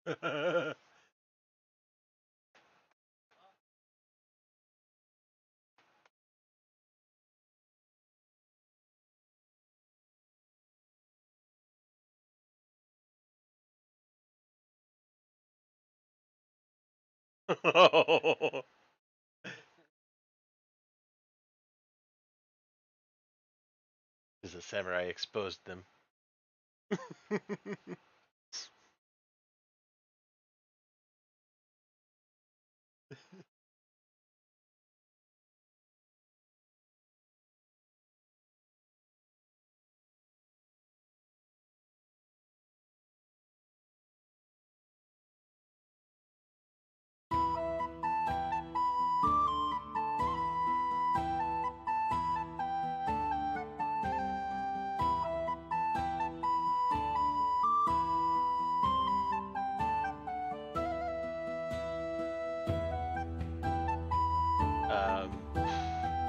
Because the samurai exposed them.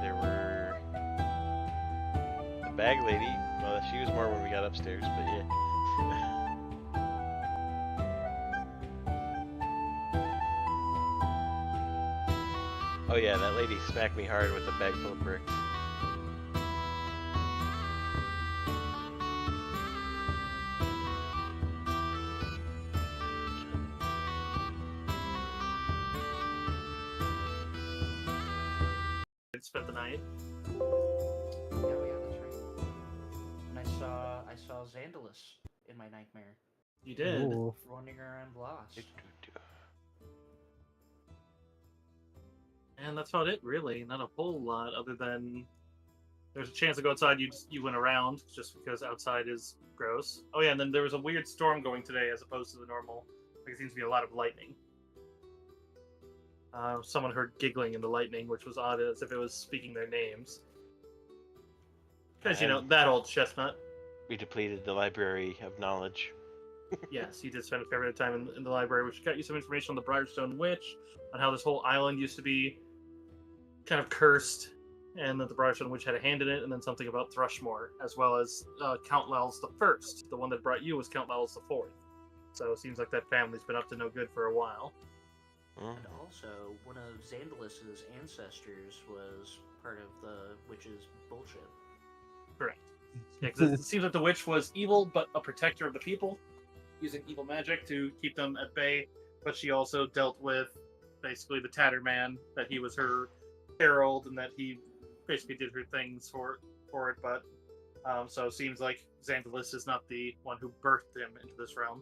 There were the bag lady. Well, she was more when we got upstairs, but yeah. Oh yeah, that lady smacked me hard with a bag full of bricks. Spent the night. Yeah, that's right. And I saw Xandalus in my nightmare. You did. Ooh. Running around lost. And that's about it, really. Not a whole lot, other than there's a chance to go outside. You went around just because outside is gross. Oh yeah, and then there was a weird storm going today, as opposed to the normal. Like, it seems to be a lot of lightning. Someone heard giggling in the lightning, which was odd, as if it was speaking their names. Because, you know, that old chestnut. We depleted the library of knowledge. Yes, you did spend a fair bit of time in the library, which got you some information on the Briarstone Witch, on how this whole island used to be kind of cursed, and that the Briarstone Witch had a hand in it, and then something about Thrushmore, as well as Count Lels the First. The one that brought you was Count Lels the Fourth. So it seems like that family's been up to no good for a while. And also, one of Xandalus's ancestors was part of the witch's bullshit. Correct. Yeah, because it seems like the witch was evil, but a protector of the people, using evil magic to keep them at bay. But she also dealt with basically the Tatterman, that he was her herald, and that he basically did her things for it. But so it seems like Xandalus is not the one who birthed him into this realm.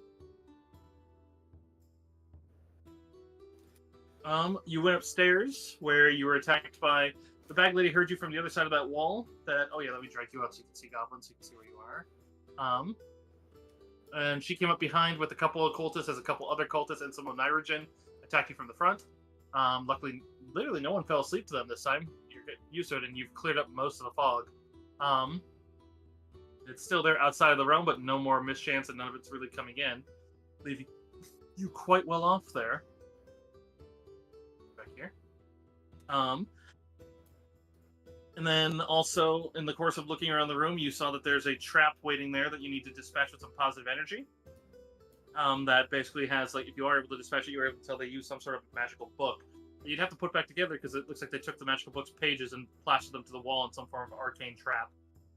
You went upstairs where you were attacked by the bag lady. Heard you from the other side of that wall. Oh yeah, let me drag you up so you can see goblins, so you can see where you are. And she came up behind with a couple of cultists, as a couple other cultists and some of Nirogen attacked you from the front. Luckily, literally no one fell asleep to them this time. You're getting used to it, and you've cleared up most of the fog. It's still there outside of the realm, but no more mischance, and none of it's really coming in, leaving you quite well off there. Back here. And then also, in the course of looking around the room, you saw that there's a trap waiting there that you need to dispatch with some positive energy. That basically has, like, if you are able to dispatch it, you're able to tell they use some sort of magical book that you'd have to put back together, because it looks like they took the magical book's pages and plastered them to the wall in some form of arcane trap.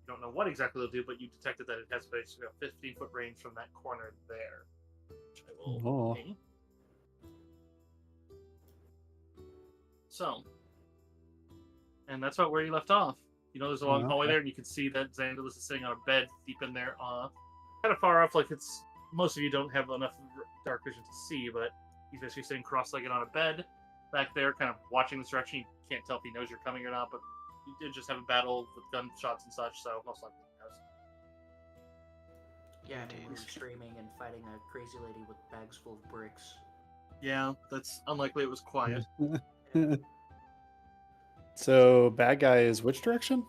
You don't know what exactly they'll do, but you detected that it has basically a 15-foot range from that corner there. Which I will ping. So, and that's about where you left off. You know, there's a long hallway there, and you can see that Xandalus is sitting on a bed deep in there, kind of far off. Like, it's, most of you don't have enough dark vision to see, but he's basically sitting cross-legged on a bed back there, kind of watching this direction. You can't tell if he knows you're coming or not, but you did just have a battle with gunshots and such, so most likely he knows. Yeah, and we were streaming and fighting a crazy lady with bags full of bricks. Yeah, that's unlikely it was quiet. So, bad guy is which direction?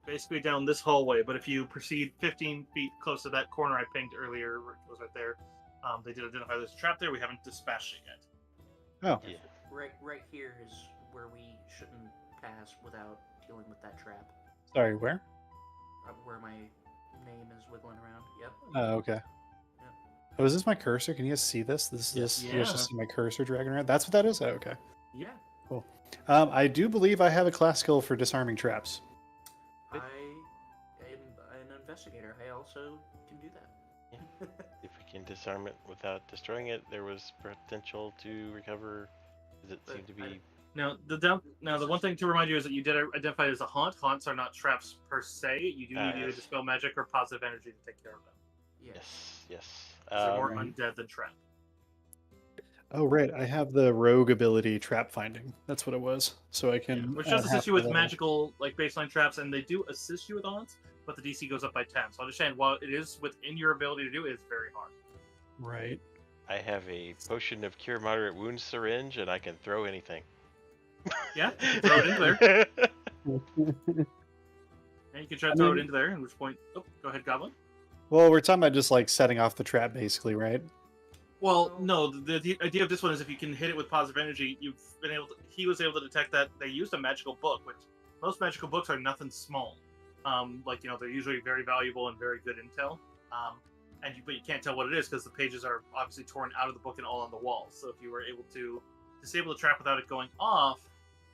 Basically down this hallway, but if you proceed 15 feet close to that corner I pinged earlier, it was right there. They did identify there's a trap there. We haven't dispatched it yet. Oh. Yeah. Right here is where we shouldn't pass without dealing with that trap. Sorry, where? Where my name is wiggling around. Yep. Oh, okay. Yep. Oh, is this my cursor? Can you guys see this? You guys just see my cursor dragging around? That's what that is? Oh, okay. Yeah. Cool. I do believe I have a class skill for disarming traps. I am an investigator. I also can do that. Yeah. If we can disarm it without destroying it, there was potential to recover. Does it seem to be? Now, the one thing to remind you is that you did identify it as a haunt. Haunts are not traps per se. You do need either dispel magic or positive energy to take care of them. Yes. They're more undead than trap. Oh, right. I have the rogue ability, trap finding. That's what it was. So I can. Which does assist you with magical, like baseline traps, and they do assist you with haunts, but the DC goes up by 10. So understand, while it is within your ability to do, it's very hard. Right. I have a potion of cure moderate wounds syringe, and I can throw anything. Yeah, throw it into there. And you can try to throw it into there, at which point... Oh, go ahead, Goblin. Well, we're talking about just like setting off the trap, basically, right? Well, no. The idea of this one is if you can hit it with positive energy, he was able to detect that they used a magical book, which most magical books are nothing small. They're usually very valuable and very good intel. But you can't tell what it is because the pages are obviously torn out of the book and all on the walls. So if you were able to disable the trap without it going off,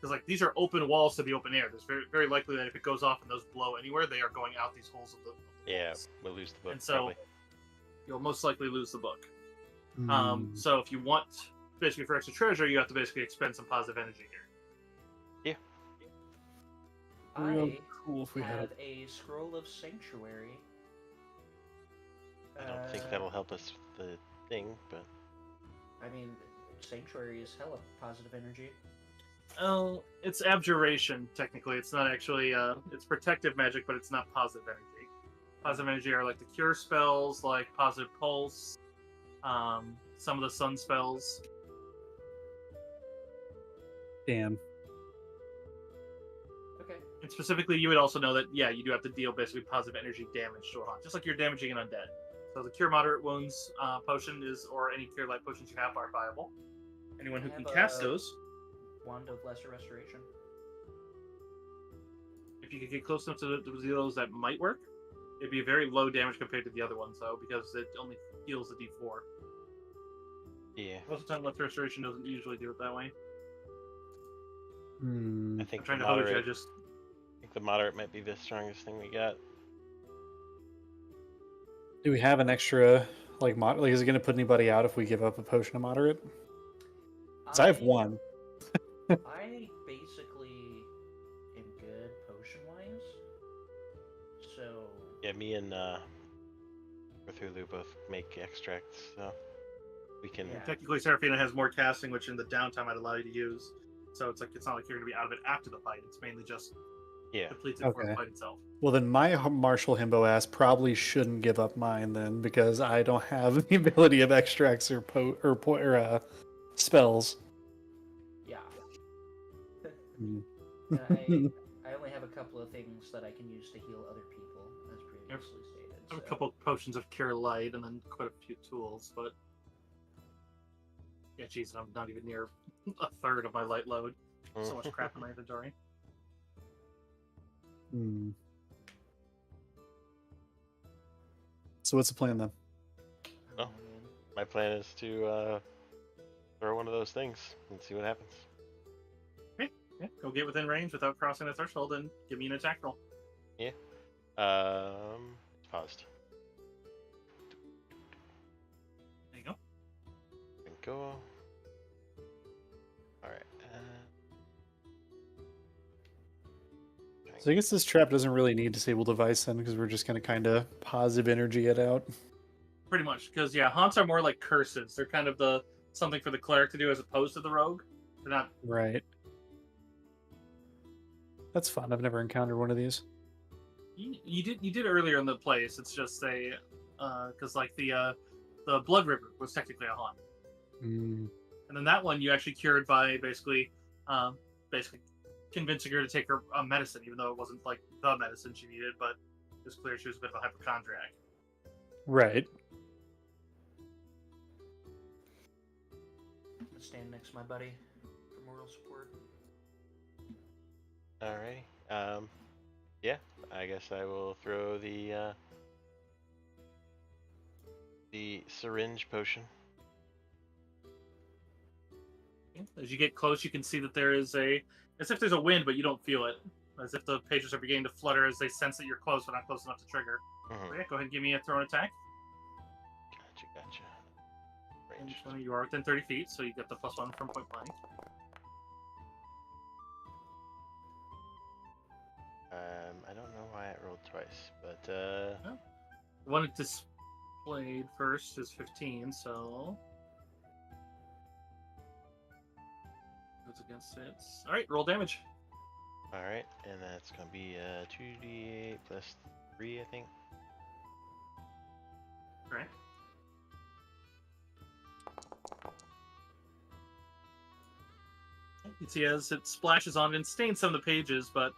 because these are open walls to the open air. There's very, very likely that if it goes off and those blow anywhere, they are going out these holes of the walls. We'll lose the book. And so probably. you'll most likely lose the book. Mm. So if you want, basically for extra treasure, you have to basically expend some positive energy here. Real I cool if we have a scroll of sanctuary. I don't think that'll help us with the thing, but... I mean, sanctuary is hella positive energy. Oh, it's abjuration, technically. It's not actually, it's protective magic, but it's not positive energy. Positive energy are like the cure spells, like positive pulse, some of the sun spells. Damn. Okay. And specifically, you would also know that, yeah, you do have to deal basically positive energy damage to a haunt, just like you're damaging an undead. So the cure moderate wounds potion or any cure light potions you have are viable. Anyone who can cast those. Wand of Lesser Restoration. If you could get close enough to those that might work, it'd be very low damage compared to the other ones, though, because it only heals a D4. Yeah. Most of the time, Lesser Restoration doesn't usually do it that way. I think I'm trying to hold you, I think the moderate might be the strongest thing we got. Do we have an extra, is it going to put anybody out if we give up a potion of moderate? Because I have one. I basically am good potion-wise. So... Yeah, me and Cthulhu both make extracts, so we can... Yeah. Technically, Seraphina has more casting, which in the downtime I'd allow you to use. So it's not like you're going to be out of it after the fight. It's mainly just depleted for the fight itself. Well, then my martial himbo ass probably shouldn't give up mine then, because I don't have the ability of extracts or spells. Yeah. Mm. I only have a couple of things that I can use to heal other people, as previously stated. I have a couple potions of Cure Light and then quite a few tools, but... Yeah, jeez, I'm not even near a third of my light load. So much crap in my inventory. So what's the plan then? Oh, my plan is to throw one of those things and see what happens. Okay, yeah, go get within range without crossing the threshold and give me an attack roll. Yeah. Paused. There you go. Go. Alright. So I guess this trap doesn't really need disable device then, because we're just going to kind of positive energy it out. Pretty much, because haunts are more like curses. They're kind of something for the cleric to do as opposed to the rogue. They're not right. That's fun. I've never encountered one of these. You did earlier in the place. It's just because the blood river was technically a haunt, and then that one you actually cured by basically convincing her to take her medicine, even though it wasn't like the medicine she needed, but it was clear she was a bit of a hypochondriac. Right. I'm gonna stand next to my buddy for moral support. Alright. Yeah, I guess I will throw the The syringe potion. As you get close, you can see that there is as if there's a wind, but you don't feel it. As if the pages are beginning to flutter as they sense that you're close, but not close enough to trigger. Mm-hmm. Yeah, go ahead and give me a thrown attack. Gotcha. Range. You are within 30 feet, so you get the +1 from point blank. I don't know why it rolled twice, but The one it displayed first is 15, so goes against it. All right, roll damage. all right, and that's gonna be 2d8 plus 3, I think. All right. You can see as it splashes on and stains some of the pages, but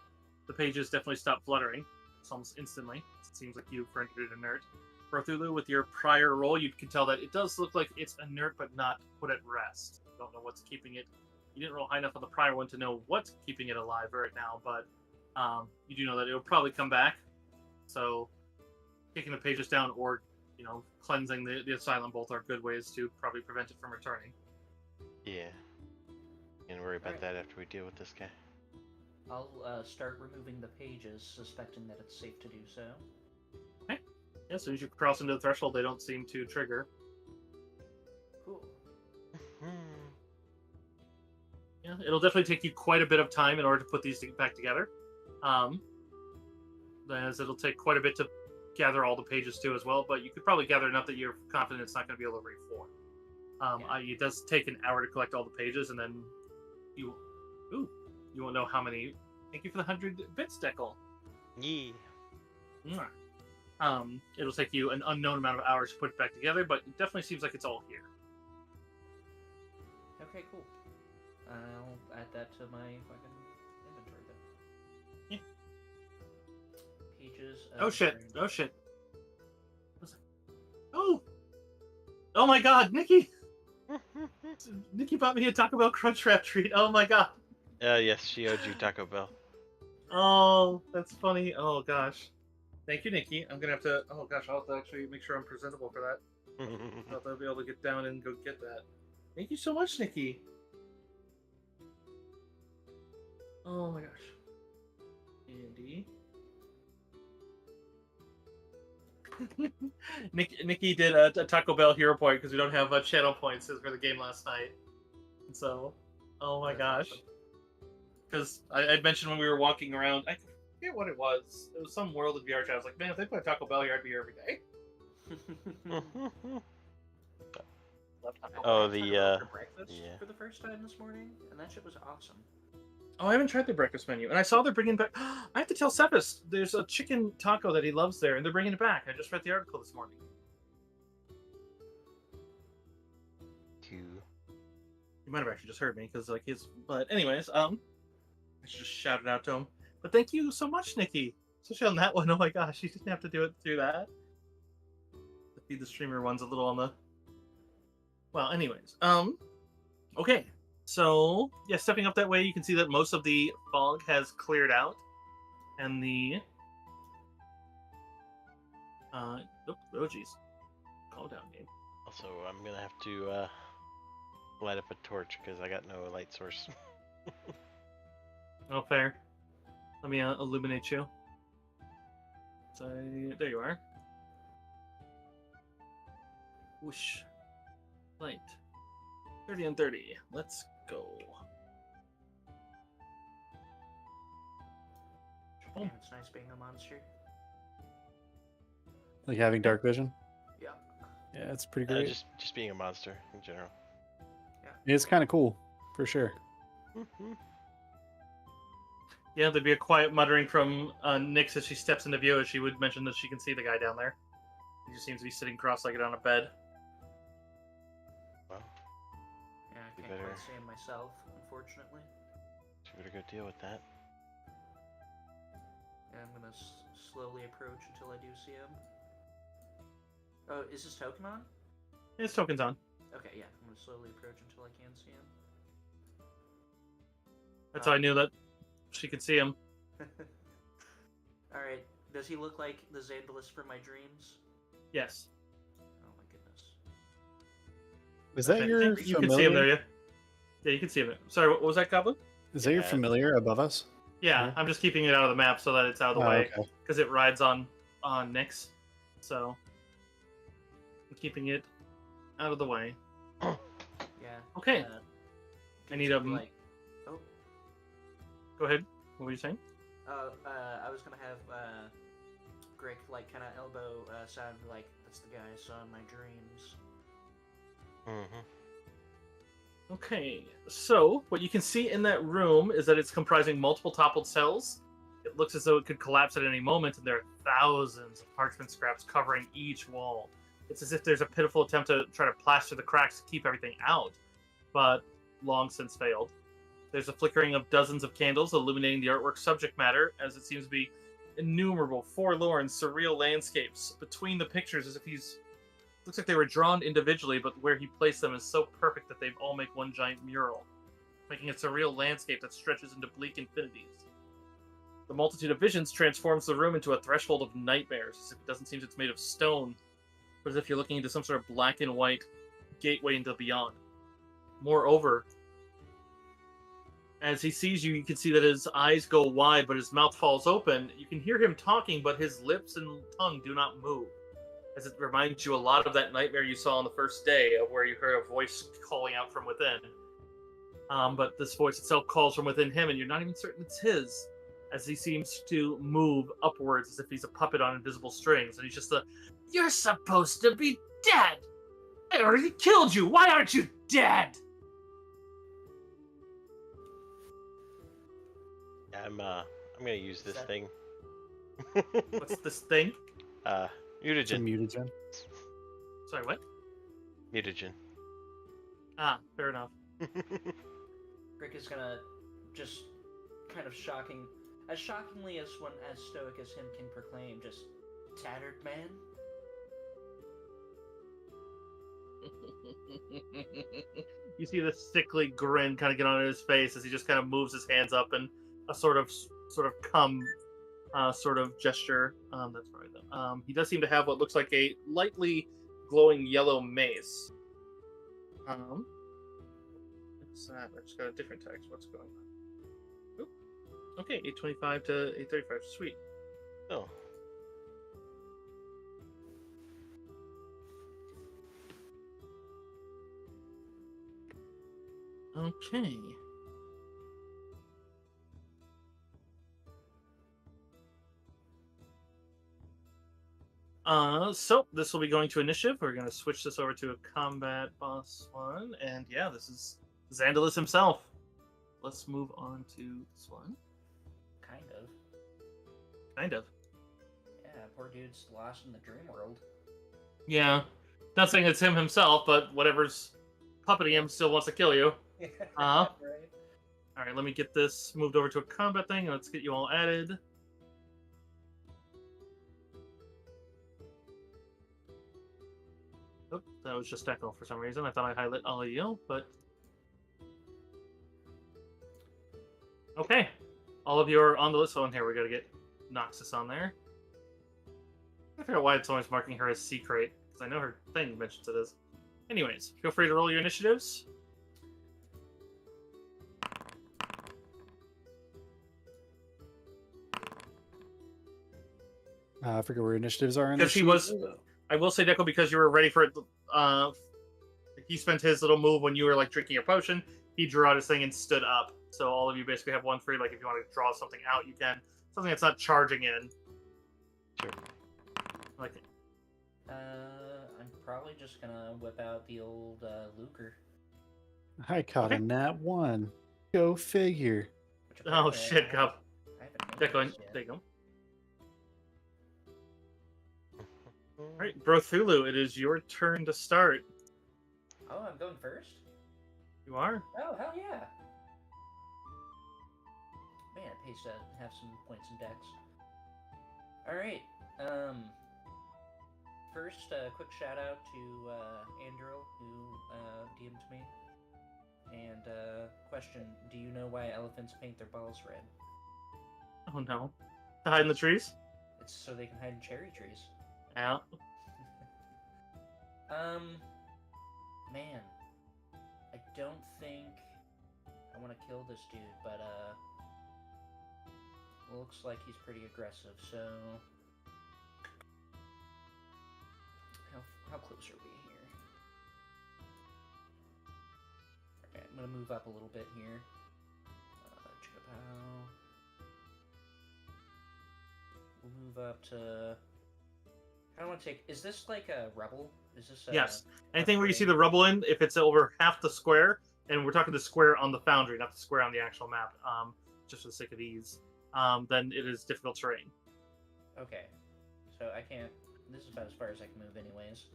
the pages definitely stop fluttering. It's almost instantly. It seems like you've rendered it inert. Rothulu, with your prior roll, you can tell that it does look like it's inert, but not put at rest. You don't know what's keeping it. You didn't roll high enough on the prior one to know what's keeping it alive right now, but you do know that it'll probably come back. So, taking the pages down or cleansing the asylum both are good ways to probably prevent it from returning. Yeah. And worry about that after we deal with this guy. I'll start removing the pages, suspecting that it's safe to do so. Okay. Yeah, as soon as you cross into the threshold, they don't seem to trigger. Cool. Yeah, it'll definitely take you quite a bit of time in order to put these back together. As it'll take quite a bit to gather all the pages too as well, but you could probably gather enough that you're confident it's not going to be able to reform. It does take an hour to collect all the pages, and then you won't know how many. Thank you for the 100 bits, Deckle. Yeah. It'll take you an unknown amount of hours to put it back together, but it definitely seems like it's all here. Okay, cool. I'll add that to my fucking inventory then. Yeah. Pages. Oh shit! Oh shit! Oh my God, Nikki! Nikki bought me a Taco Bell Crunchwrap treat. Oh my God! Yes, she owed you Taco Bell. Oh, that's funny. Oh gosh. Thank you, Nikki. I'm gonna have to. Oh gosh, I'll have to actually make sure I'm presentable for that. I'll be able to get down and go get that. Thank you so much, Nikki. Oh my gosh. Andy. Nikki did a Taco Bell hero point because we don't have channel points for the game last night. And so, oh my gosh. Because I mentioned when we were walking around, I forget what it was. It was some World of VR chat. I was like, man, if they put a Taco Bell here, I'd be here every day. Oh, For the first time this morning, and that shit was awesome. Oh, I haven't tried the breakfast menu, and I saw they're bringing back. I have to tell Cephas there's a chicken taco that he loves there, and they're bringing it back. I just read the article this morning. You might have actually just heard me because But anyways, I should just shout it out to him. But thank you so much, Nikki, especially on that one. Oh my gosh, you didn't have to do it through that. The Feed the Streamer one's a little on the. Well, anyways, okay. So, yeah, stepping up that way, you can see that most of the fog has cleared out. And the... oh, jeez. Calm down, game. Also, I'm gonna have to light up a torch because I got no light source. Oh, fair. Let me illuminate you. So, there you are. Whoosh. Light. 30 and 30. Let's go. Damn, it's nice being a monster. Like having dark vision. Yeah. Yeah, it's pretty great. Just being a monster in general. It's kind of cool, for sure. Yeah, there'd be a quiet muttering from Nyx as she steps into view, as she would mention that she can see the guy down there. He just seems to be sitting cross-legged on a bed. Well, Yeah, I can't quite see him myself, unfortunately. so we better go deal with that. Yeah, I'm gonna slowly approach until I do see him. Oh, is his token on? His token's on. Okay, yeah, I'm gonna slowly approach until I can see him. That's how I knew that she could see him. Alright, does he look like the Xandalus from my dreams? Yes. Oh my goodness. Is that your You can see him there, familiar? yeah. Yeah, you can see him. Sorry, what was that, Goblin? Is that your Yeah. familiar above us? Yeah, I'm just keeping it out of the map so that it's out of the Oh, way okay. because it rides on Nyx. So I'm keeping it out of the way. Yeah. Okay. I need a like. Oh. Go ahead. What were you saying? I was gonna have Greg like kind of elbow sound like that's the guy I saw in my dreams. Mm-hmm. Okay, so what you can see in that room is that it's comprising multiple toppled cells. It looks as though it could collapse at any moment, and there are thousands of parchment scraps covering each wall. It's as if there's a pitiful attempt to try to plaster the cracks to keep everything out, but long since failed. There's a flickering of dozens of candles illuminating the artwork's subject matter, as it seems to be innumerable, forlorn, surreal landscapes between the pictures, as if he's... Looks like they were drawn individually, but where he placed them is so perfect that they all make one giant mural, making a surreal landscape that stretches into bleak infinities. The multitude of visions transforms the room into a threshold of nightmares, as if it doesn't seem it's made of stone, but as if you're looking into some sort of black and white gateway into the beyond. Moreover, as he sees you, you can see that his eyes go wide, but his mouth falls open. You can hear him talking, but his lips and tongue do not move, as it reminds you a lot of that nightmare you saw on the first day, of where you heard a voice calling out from within. But this voice itself calls from within him, and you're not even certain it's his, as he seems to move upwards as if he's a puppet on invisible strings, and he's just "You're supposed to be dead! I already killed you! Why aren't you dead?" I'm gonna use this that- thing. What's this thing? It's a Mutagen. mutagen. Sorry, what? Mutagen. Ah, fair enough. Greg is gonna just kind of as shockingly as one as stoic as him can proclaim, just tattered man. You see the sickly grin kind of get on his face as he just kind of moves his hands up in a sort of come sort of gesture. That's right though. He does seem to have what looks like a lightly glowing yellow mace. What's that? I just got a different text. What's going on? Oop. Okay, 825 to 835. Sweet. Oh. Okay. So this will be going to initiative. We're going to switch this over to a combat boss one, and yeah, this is Xandalus himself. Let's move on to this one. Kind of. Kind of. Yeah, poor dude's lost in the dream world. Yeah. Not saying it's him himself, but whatever's puppeting him still wants to kill you. Right. Alright, let me get this moved over to a combat thing, and let's get you all added. Oh, that was just Echo for some reason. I thought I highlighted all of you, but... Okay. All of you are on the list. Oh, and here we gotta get Noxus on there. I figure out why it's always marking her as secret, because I know her thing mentions it is. Anyways, feel free to roll your initiatives. I forget where initiatives are in Because this he was... I will say, Deco, because you were ready for it, he spent his little move when you were, like, drinking your potion. He drew out his thing and stood up. So all of you basically have one free. Like, if you want to draw something out, you can. Something that's not charging in. Sure. Like, I'm probably just gonna whip out the old Luker. I caught Okay. a nat 1. Go figure. Which oh, apparently shit, I Gov. haven't Deco, noticed yet. there you go. Alright, Brothulu, it is your turn to start. Oh, I'm going first? You are? Oh, hell yeah! Man, it pays to have some points in decks. Alright, first, quick shout out to Andrew, who DM'd me. And, question, do you know why elephants paint their balls red? Oh no. To hide in the trees? It's so they can hide in cherry trees. Yeah. Man, I don't think I want to kill this dude, but looks like he's pretty aggressive. So how close are we here? Alright, I'm gonna move up a little bit here. We'll move up to. I don't want to take. Is this like a rubble? Is this? Yes. Anything where you see the rubble in, if it's over half the square, and we're talking the square on the foundry, not the square on the actual map, just for the sake of ease, then it is difficult terrain. Okay. So I can't. This is about as far as I can move, anyways.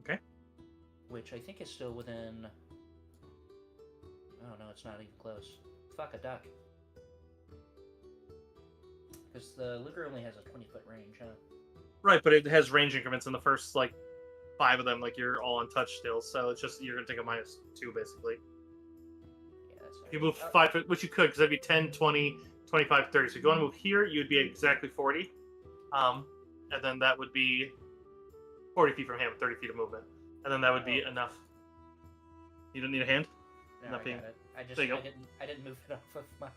Okay. Which I think is still within. Oh no, it's not even close. Fuck a duck. Because the Luger only has a 20-foot range, huh? Right, but it has range increments in the first, like, 5 of them, like, you're all untouched still, so it's just, you're going to take a -2, basically. Yeah, that's If you move 5 foot, which you could, because that'd be 10, 20, 25, 30. So if you want to move here, you'd be exactly 40. And then that would be 40 feet from him, 30 feet of movement. And then that would be enough. You don't need a hand? No, Nothing. I got it. I just There you go. I didn't move it off of my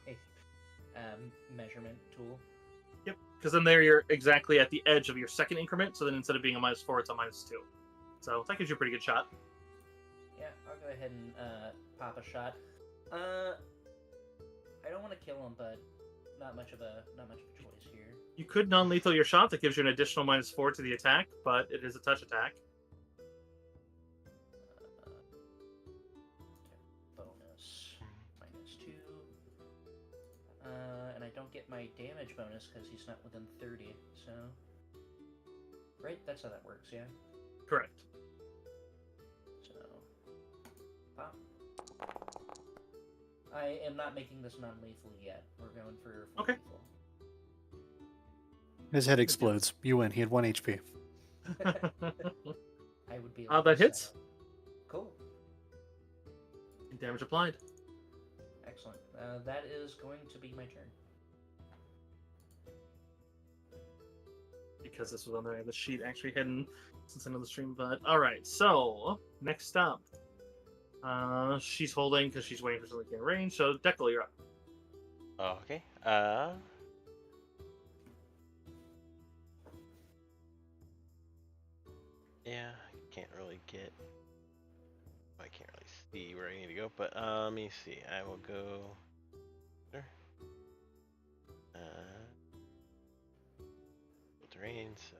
measurement tool. Yep, because then there you're exactly at the edge of your second increment, so then instead of being a -4, it's a -2. So that gives you a pretty good shot. Yeah, I'll go ahead and pop a shot. I don't want to kill him, but not much of a choice here. You could non-lethal your shot, that gives you an additional -4 to the attack, but it is a touch attack. Bonus -2. And I don't get my damage bonus because he's not within 30, so... Right? That's how that works, yeah? Correct. So... Pop. I am not making this non-lethal yet. We're going for full Okay. lethal. His head explodes. You win. He had 1 HP. I would be... That hits. Cool. Damage applied. Excellent. That is going to be my turn. Because this was on the sheet actually hidden since I know the stream, but alright, so next up. She's holding because she's waiting for something to get in range, so Deckel, you're up. Okay. Yeah, I can't really get. I can't really see where I need to go, but let me see. I will go there. Terrain. So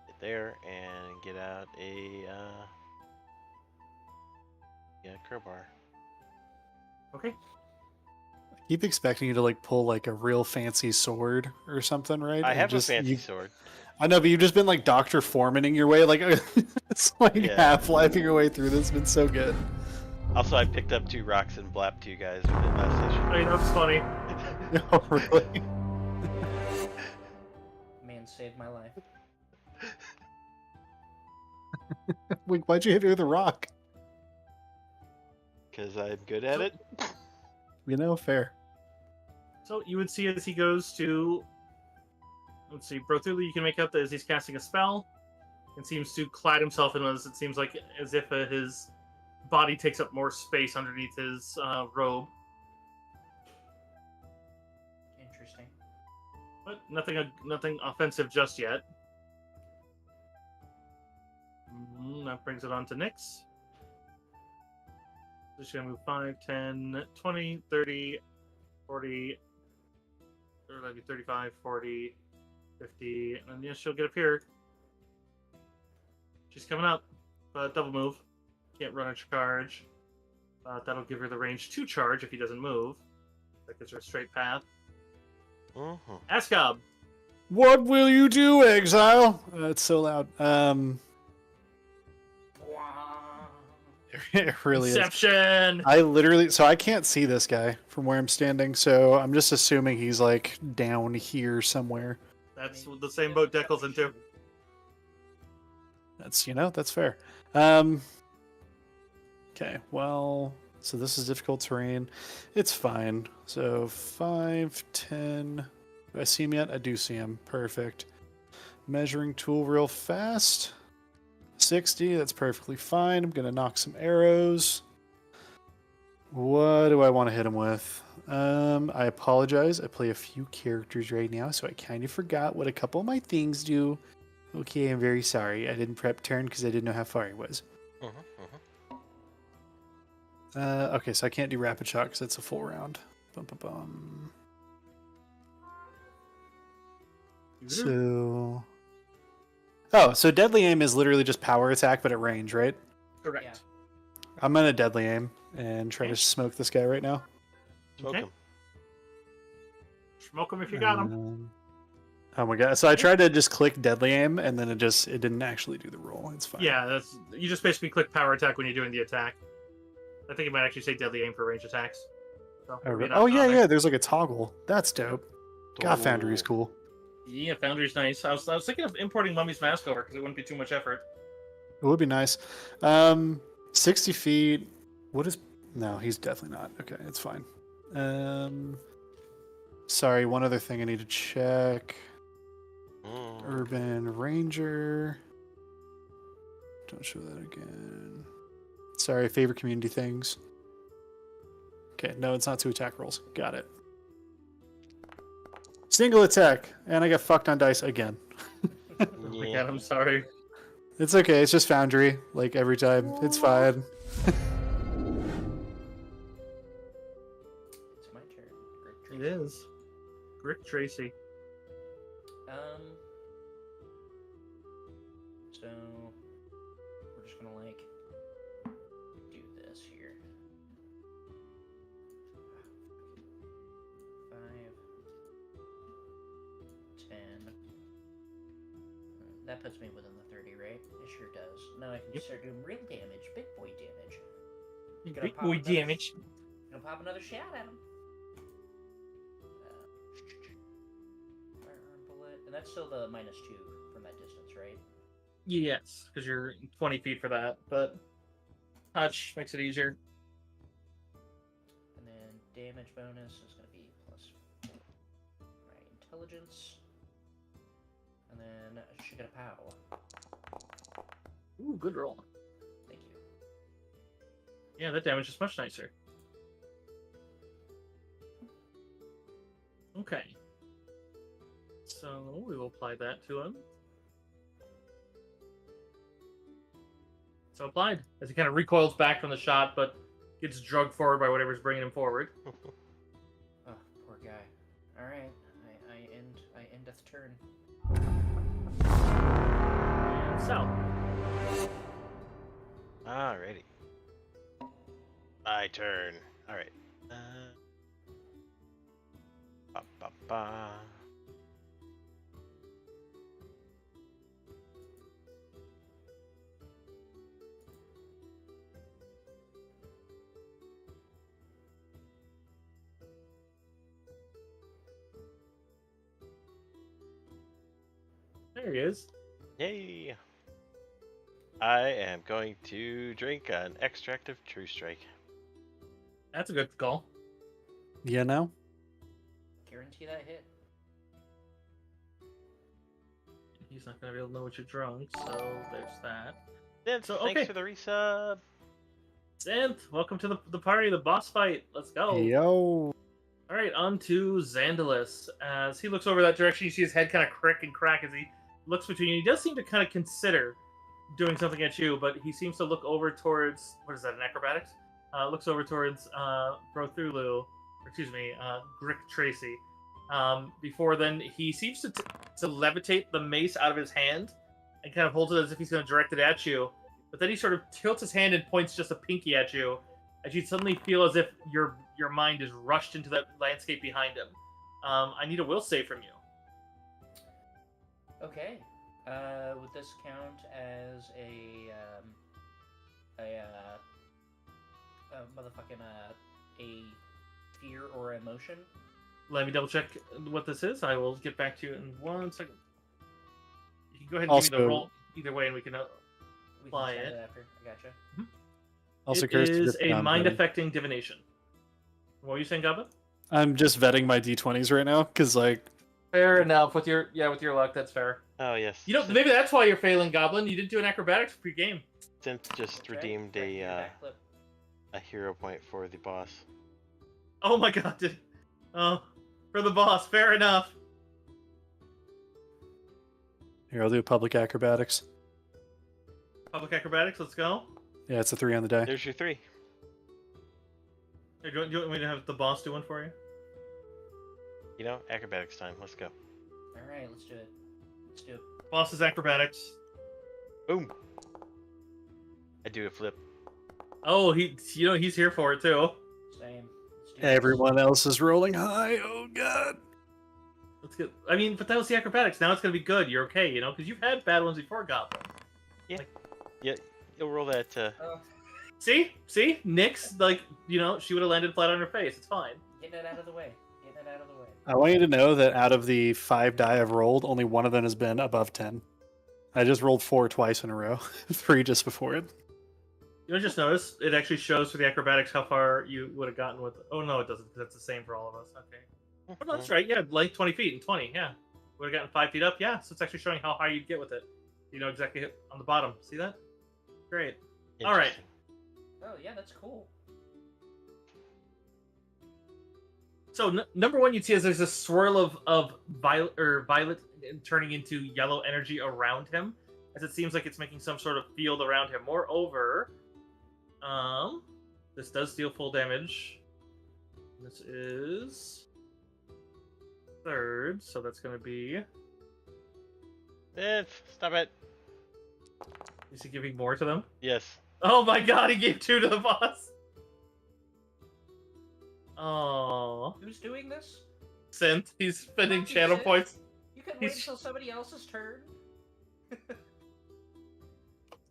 get there and get out a crowbar. Okay. I keep expecting you to like pull like a real fancy sword or something, right? I And have just, a fancy you, sword. I know, but you've just been like Dr. Foremaning your way. Like it's like Yeah. Half-Lifing your way through this. It's been so good. Also, I picked up 2 rocks and blapped 2 guys with it last session. I mean, that's funny. Oh, really? Man saved my life. Wait, why'd you hit her with a rock? Because I'm good at it. You know, fair. So you would see as he goes to, let's see, Brothuli, you can make out that as he's casting a spell, and seems to clad himself in as it seems like as if his body takes up more space underneath his robe. Interesting. But nothing offensive just yet. That brings it on to Nyx. Just gonna move 5, 10, 20, 30, 40, or that'd be 35, 40, 50, and then yeah, she'll get up here. She's coming up, but double move. Can't run a charge. That'll give her the range to charge if he doesn't move. That gives her a straight path. Ascob! What will you do, Exile? It's so loud. It really Inception! is. I literally, so I can't see this guy from where I'm standing, so I'm just assuming he's like down here somewhere. That's the same boat Deckel's into. That's, that's fair. Okay, well, so this is difficult terrain. It's fine. So 5, 10. Do I see him yet? I do see him. Perfect. Measuring tool real fast. 60. That's perfectly fine. I'm gonna knock some arrows. What do I want to hit him with? I apologize. I play a few characters right now, so I kind of forgot what a couple of my things do. Okay, I'm very sorry. I didn't prep turn because I didn't know how far he was. Okay, so I can't do rapid shot because it's a full round. Bum, bum, bum. So... Oh, so deadly aim is literally just power attack, but at range, right? Correct. Yeah. I'm gonna deadly aim and try Okay. to smoke this guy right now. Smoke Okay. him. Smoke him if you got him. Oh my god! So I tried to just click deadly aim, and then it didn't actually do the roll. It's fine. Yeah, you just basically click power attack when you're doing the attack. I think it might actually say deadly aim for range attacks. So, Oh, maybe oh not yeah, on there. yeah. There's like a toggle. That's dope. God, Foundry is Ooh. cool. Yeah, Foundry's nice. I was thinking of importing Mummy's Mask over because it wouldn't be too much effort. It would be nice. 60 feet. What is? No, he's definitely not. Okay, it's fine. Sorry, one other thing I need to check. Urban Ranger. Don't show that again. Sorry, favorite community things. Okay, no, it's not 2 attack rolls. Got it. Single attack, and I got fucked on dice again. Oh my god, I'm sorry. It's okay, it's just Foundry, like every time. It's fine. It's my turn. Great It Tracy. is. Rick Tracy. So we're just gonna like do this here. 5, 10. That puts me within the 30, right? It sure does. Now I can Yep. start doing real damage, big boy damage. Gonna Big pop boy another- damage. Gonna pop another shot at him. Firearm bullet, and that's still the -2 from that distance, right? Yes, because you're 20 feet for that, but touch makes it easier. And then damage bonus is going to be plus my intelligence. And then Shigatapow. Ooh, good roll. Thank you. Yeah, that damage is much nicer. Okay. So we will apply that to him. So applied. As he kind of recoils back from the shot, but gets drugged forward by whatever's bringing him forward. Oh, poor guy. All right, I endeth turn. And so, Alrighty. My turn. Alright. Ba, ba, ba. there he is. Yay! I am going to drink an extract of True Strike. That's a good call. Yeah, no? Guarantee that hit. He's not going to be able to know what you're drunk, so there's that. Then, So, thanks okay. for the resub. Synth, welcome to the party, the boss fight. Let's go. Yo. All right, on to Xandalus. As he looks over that direction, you see his head kind of crick and crack as he looks between you. He does seem to kind of consider doing something at you, but he seems to look over towards, what is that, an acrobatics? Looks over towards Brothulu, or excuse me, Grick Tracy. Before then, he seems to levitate the mace out of his hand and kind of holds it as if he's going to direct it at you. But then he sort of tilts his hand and points just a pinky at you, as you suddenly feel as if your mind is rushed into that landscape behind him. I need a will save from you. Okay. Would this count as a motherfucking a fear or emotion? Let me double check what this is. I will get back to you in 1 second. You can go ahead and give me the Also- roll either way, and we can We apply can decide it. that after. I gotcha. Also, it cursed is to a Discount, mind buddy. affecting divination. What were you saying, Gaba? I'm just vetting my d20s right now because, like, Fair enough. With your luck, that's fair. Oh yes. You know, maybe that's why you're failing, Goblin. You didn't do an acrobatics pre-game. Synth just That's right. redeemed Correct your backflip. a hero point for the boss. Oh my god, oh, for the boss, fair enough. Here, I'll do public acrobatics. Public acrobatics, let's go. Yeah, it's a 3 on the die. There's your 3. Here, do you want me to have the boss do one for you? You know, acrobatics time. Let's go. Alright, let's do it. Let's do it. Boss's acrobatics. Boom. I do a flip. Oh, he's here for it too. Same. Let's do Everyone else is rolling high. Oh god. Let's get. I mean, but that was the acrobatics. Now it's gonna be good. You're okay, you know, because you've had bad ones before, Goblin. Yeah, you'll roll that. this. Oh, See, Nyx, like, you know, she would have landed flat on her face. It's fine. getting it out of the way. Getting it out of the way. I want you to know that out of the 5 die I've rolled, only one of them has been above 10. I just rolled 4 twice in a row. 3 just before it. You know, just notice it actually shows for the acrobatics how far you would have gotten with. Oh no, it doesn't, because that's the same for all of us. Okay. Oh, no, that's right. Yeah, like 20 feet and 20. Yeah, would have gotten 5 feet up. Yeah, so it's actually showing how high you'd get with it. You know exactly on the bottom. See that? Great. All right. Interesting. Oh, yeah, that's cool. So number one, you'd see is there's a swirl of violet turning into yellow energy around him, as it seems like it's making some sort of field around him. Moreover, this does deal full damage. This is 3rd, so that's going to be. Stop it. Is he giving more to them? Yes. Oh my god, he gave 2 to the boss. Oh, Who's doing this? Synth. He's spending Fuck you, channel Synth. points. You can wait He's- until somebody else's turn.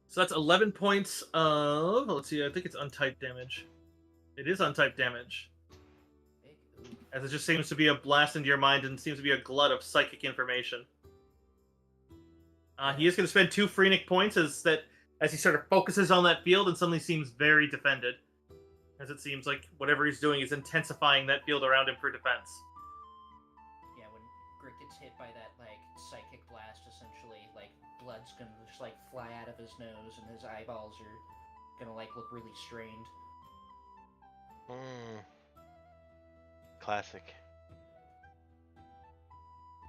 So that's 11 points of. Let's see. I think it's untyped damage. It is untyped damage, Big oof. as it just seems to be a blast into your mind and seems to be a glut of psychic information. He is going to spend 2 Phoenix points as he sort of focuses on that field and suddenly seems very defended, as it seems like whatever he's doing is intensifying that field around him for defense. Yeah, when Grick gets hit by that, like, psychic blast, essentially, like, blood's gonna just, like, fly out of his nose and his eyeballs are gonna, like, look really strained. Classic.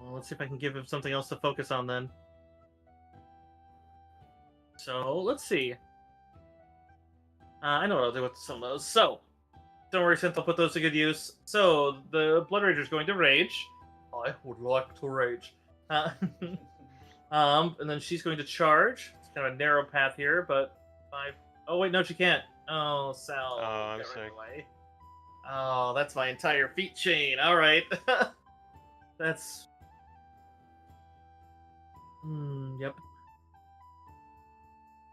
Well, let's see if I can give him something else to focus on then. So, let's see. I know what I'll do with some of those. So, don't worry, Synth, I'll put those to good use. So, the Blood Rager is going to rage. I would like to rage. And then she's going to charge. It's kind of a narrow path here, but 5. Oh, wait, no, she can't. Oh, Sal. Oh, I'm get right sorry. away. Oh, that's my entire feat chain. All right. That's. Yep.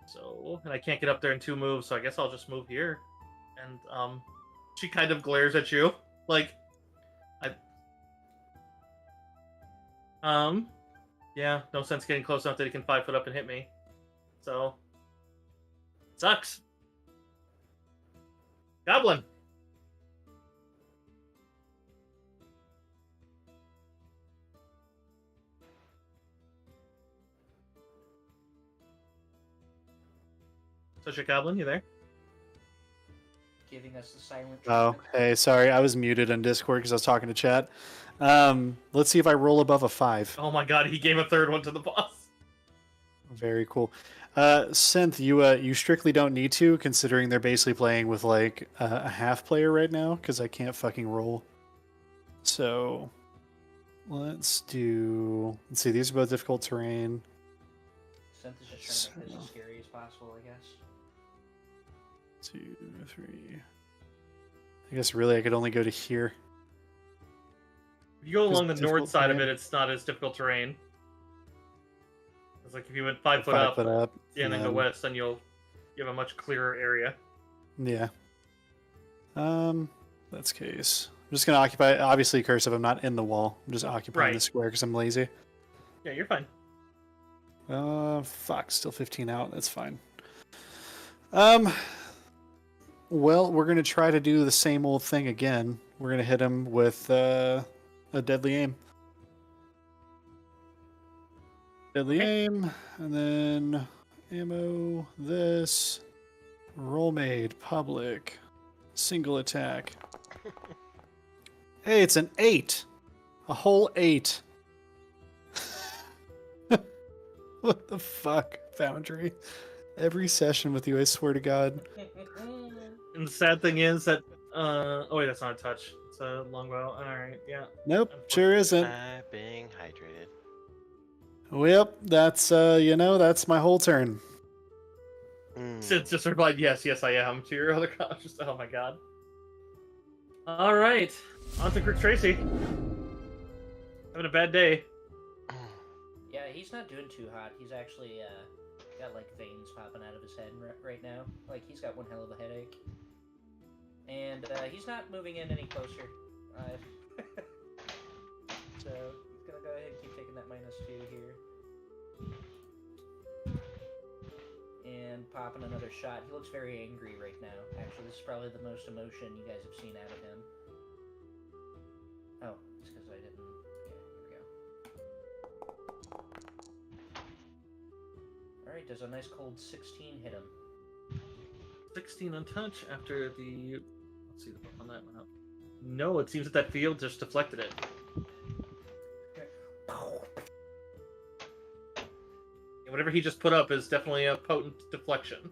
So, and I can't get up there in 2 moves, so I guess I'll just move here. And she kind of glares at you, like, yeah, no sense getting close enough that he can 5 foot up and hit me. So, sucks. Goblin. Goblin, you there? Giving us the silent Oh, treatment. hey, sorry. I was muted on Discord because I was talking to chat. Let's see if I roll above a 5. Oh my god, he gave a 3rd one to the boss. Very cool. Synth, you strictly don't need to, considering they're basically playing with like a half player right now, because I can't fucking roll. So let's see. These are both difficult terrain. Synth is just trying to make this as scary as possible, I guess. 2, 3. I guess really I could only go to here. If you go along the Difficult north side of terrain. it, it's not as difficult terrain. It's like if you went 5 foot 5 up, foot up. yeah, and then go west, then you have a much clearer area. Yeah. That's case. I'm just gonna occupy. Obviously, cursive. I'm not in the wall. I'm just occupying the Right. square because I'm lazy. Yeah, you're fine. Fuck. Still 15 out. That's fine. Well, we're gonna try to do the same old thing again. We're gonna hit him with a deadly aim. Deadly Okay. aim, and then ammo, this, roll made, public, single attack. Hey, it's an 8! A whole 8. What the fuck, Foundry? Every session with you, I swear to God. And the sad thing is that oh wait, that's not a touch. It's a longbow. Alright, yeah. Nope, sure isn't. I'm being hydrated. Yep, that's, that's my whole turn. Sid just replied, yes, I am, to your other comments. Oh my god. Alright. On to Crick Tracy. Having a bad day. Yeah, he's not doing too hot. He's actually got like veins popping out of his head right now. Like he's got one hell of a headache, and he's not moving in any closer. So he's gonna go ahead and keep taking that -2 here, and popping another shot. He looks very angry right now. Actually, this is probably the most emotion you guys have seen out of him. Oh, it's because I didn't. Yeah, here we go. Alright, does a nice cold 16 hit him? 16 on touch after the... Let's see the book on that one up. No, it seems that field just deflected it. Yeah, whatever he just put up is definitely a potent deflection.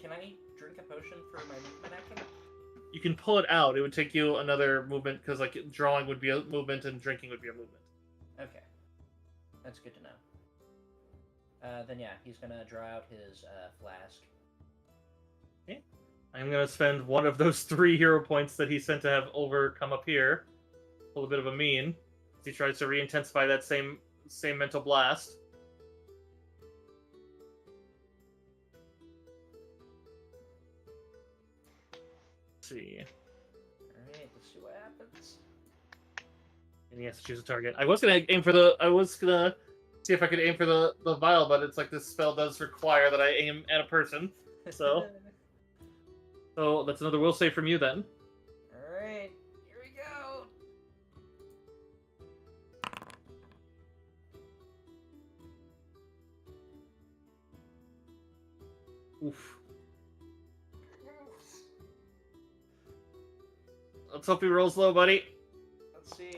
Can I drink a potion for my movement action? You can pull it out. It would take you another movement, because like drawing would be a movement and drinking would be a movement. Okay. That's good to know. Then yeah, he's gonna draw out his flask. Okay. I'm gonna spend one of those 3 hero points that he sent to have overcome up here. Pull a bit of a mean. As he tries to re-intensify that same mental blast. Let's see. Alright, let's see what happens. And he has to choose a target. I was gonna see if I could aim for the vial, but it's like this spell does require that I aim at a person. So that's another will save from you then. Alright, here we go. Oof. Let's hope he rolls low, buddy. Let's see.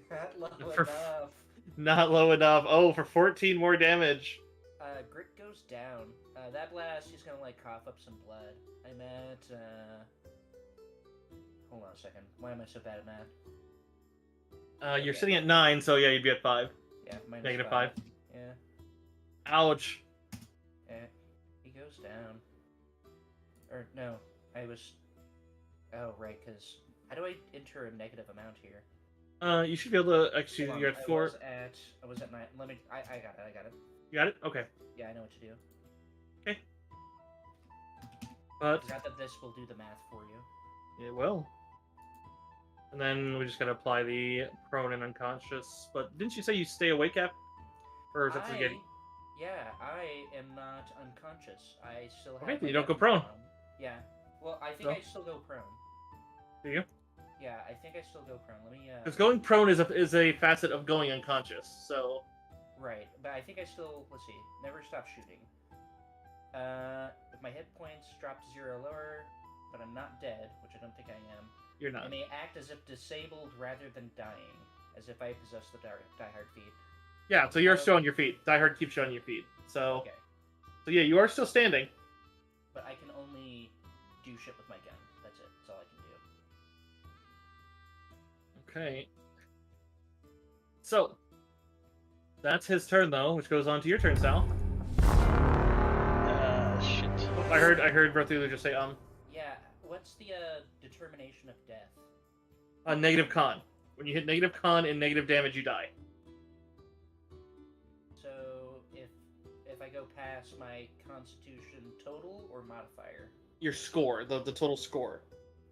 Not low For- enough. Not low enough. Oh, for 14 more damage. Grit goes down. That blast, he's gonna like cough up some blood. I'm at hold on a second. Why am I so bad at math? You're Okay. sitting at 9, so yeah, you'd be at 5. Yeah, Negative -5. 5. Yeah. Ouch. Yeah. He goes down. Or no, I was. Oh right, because how do I enter a negative amount here? You should be able to actually. Hold on, You're at 4. I was at 9. Let me. I got it. I got it. You got it. Okay. Yeah, I know what to do. But Forgot that this will do the math for you. it will. And then we just gotta apply the prone and unconscious. But didn't you say you stay awake, Cap? Or is that spaghetti? Yeah, I am not unconscious. I still have. Okay, then my you don't go weapon prone. down. Yeah. Well, I think No? I still go prone. Do you? Yeah, I think I still go prone. Let me. Because going prone is a facet of going unconscious. So Right, but I think I still. Let's see. Never stop shooting. If my hit points drop to 0 or lower, but I'm not dead, which I don't think I am. you're I not. may act as if disabled rather than dying, as if I possess the diehard feat. Yeah. So you're still on your feet. Die Hard keeps you on your feet. So Okay, so yeah, you are still standing. but I can only do shit with my gun. That's it. That's all I can do. Okay. So that's his turn though, which goes on to your turn, Sal. Shit. Oh, I heard Berthulu just say Yeah. What's the determination of death? negative con. When you hit negative con and negative damage, you die. So if I go past my Constitution total or modifier. Your score, the total score.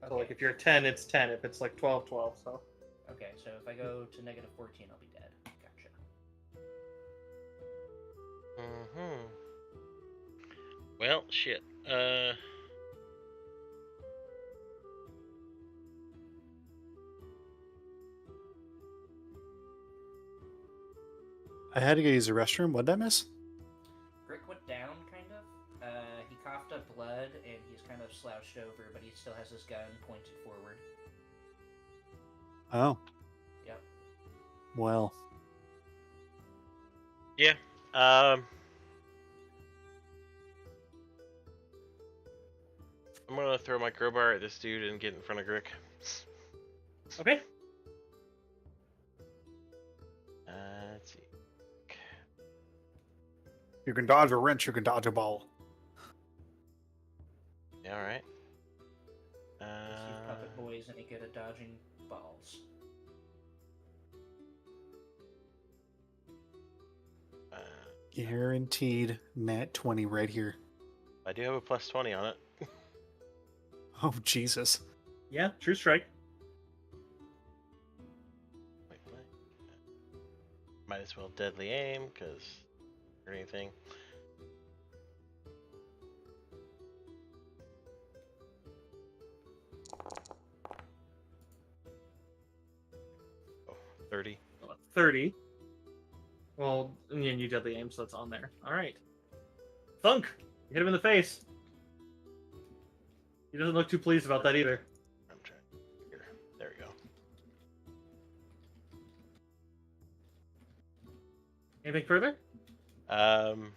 Okay. So like if you're 10, it's 10. If it's like 12, 12. So Okay, so if I go to -14, I'll be dead. Gotcha. Mm-hmm. Well, shit. I had to go use the restroom. What did I miss? Brick went down, kind of. He coughed up blood, and he's kind of slouched over, but he still has his gun pointed forward. Oh. Yep. Well. Yeah. I'm gonna throw my crowbar at this dude and get in front of Grick. Okay. Let's see. You can dodge a wrench, you can dodge a ball. Yeah, all right. See Puppet Boy's any good at dodging balls. Guaranteed nat 20 right here. I do have a plus 20 on it. Oh, Jesus. Yeah, true strike. Wait. Might as well deadly aim, because or anything. Oh, 30. 30. Well, and you deadly aim, so it's on there. All right. Thunk! You hit him in the face. He doesn't look too pleased about that either. I'm trying. Here. There we go. Anything further? I'm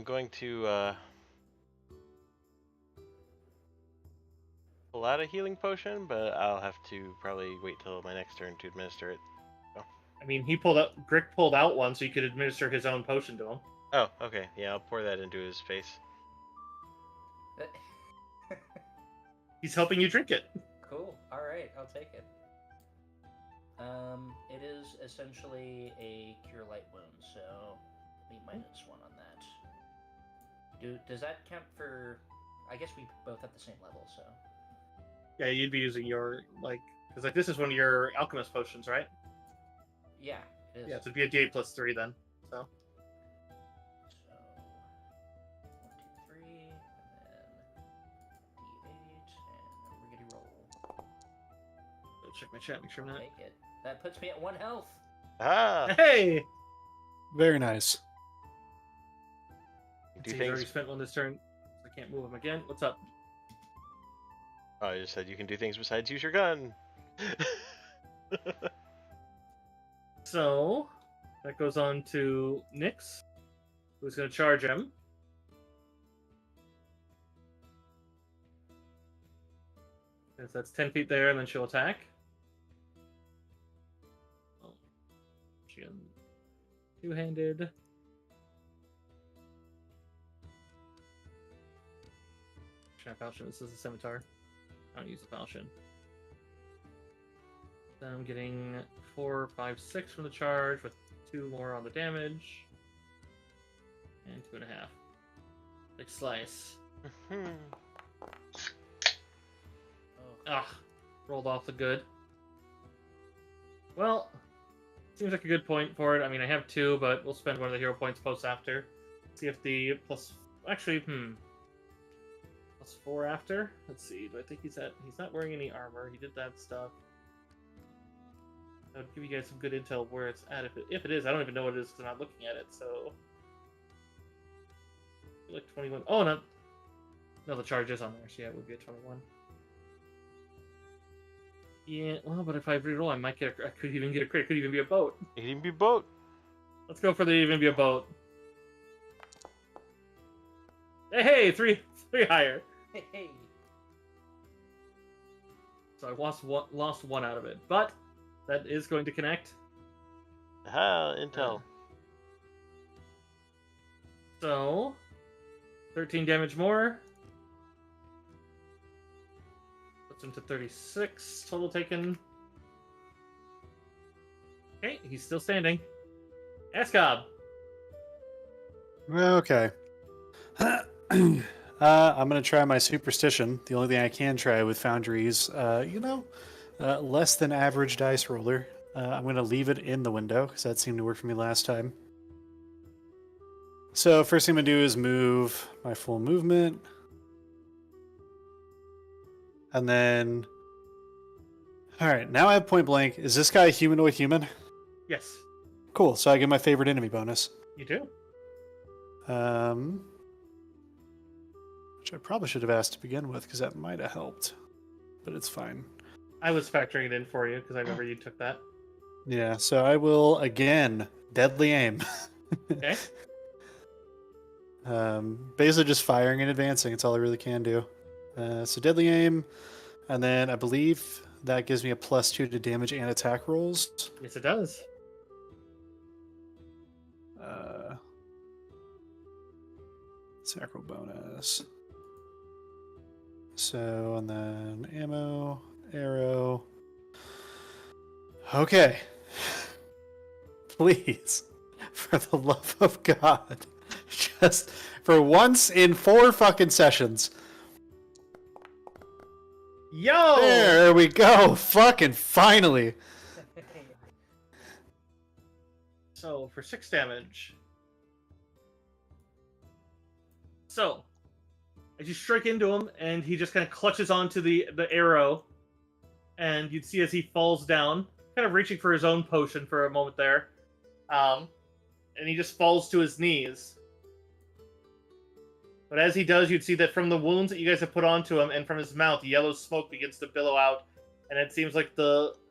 going to pull out a healing potion, but I'll have to probably wait till my next turn to administer it. I mean, Grick pulled out one, so you could administer his own potion to him. Oh, okay. Yeah, I'll pour that into his face. He's helping you drink it. Cool. All right, I'll take it. It is essentially a cure light wound, so be -1 on that. Does that count for? I guess we both have the same level, so. Yeah, you'd be using your because this is one of your alchemist potions, right? Yeah, it is. Yeah, so it'd be a D8 plus 3 then. So. So 1, 2, 3, and then D8, and riggedy roll. Go check my chat, make sure I'm not. Take it. That puts me at 1 health. Ah! Hey! Very nice. Do He's already things. spent one this turn, so I can't move him again. What's up? Oh, I just said you can do things besides use your gun. So, that goes on to Nyx, who's going to charge him. Because that's 10 feet there, and then she'll attack. Oh, she got two-handed. Falchion, this is a scimitar. I don't use the falchion. Then I'm getting 4, 5, 6 from the charge with 2 more on the damage. And 2.5. Big slice. Ah, rolled off the good. Well, seems like a good point for it. I mean, I have 2, but we'll spend one of the hero points post after. See if the plus... Actually, plus 4 after? Let's see. Do I think he's not wearing any armor. He did that stuff. I'll give you guys some good intel where it's at. If it is, I don't even know what it is because I'm not looking at it, so... I feel like 21... Oh, no! No, the charge is on there, so yeah, it would be a 21. Yeah, well, but if I reroll, I might get I could even get a crit. It could even be a boat. It could even be a boat. Let's go for the even be a boat. Hey, three higher. Hey. So I lost one out of it, but that is going to connect. Ah, intel. So 13 damage more. Puts him to 36 total taken. Okay, he's still standing. Escob. Okay. I'm gonna try my superstition. The only thing I can try with Foundry's, less than average dice roller. I'm gonna leave it in the window because that seemed to work for me last time. So first thing I'm gonna do is move my full movement, and then All right, now I have point blank. Is this guy a humanoid human? Yes, Cool. So I get my favorite enemy bonus. you do. Which I probably should have asked to begin with because that might have helped, but it's fine. I was factoring it in for you because I remember you took that. Yeah. So I will again deadly aim. Okay. Basically just firing and advancing. It's all I really can do. So deadly aim, and then I believe that gives me a +2 to damage and attack rolls. Yes, it does. Attack roll bonus. So, and then ammo, arrow. Okay. Please, for the love of God, just for once in 4 fucking sessions. Yo! There we go. Fucking finally. So, for 6 damage. So, as you strike into him, and he just kind of clutches onto the arrow, and you'd see as he falls down, kind of reaching for his own potion for a moment there, and he just falls to his knees. But as he does, you'd see that from the wounds that you guys have put onto him, and from his mouth, yellow smoke begins to billow out, and it seems like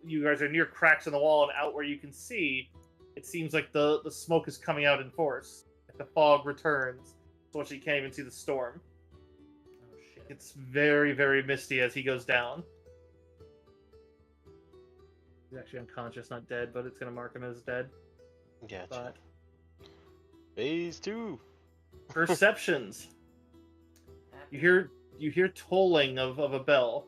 you guys are near cracks in the wall, and out where you can see, it seems like the smoke is coming out in force. Like the fog returns, so much that you can't even see the storm. Oh shit. It's very, very misty as he goes down. He's actually unconscious, not dead, but it's going to mark him as dead. Gotcha. But Phase 2. perceptions. You hear tolling of a bell.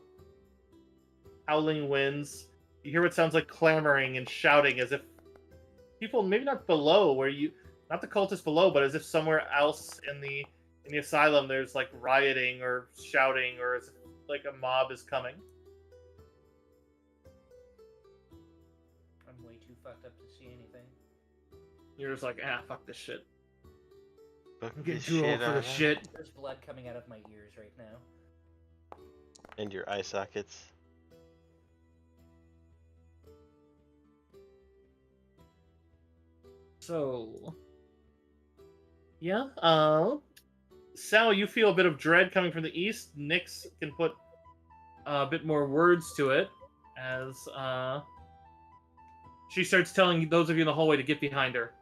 Howling winds. You hear what sounds like clamoring and shouting as if people, maybe not below where you, not the cultists below, but as if somewhere else in the asylum there's like rioting or shouting, or as if like a mob is coming. I'm way too fucked up to see anything. You're just like, fuck this shit. Fuck I'm getting this too old for out this of- shit. There's blood coming out of my ears right now. And your eye sockets. So, yeah, Sal, you feel a bit of dread coming from the east. Nyx can put a bit more words to it as she starts telling those of you in the hallway to get behind her.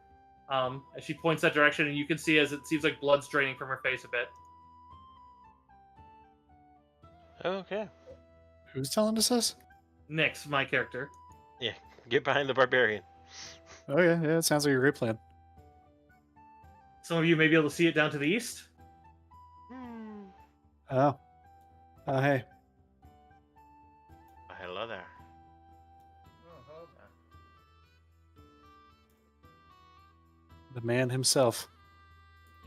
As she points that direction, and you can see as it seems like blood's draining from her face a bit. Okay. Who's telling us this? Nyx, my character. Yeah. Get behind the barbarian. Oh yeah, it sounds like a great plan. Some of you may be able to see it down to the east. Oh. Oh hey. Hello there. Oh, hold on. The man himself.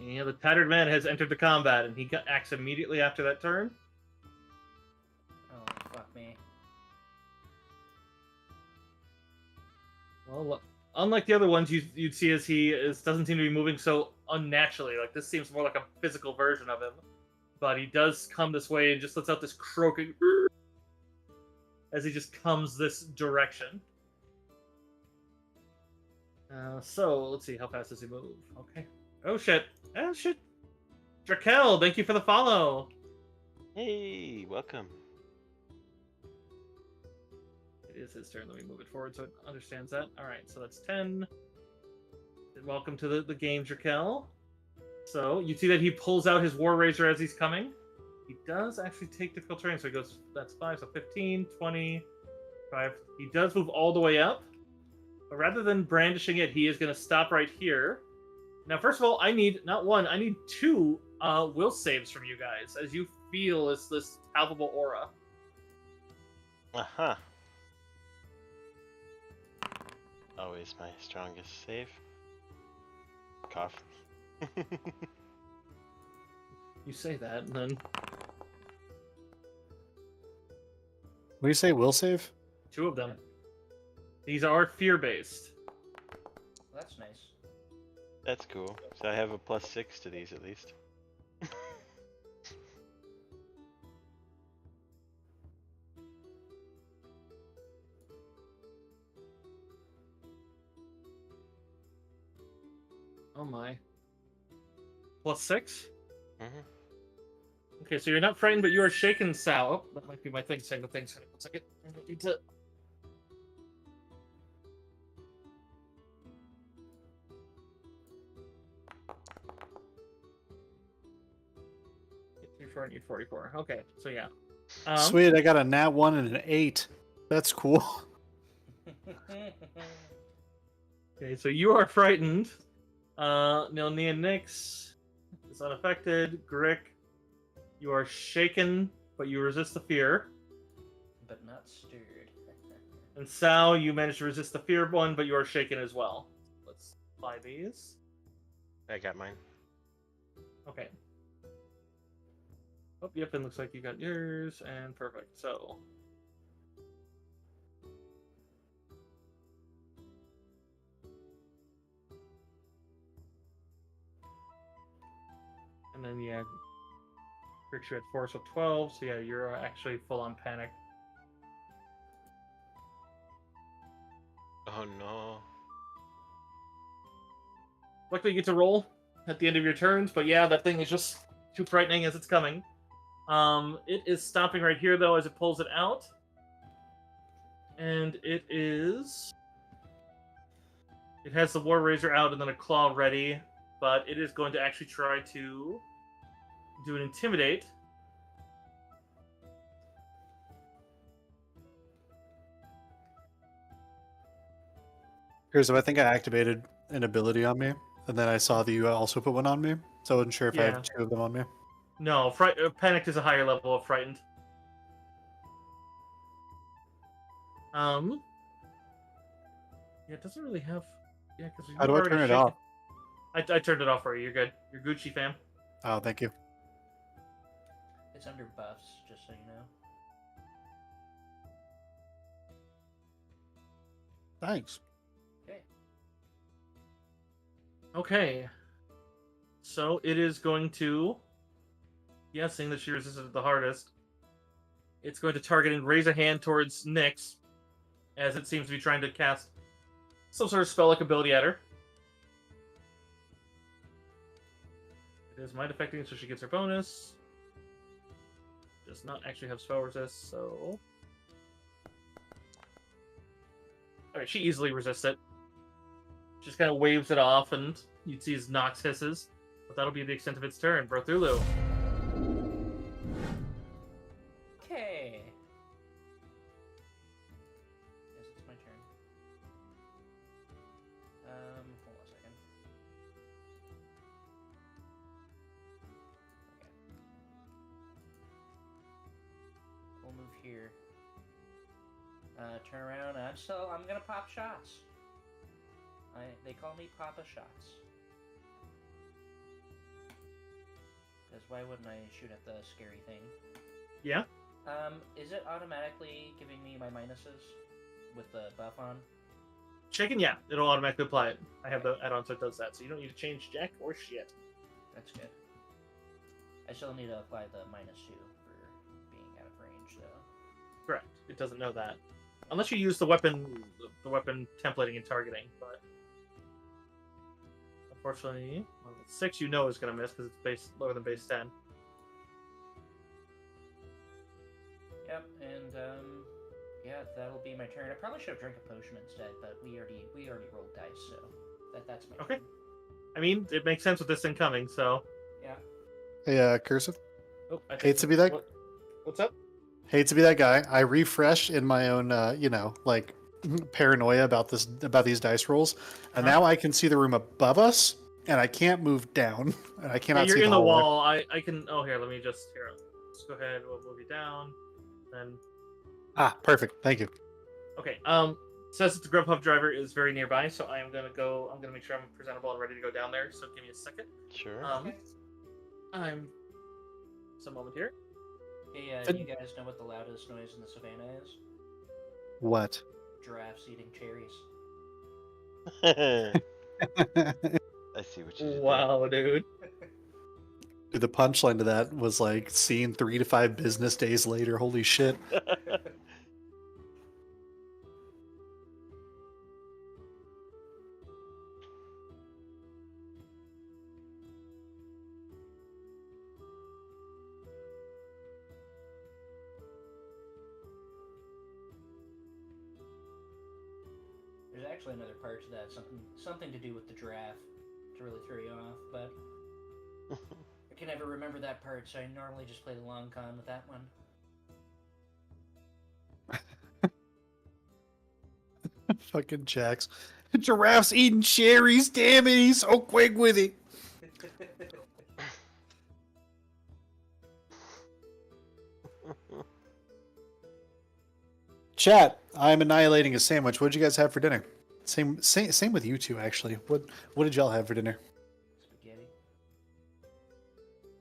Yeah, the tattered man has entered the combat, and he acts immediately after that turn. Oh, fuck me. Well, unlike the other ones, you'd see as he doesn't seem to be moving so unnaturally. Like, this seems more like a physical version of him. But he does come this way and just lets out this croaking as he just comes this direction. So, let's see, how fast does he move? Okay. Oh, shit. Oh, shit. Drakel, thank you for the follow. Hey, welcome. It is his turn. Let me move it forward so it understands that. Alright, so that's 10. Welcome to the game, Drakel. So, you see that he pulls out his War Razor as he's coming. He does actually take difficult terrain, so he goes, that's 5, so 15, 20, 5. He does move all the way up. But rather than brandishing it, he is going to stop right here. Now, first of all, I need, not one, I need 2 will saves from you guys, as you feel this palpable aura. Aha. Always my strongest save. Cough. You say that, and then What do you say, will save? 2 of them. These are fear-based. That's nice. That's cool. So I have a +6 to these at least. Oh my. +6? Mm-hmm. Okay, so you're not frightened, but you are shaken, Sal. Oh, that might be my thing saying the thing. Sorry, 1 second. I don't need to... Get 34 and you 44. Okay, so yeah. Sweet, I got a nat 1 and an 8. That's cool. Okay, so you are frightened. Nilni and Nyx is unaffected. Grick, you are shaken, but you resist the fear. But not stirred. And Sal, you managed to resist the fear one, but you are shaken as well. Let's apply these. I got mine. Okay. Oh, yep, it looks like you got yours, and perfect. So... And then, yeah, Rick's you at 4, so 12. So, yeah, you're actually full on panic. Oh no. Luckily, you get to roll at the end of your turns, but yeah, that thing is just too frightening as it's coming. It is stopping right here, though, as it pulls it out. And it is... It has the War Razor out and then a claw ready, but it is going to actually try to do an Intimidate. Here's what I think I activated an ability on me, and then I saw that you also put one on me, so I wasn't sure if I Yeah. had 2 of them on me. No, Panicked is a higher level of Frightened. Yeah, it doesn't really have... Yeah, because How do I turn it off? I turned it off for you. You're good. You're Gucci, fam. Oh, thank you. It's under buffs, just so you know. Thanks. Okay. Okay. So it is going to... Yeah, seeing that she resisted it the hardest, it's going to target and raise a hand towards Nyx, as it seems to be trying to cast some sort of spell-like ability at her. It is might affecting, so she gets her bonus. Does not actually have spell resist, so... Alright, she easily resists it. Just kind of waves it off, and you'd see his Nox hisses. But that'll be the extent of its turn. Brothulu. Okay. Yes, it's my turn. Hold on a second. Okay. We'll move here. Turn around. I'm gonna pop shots. They call me Papa Shots. Because why wouldn't I shoot at the scary thing? Yeah? Is it automatically giving me my minuses with the buff on? Shaken, yeah. It'll automatically apply it. I have the add-on so it does that, so you don't need to change jack or shit. That's good. I still need to apply the -2 for being out of range, though. Correct. It doesn't know that. Unless you use the weapon templating and targeting, but... Unfortunately, 6 you know is going to miss because it's lower than base 10. Yep, and yeah, that'll be my turn. I probably should have drank a potion instead, but we already rolled dice, so that's my Okay. turn. I mean, it makes sense with this thing coming, so... Yeah. Hey, Cursive. Oh, I think Hate to be that. What's up? Hate to be that guy. I refreshed in my own, like paranoia about these dice rolls, and now I can see the room above us, and I can't move down, and I cannot You're see in the hallway. wall. I can... Oh, here, let me just... Here, let's go ahead. We'll move you down. Then... Ah, perfect. Thank you. Okay, says that the Grubhub driver is very nearby, so I'm gonna make sure I'm presentable and ready to go down there, so give me a second. Sure. I'm... Just a moment here. Hey, you guys know what the loudest noise in the savannah is? What? Giraffes eating cherries. I see what you did. Wow, dude. Dude, the punchline to that was like seen 3 to 5 business days later. Holy shit. actually another part to that, something to do with the giraffe to really throw you off, but I can never remember that part, so I normally just play the long con with that one. Fucking Jax. Giraffe's eating cherries, damn it, he's so quick with it. Chat, I'm annihilating a sandwich. What did you guys have for dinner? Same with you two, actually. What did y'all have for dinner? Spaghetti.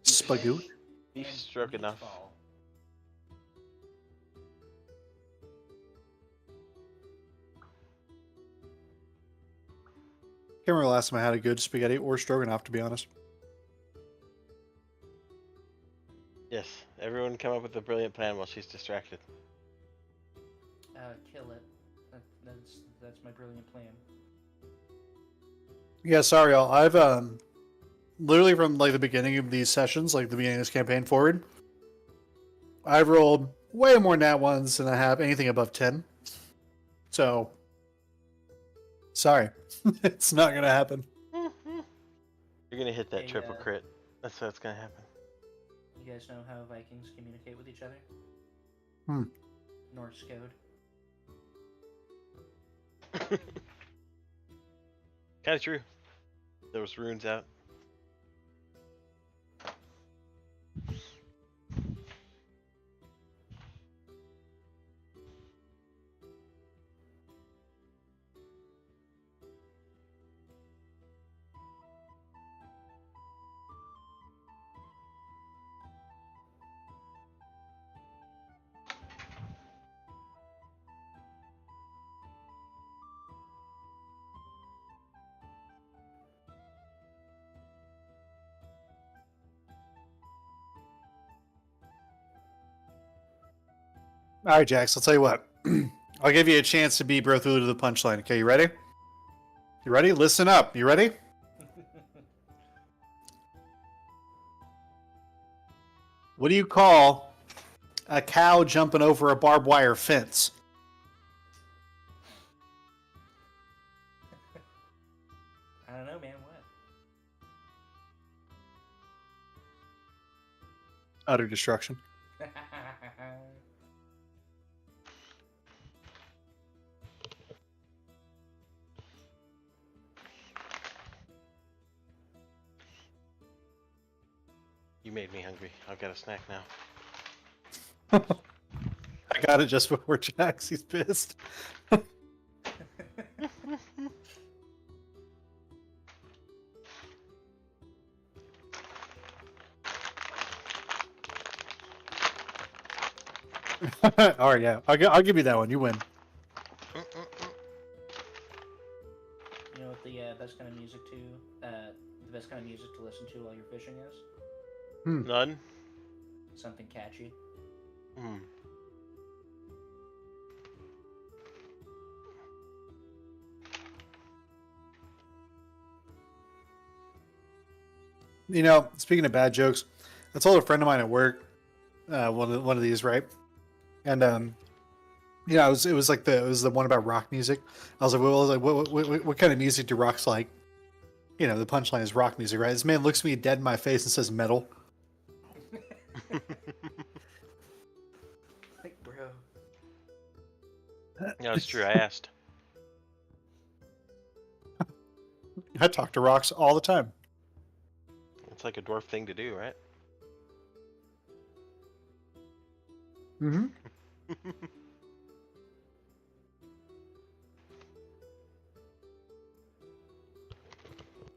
Spagoot? Beef And stroganoff. meatball. Can't remember the last time I had a good spaghetti or stroganoff, to be honest. Yes, everyone come up with a brilliant plan while she's distracted. Kill it. That's my brilliant plan. Yeah, sorry, y'all. I've literally from like the beginning of these sessions, like the beginning of this campaign forward, I've rolled way more nat ones than I have anything above 10. So, sorry, it's not gonna happen. You're gonna hit that Hey, triple crit. That's what's gonna happen. You guys know how Vikings communicate with each other? Hmm. Norse code. Kind of true. There was runes out. All right, Jax. I'll tell you what. I'll give you a chance to beat bro through to the punchline. Okay, you ready? You ready? Listen up. You ready? What do you call a cow jumping over a barbed wire fence? I don't know, man. What? Utter destruction. You made me hungry. I've got a snack now. I got it just before Jax. He's pissed. All right, yeah. I'll give you that one. You win. You know what the best kind of music to listen to while you're fishing is? None? Something catchy. Hmm. You know, speaking of bad jokes, I told a friend of mine at work one of these, right? And yeah, it was the one about rock music. I was like, well, what kind of music do rocks like? You know, the punchline is rock music, right? This man looks me dead in my face and says metal. Like, bro. Yeah, that's true. I asked. I talk to rocks all the time. It's like a dwarf thing to do, right? Mm-hmm.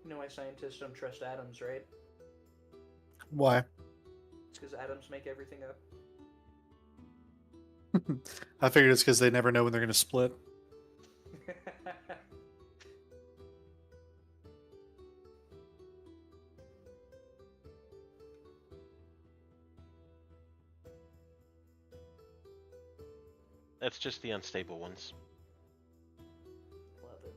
You know why scientists don't trust atoms, right? Why? It's because atoms make everything up. I figured it's because they never know when they're going to split. That's just the unstable ones. Love it.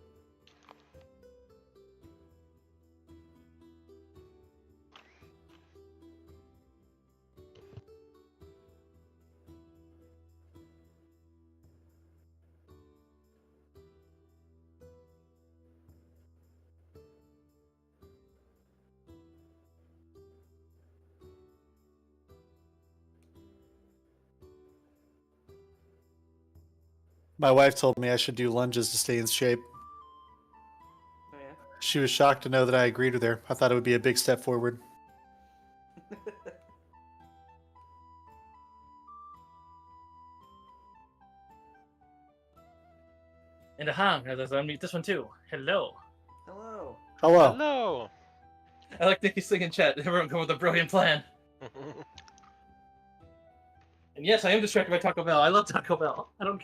My wife told me I should do lunges to stay in shape. Oh yeah. She was shocked to know that I agreed with her. I thought it would be a big step forward. And aha, let's unmute this one too. Hello. Hello. Hello. Hello. I like Nikki's thing in chat. Everyone come with a brilliant plan. And yes, I am distracted by Taco Bell. I love Taco Bell. I don't.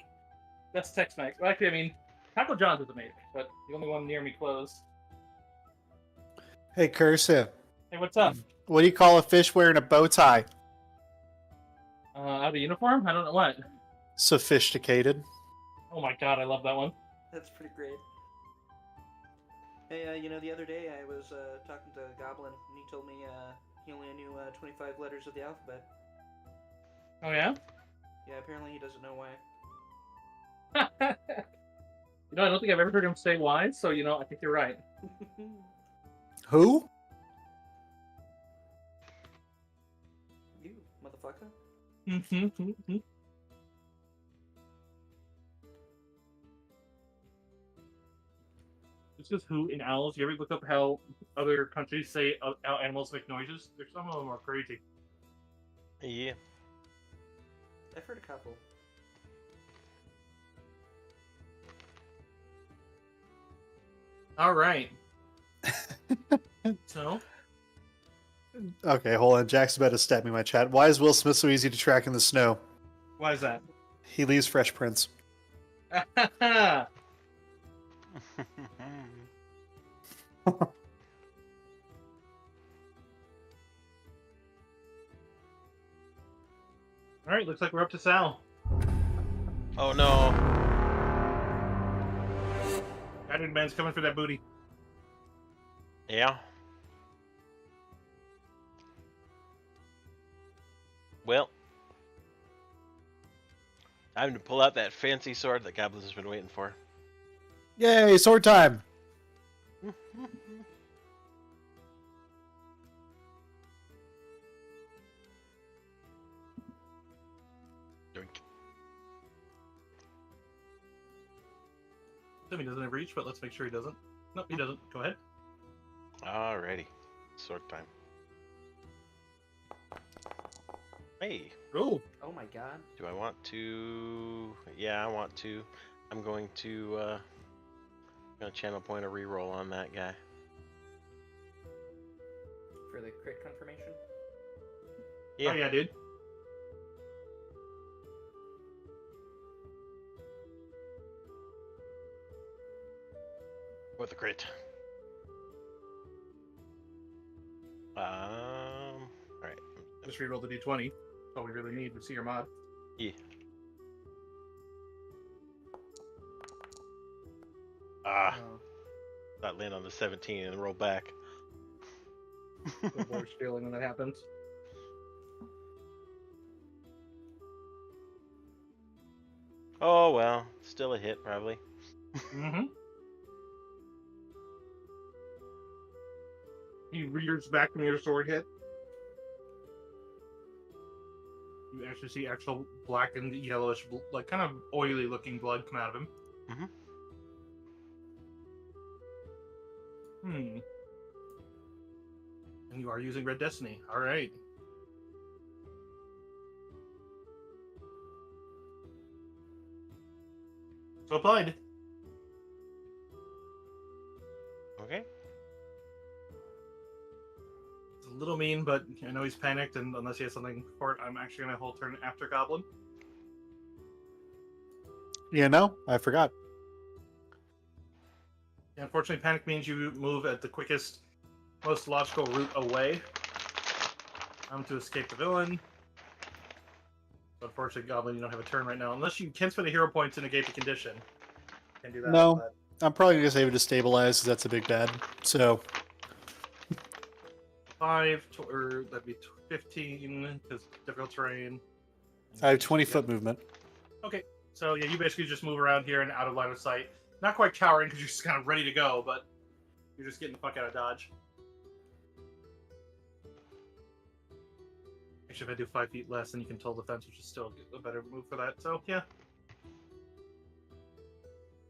That's Tex-Mex. Well, actually, I mean, Taco John's is amazing, but the only one near me closed. Hey, Cursive. Hey, what's up? What do you call a fish wearing a bow tie? Out of uniform? I don't know what. Sophisticated. Oh my god, I love that one. That's pretty great. Hey, you know, the other day I was talking to Goblin, and he told me he only knew 25 letters of the alphabet. Oh yeah? Yeah, apparently he doesn't know why. You know, I don't think I've ever heard him say why, so you know, I think you're right. Who? You, motherfucker. Mm-hmm. It's just who in owls. You ever look up how other countries say how animals make noises? There's some of them are crazy. Yeah. I've heard a couple. All right. So, Okay, hold on. Jack's about to stab me in my chat. Why is Will Smith so easy to track in the snow? why is that? He leaves fresh prints. All right, looks like we're up to Sal. Oh no. Battered man's coming for that booty. Yeah. Well, time to pull out that fancy sword that Goblins has been waiting for. Yay, sword time! Drink. He doesn't have reach, but let's make sure he doesn't. Nope, he doesn't. Go ahead. Alrighty. Sword time. Hey, Oh, Oh my god. do I want to? Yeah, I want to. I'm going to gonna channel point a reroll on that guy. For the crit confirmation? Yeah. Oh yeah, dude. With a crit. Alright. Just reroll the d20. That's all we really need to see your mod. Yeah. Ah, Oh. that land on the 17 and roll back. The worst feeling when that happens. Oh well, still a hit probably. Mm-hmm. He rears back from your sword hit. You actually see actual black and yellowish, like kind of oily looking blood come out of him. Mhm. Hmm. And you are using Red Destiny. All right. So applied. Okay. It's a little mean, but I know he's panicked, and unless he has something for it, I'm actually going to hold turn after Goblin. You know, I forgot. Yeah, unfortunately, panic means you move at the quickest, most logical route away to escape the villain. So unfortunately, Goblin, you don't have a turn right now. Unless you can spend a hero point to negate the condition. Can do that. No. But I'm probably going to save it to stabilize, because that's a big bad. So, 5, or that'd be 15, because difficult terrain. I have 20-foot movement. Okay, so yeah, you basically just move around here and out of line of sight. Not quite cowering, because you're just kind of ready to go, but you're just getting the fuck out of dodge. Actually, if I do 5 feet less, then you can total defense, which is still a better move for that. So, yeah.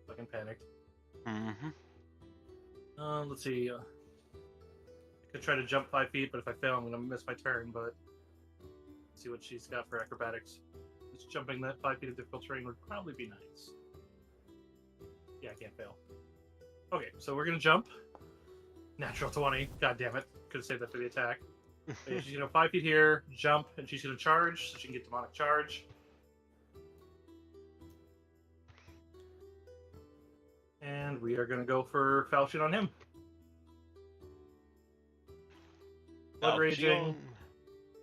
Fucking panicked. Mm-hmm. Let's see. I could try to jump 5 feet, but if I fail, I'm gonna miss my turn. But let's see what she's got for acrobatics. Just jumping that 5 feet of difficult terrain would probably be nice. Yeah, I can't fail. Okay, so we're gonna jump. Natural 20. God damn it. Could have saved that for the attack. Yeah, she's gonna 5 feet here, jump, and she's gonna charge, so she can get demonic charge. And we are gonna go for Falchion on him. Blood Raging.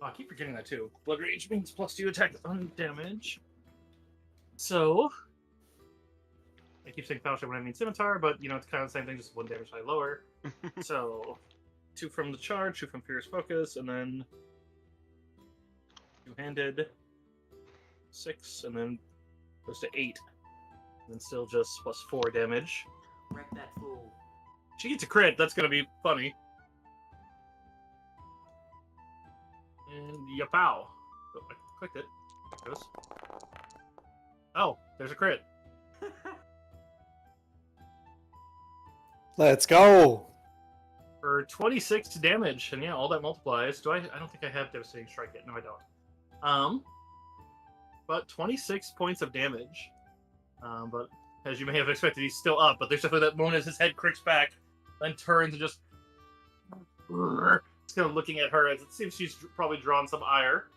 Oh, I keep forgetting that too. Blood Rage means +2 attack on damage. So I keep saying Falchion when I mean Scimitar, but you know it's kind of the same thing, just 1 damage high lower. So 2 from the charge, 2 from Fierce Focus, and then 2-handed 6, and then goes to 8. And then still just +4 damage. Wreck that fool. She gets a crit, that's gonna be funny. And yapow. Oh, I clicked it. There it goes. Oh, there's a crit. Let's go. For 26 damage, and yeah, all that multiplies. I don't think I have Devastating Strike yet. No, I don't. But 26 points of damage. But as you may have expected, he's still up. But there's definitely that moment as his head cricks back, then turns and just kind of looking at her as it seems she's probably drawn some ire.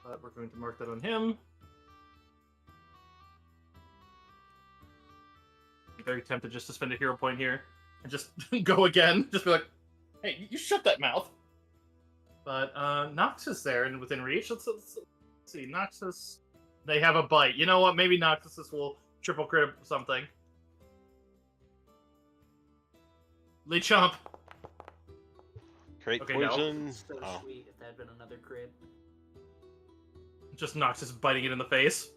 But we're going to mark that on him. I'm very tempted just to spend a hero point here and just go again. Just be like, hey, you shut that mouth. But Nox is there and within reach. Let's see. Noxus. They have a bite. You know what? Maybe Noxus will triple crit something. Lee Chomp. Great Okay, no. poison. So Oh. sweet if that had been another crit. Just Noxus biting it in the face.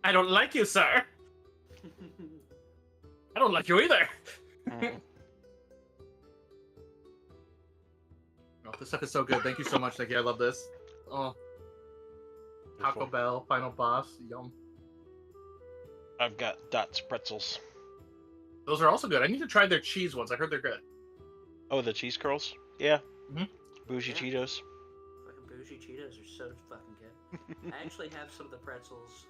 I don't like you, sir. I don't like you either. Oh, this stuff is so good. Thank you so much, Nikki. I love this. Oh. Taco Bell, final boss, yum. I've got Dots pretzels. Those are also good. I need to try their cheese ones. I heard they're good. Oh, the cheese curls? Yeah. Mhm. Bougie Yeah. Cheetos. Fucking bougie Cheetos are so fucking good. I actually have some of the pretzels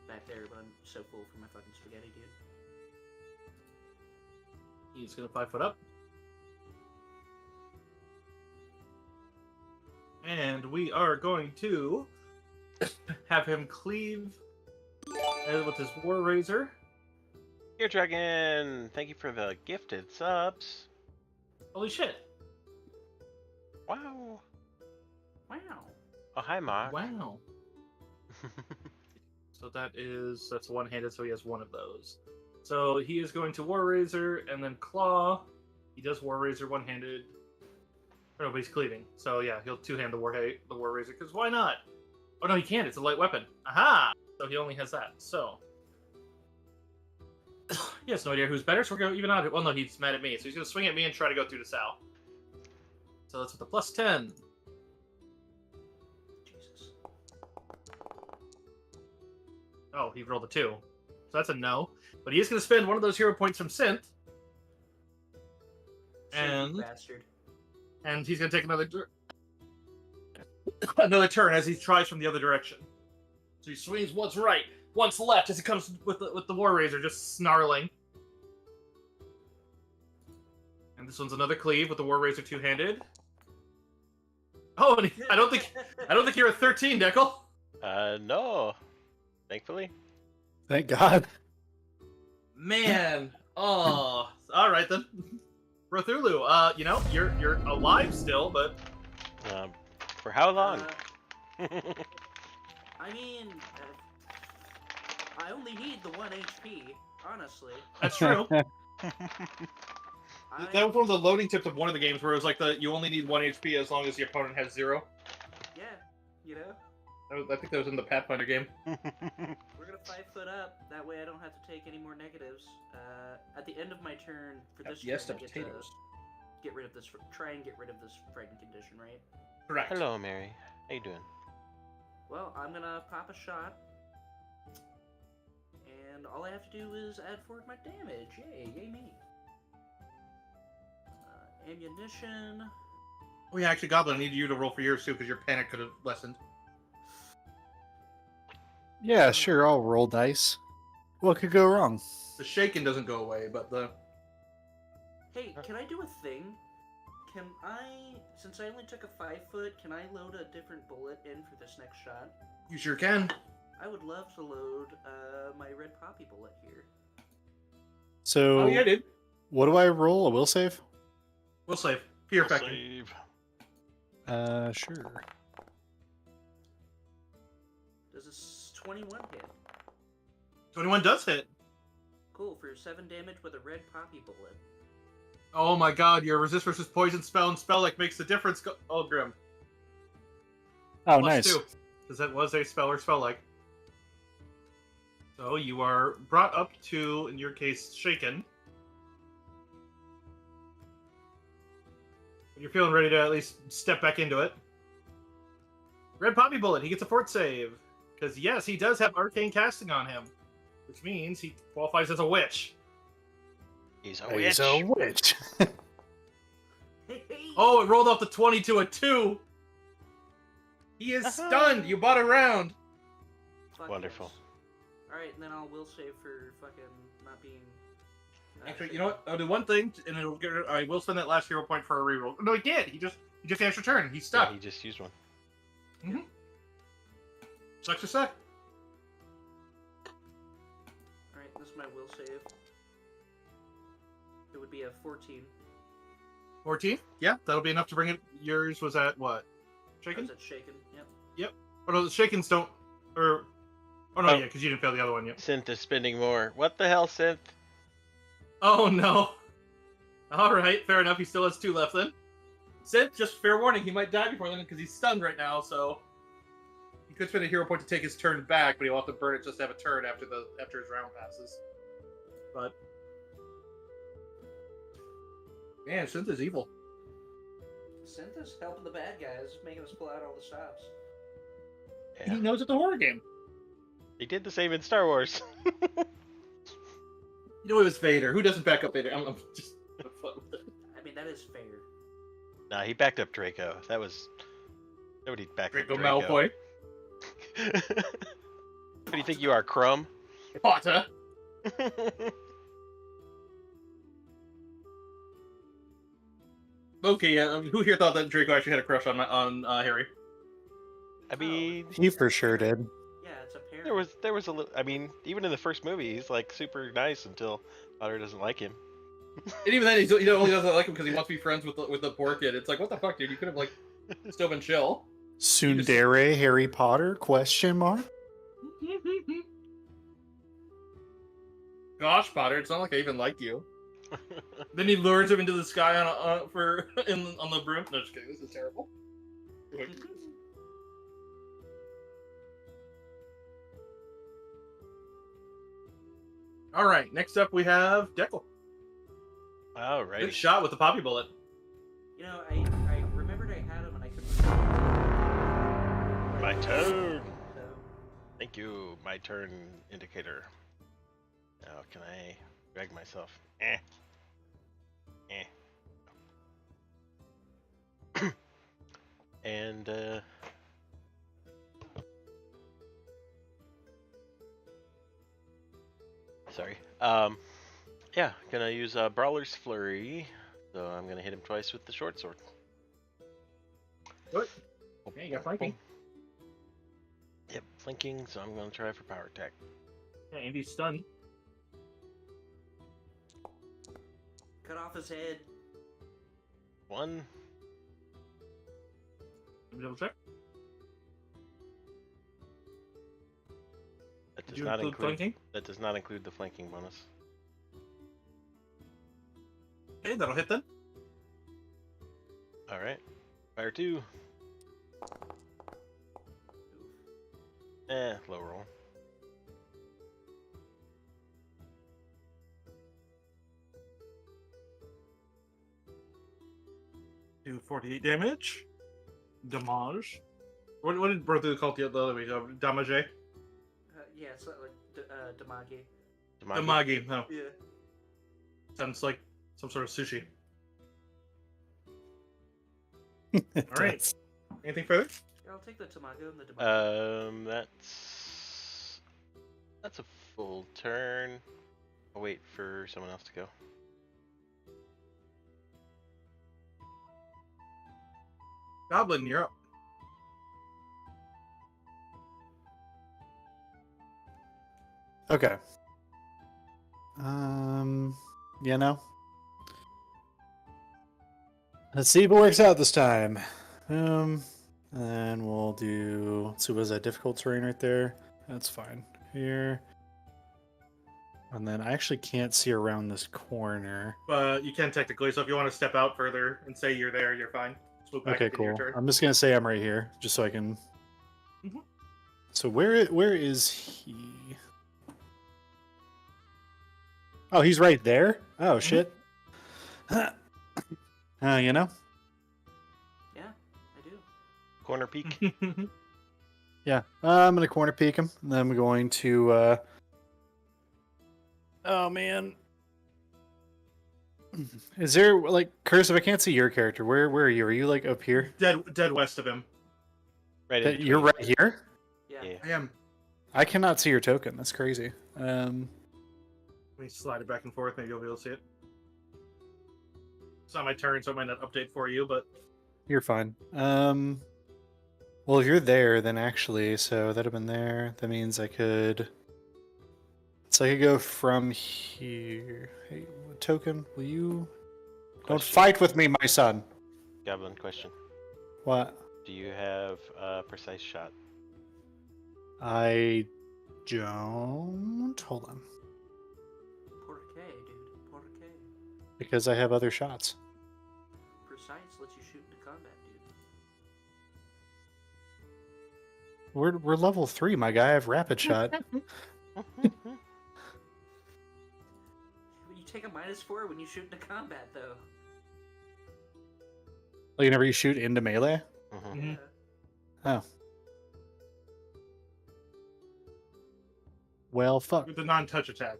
back there, but I'm so full from my fucking spaghetti, dude. He's gonna 5 foot up. And we are going to have him cleave with his War Razor. Here, Dragon! Thank you for the gifted subs. Holy shit. Wow. Wow. Oh, hi, Mark. Wow. So that's one-handed, so he has 1 of those. So he is going to War Razor and then Claw. He does War Razor one-handed. Oh, no, but he's cleaving. So yeah, he'll 2-hand the War Razor, because why not? Oh no, he can't. It's a light weapon. Aha! So he only has that. So he has no idea who's better, so we're going to even out. Well, no, he's mad at me, so he's going to swing at me and try to go through to Sal. So that's with the +10. Jesus. Oh, he rolled a 2. So that's a no. But he is going to spend one of those hero points from Synth. Cheeky bastard. And he's going to take another turn as he tries from the other direction. So he swings once right, once left as he comes with the War Razor, just snarling. And this one's another cleave with the War Razor 2-handed. Oh, and I don't think you're a 13, Deckel. No. Thankfully. Thank God. Man. Oh. All right then. Rothulu, you know, you're alive still, but For how long? I mean, I only need the 1 HP, honestly. that's true. That I, was one of the loading tips of one of the games where it was like you only need 1 HP as long as your opponent has 0. yeah, you know, I think that was in the Pathfinder game. we're gonna 5 foot up. That way, I don't have to take any more negatives. At the end of my turn for this Yes, turn, to I get to potatoes. get rid of this. Try and get rid of this frightened condition, right? Correct. Hello, Mary. How you doing? Well, I'm gonna pop a shot, And all I have to do is add forward my damage. Yay me. Ammunition. Oh yeah, actually, Goblin, I need you to roll for yours too, because your panic could have lessened. Yeah, sure, I'll roll dice. What could go wrong? The shaking doesn't go away, but the... Hey, can I do a thing? Can I, since I only took a 5 foot, can I load a different bullet in for this next shot? You sure can. I would love to load my red poppy bullet here. So, Oh yeah, dude. what do I roll? A will save? We'll save. Fear We'll factor. save. Sure. Does this 21 hit? 21 does hit. Cool, for 7 damage with a red poppy bullet. Oh my god, your resist versus poison spell and spell like makes the difference. Oh, Grim. Oh, Plus nice. 2. Because that was a spell or spell like. So you are brought up to, in your case, shaken. You're feeling ready to at least step back into it. Red Poppy Bullet, he gets a fort save. Because, yes, he does have arcane casting on him. Which means he qualifies as a witch. He's a witch. He's a witch. Oh, it rolled off the 20 to a 2. He is stunned. You bought a round. Fuck Wonderful. yes. Alright, and then I'll will save for fucking not being... Actually, you know what? I'll do one thing, and it'll get. I will spend that last hero point for a reroll. No, he can't. He just finished your turn. He's stuck. Yeah, he just used one. Mm-hmm. Sucks to suck. Alright, this is my will save. It would be a 14. 14? Yeah, that'll be enough to bring it. Yours was at what? Shaken? Was it shaken? Yep. Oh no, the shakens don't. Or. Oh no, Oh. yeah, because you didn't fail the other one yet. Synth is spending more. What the hell, Synth? Oh no. Alright, fair enough. He still has 2 left then. Sid, just fair warning, he might die before then because he's stunned right now, so. He could spend a hero point to take his turn back, but he'll have to burn it just to have a turn after his round passes. But. Man, Synth is evil. Synth is helping the bad guys, making us pull out all the stops. Yeah. He knows it's a horror game. He did the same in Star Wars. You know it was Vader. Who doesn't back up Vader? I'm just having fun with it. I mean, that is fair. Nah, he backed up Draco. That was... Nobody backed Draco up Draco. Malfoy. Who do you think you are, Crumb? Potter. Okay, yeah. Who here thought that Draco actually had a crush on Harry? I mean, He for sure did. Yeah, it's apparent. there was a little... I mean, even in the first movie, he's like super nice until Potter doesn't like him. And even then, he only doesn't like him because he wants to be friends with the poor kid. It's like, what the fuck, dude? You could have like still been chill. Tsundere Harry Potter? Question mark? Gosh, Potter, it's not like I even like you. Then he lures him into the sky on the broom. No, just kidding. This is terrible. All right. Next up, we have Deckle. Good Alright. shot with the poppy bullet. You know, I remembered I had him and I couldn't. My turn. So, Thank you. My turn indicator. Now, can I drag myself? And, sorry. Yeah, gonna use Brawler's Flurry. So I'm gonna hit him twice with the short sword. Good. Okay, you got flanking. Yep, flanking, so I'm gonna try for power attack. Yeah, Andy's stunned. cut off his head. 1. Let me double check. That Did does you not include include. flanking? That does not include the flanking bonus. Okay, that'll hit then. All right, fire 2. Low roll. Do 48 damage. Damage. What did Brother call it the other way? Damage? Yeah, it's like Damage. Tamagi, no. Yeah. Sounds like some sort of sushi. It All right. does. Anything further? Yeah, I'll take the tamago and the tamago. That's a full turn. I'll wait for someone else to go. Goblin, you're up. Okay. You know. Let's see if it works out this time. And we'll do. Let's see, was that difficult terrain right there? That's fine. Here. And then I actually can't see around this corner. You can technically, so if you want to step out further and say you're there, you're fine. Just move back Okay, into your cool. turn. I'm just gonna say I'm right here, just so I can. Mhm. So where is he? Oh, he's right there. Oh shit. You know. Yeah, I do. Corner peek. Yeah, I'm gonna corner peek him, and then I'm going to. Oh man. Is there like Cursive? I can't see your character. Where are you? Are you like up here? dead west of him. Right in You're between. right here. Yeah. Yeah. I am. I cannot see your token. That's crazy. Let me slide it back and forth. Maybe you'll be able to see it. It's not my turn, so it might not update for you, but You're fine. Well, if you're there, then actually, so that'd have been there. That means I could. So I could go from here. Hey, token, will you? Don't Question. fight with me, my son. Goblin question. What? Do you have a precise shot? I don't. Hold on. Por qué, dude? Por qué? Because I have other shots. Precise lets you shoot into combat, dude. We're level 3, my guy. I have rapid shot. But you take a -4 when you shoot into combat, though. Like whenever you shoot into melee. Mhm. Mhm. Yeah. Oh. Well, fuck. with the non-touch attack.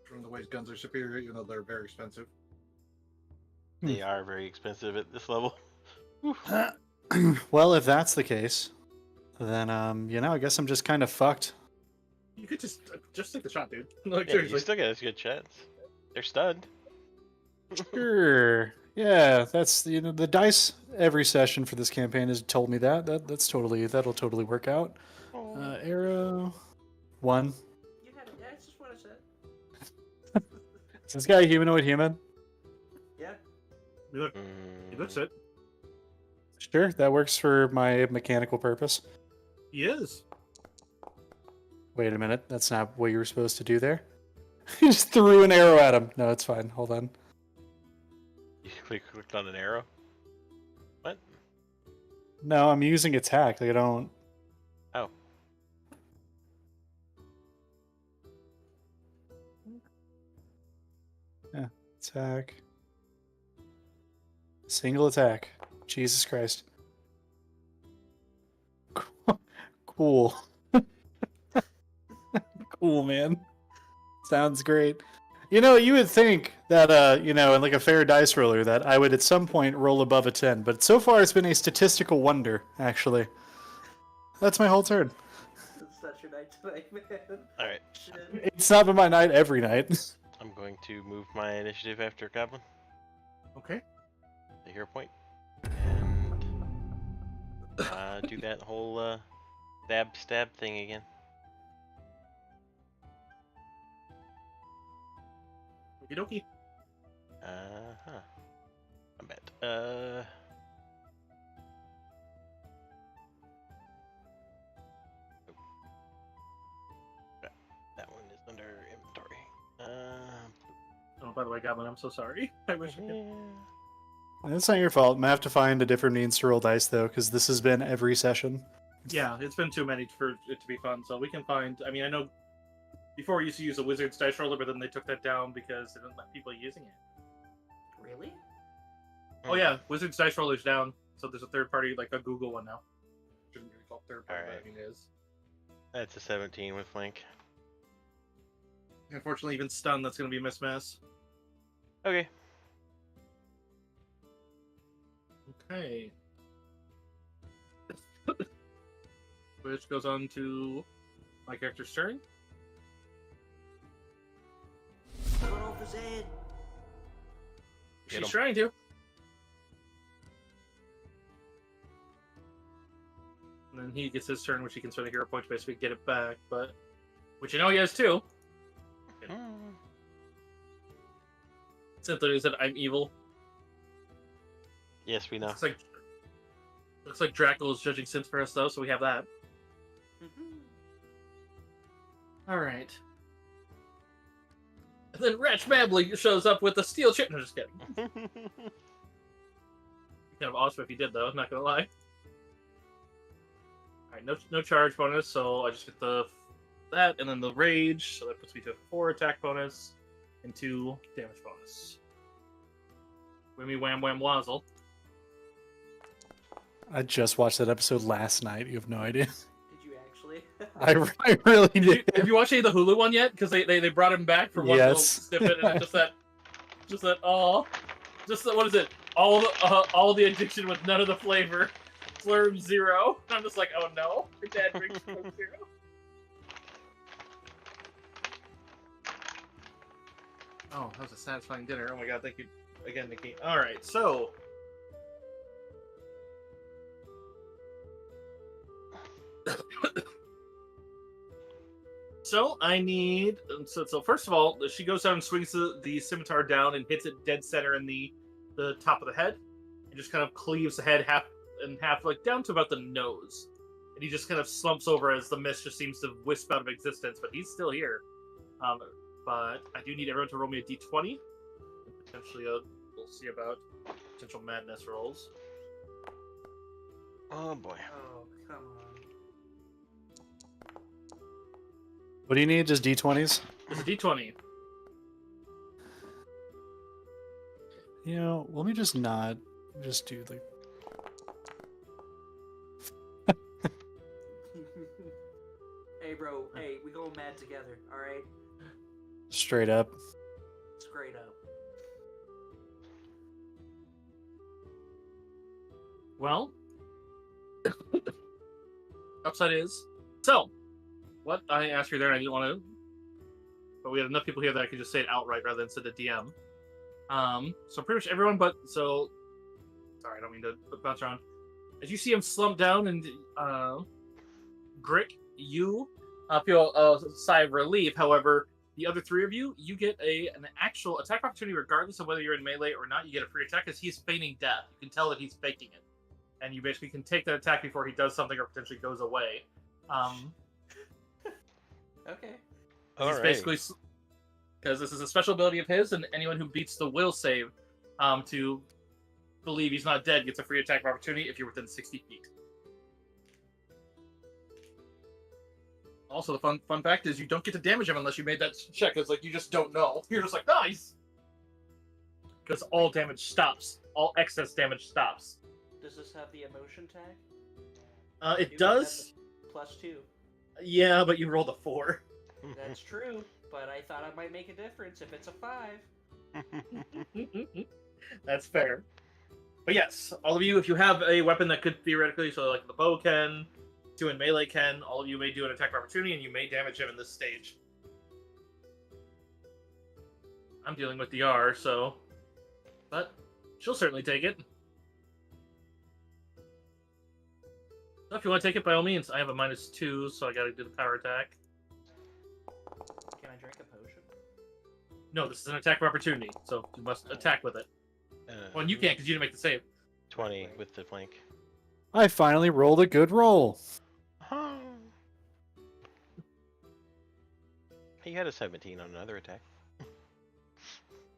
From the ways guns are superior, even though they're very expensive. They are very expensive at this level. Well, if that's the case, then I guess I'm just kind of fucked. You could just take the shot, dude. Like Yeah, seriously. you still got a good chance. They're stunned. Sure. Yeah, that's the dice every session for this campaign has told me that'll totally work out. Arrow 1. You had it. Yeah, it's just what I said. Is this guy a humanoid human? Yeah. He looks it. Sure, that works for my mechanical purpose. He is. Wait a minute, that's not what you were supposed to do there. You just threw an arrow at him. No, it's fine. Hold on. You clicked on an arrow? What? No, I'm using attack. Like I don't. Oh. Yeah, attack. Single attack. Jesus Christ. Cool. Cool, man. Sounds great. You would think that, in like a fair dice roller, that I would at some point roll above a 10, but so far it's been a statistical wonder, actually. That's my whole turn. It's such a night tonight, man. Alright. Shit. It's not been my night every night. I'm going to move my initiative after Goblin. Okay. The hero point. And do that whole stab thing again. Okie dokie. Uh-huh. I'm bad. That one is under inventory. Oh, by the way, Goblin, I'm so sorry. I wish I could. That's not your fault. I'm gonna have to find a different means to roll dice, though, because this has been every session. Yeah, it's been too many for it to be fun, so we can find... I mean, I know before we used to use a Wizard's dice roller, but then they took that down because they didn't let people using it. Really? Oh yeah, Wizard's dice roller's down, so there's a third party, like a Google one now. Shouldn't be called third party, Alright. but I mean it is. That's a 17 with flank. Unfortunately, even stunned, that's going to be a miss. Okay. Okay. Which goes on to my character's turn. Cut off his head. Get She's him. trying to. And then he gets his turn, which he can spend a hero point to basically get it back, but... Which you know he has two. Simply said, I'm evil. Yes, we know. Looks like Draco is judging Synth for us, though, so we have that. Alright. And then Ratch Mably shows up with a steel chair. No, just kidding. Kind of awesome if he did, though, I'm not gonna lie. Alright, no charge bonus, so I just get that, and then the rage, so that puts me to a 4 attack bonus, and 2 damage bonus. Whammy wham wham wazzle. I just watched that episode last night. You have no idea. Did you actually? I really did. Have you watched any of the Hulu one yet? Because they brought him back for one little Yes. snippet, and it's just that, what is it? All the addiction with none of the flavor. Slurm 0. I'm just like, oh no, your dad drinks Coke 0. Oh, that was a satisfying dinner. Oh my god, thank you again, Nikki. Alright, so... So, I need... So first of all, she goes down and swings the scimitar down and hits it dead center in the top of the head. And just kind of cleaves the head half, like, down to about the nose. And he just kind of slumps over as the mist just seems to wisp out of existence, but he's still here. But I do need everyone to roll me a d20. And potentially, we'll see about potential madness rolls. Oh boy. Oh, come on. What do you need? Just D20s? It's a d20. You know, let me just not just do like. Hey, bro. Hey, we going mad together, alright? Straight up. Straight up. Well, upside is so. What I asked you there, and I didn't want to, but we had enough people here that I could just say it outright rather than say the DM. So pretty much everyone, but so sorry, I don't mean to bounce around. As you see him slump down, and Grick, you feel a sigh of relief. However, the other three of you, you get an actual attack opportunity regardless of whether you're in melee or not. You get a free attack because he's feigning death. You can tell that he's faking it, and you basically can take that attack before he does something or potentially goes away. Okay. He's basically, because this is a special ability of his, and anyone who beats the will save to believe he's not dead gets a free attack of opportunity if you're within 60 feet. Also, the fun fact is you don't get to damage him unless you made that check. It's like you just don't know. You're just like, nice! Because all damage stops. All excess damage stops. Does this have the emotion tag? It does. +2. Yeah, but you rolled a 4. That's true, but I thought it might make a difference if it's a 5. That's fair. But yes, all of you, if you have a weapon that could theoretically, so like the bow can, 2 in melee can, all of you may do an attack of opportunity, and you may damage him in this stage. I'm dealing with DR, so... But she'll certainly take it. So if you want to take it, by all means. I have a -2, so I gotta do the power attack. Can I drink a potion? No, this is an attack of opportunity, so you must attack with it. Well, and you can't because you didn't make the save. 20 with the flank. I finally rolled a good roll. He had a 17 on another attack.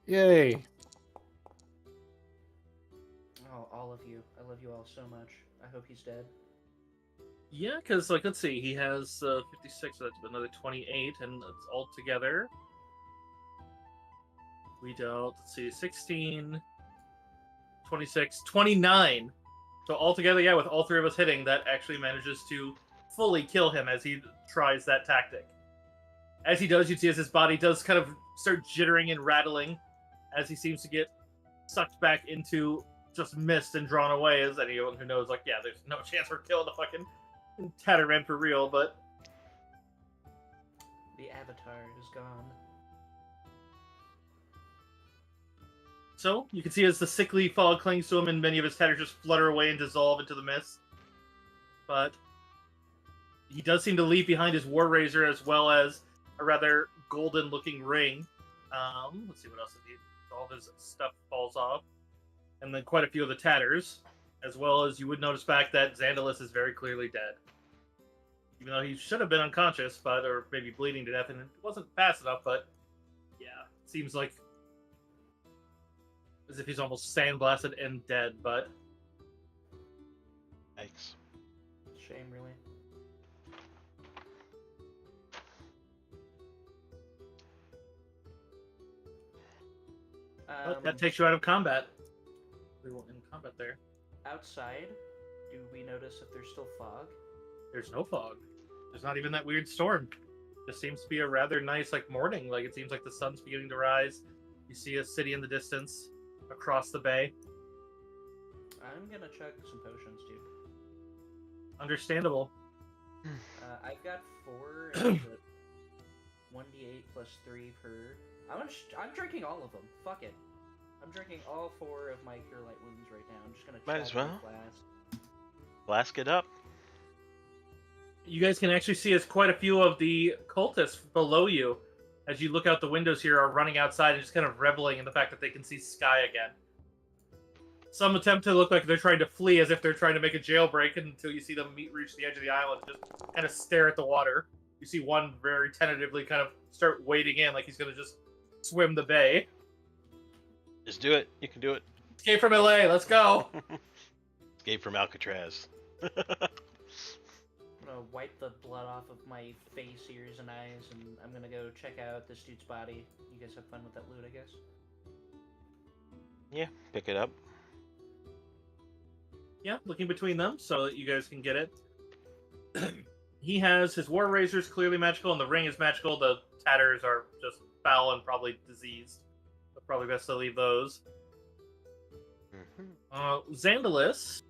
Yay. Oh, all of you. I love you all so much. I hope he's dead. Yeah, because, like, let's see, he has 56, so that's another 28, and that's all together. We dealt, let's see, 16, 26, 29. So altogether, yeah, with all three of us hitting, that actually manages to fully kill him as he tries that tactic. As he does, you see as his body does kind of start jittering and rattling as he seems to get sucked back into just mist and drawn away. As anyone who knows, like, yeah, there's no chance we're killing the fucking Tatterman for real, but The avatar is gone. so you can see as the sickly fog clings to him and many of his tatters just flutter away and dissolve into the mist. But he does seem to leave behind his war razor as well as a rather golden-looking ring. Let's see what else he needs. All of his stuff falls off, and then quite a few of the tatters, as well as you would notice back that Xandalus is very clearly dead, even though he should have been unconscious, or maybe bleeding to death, and it wasn't fast enough. But yeah, seems like as if he's almost sandblasted and dead. But Yikes. Shame, really. But that takes you out of combat. We were in combat there. Outside, do we notice if there's still fog? There's no fog. There's not even that weird storm. Just seems to be a rather nice, like, morning. Like, it seems like the sun's beginning to rise. You see a city in the distance across the bay. I'm gonna chug some potions, dude. Understandable. I've got 4 and 1d8 plus 3 per. I'm drinking all of them. Fuck it. I'm drinking all 4 of my Cure Light Wounds right now. I'm just gonna Might as chug my well. flask. Flask it up. You guys can actually see as quite a few of the cultists below you, as you look out the windows here, are running outside and just kind of reveling in the fact that they can see sky again. Some attempt to look like they're trying to flee, as if they're trying to make a jailbreak, until you see them reach the edge of the island and just kind of stare at the water. You see one very tentatively kind of start wading in, like he's going to just swim the bay. Just do it. You can do it. Escape from LA, let's go! Escape from Alcatraz. I'm gonna wipe the blood off of my face, ears, and eyes, and I'm gonna go check out this dude's body. You guys have fun with that loot, I guess? Yeah, pick it up. Yeah, looking between them so that you guys can get it. He has his war razors clearly magical, and the ring is magical. The tatters are just foul and probably diseased. So probably best to leave those. Xandalus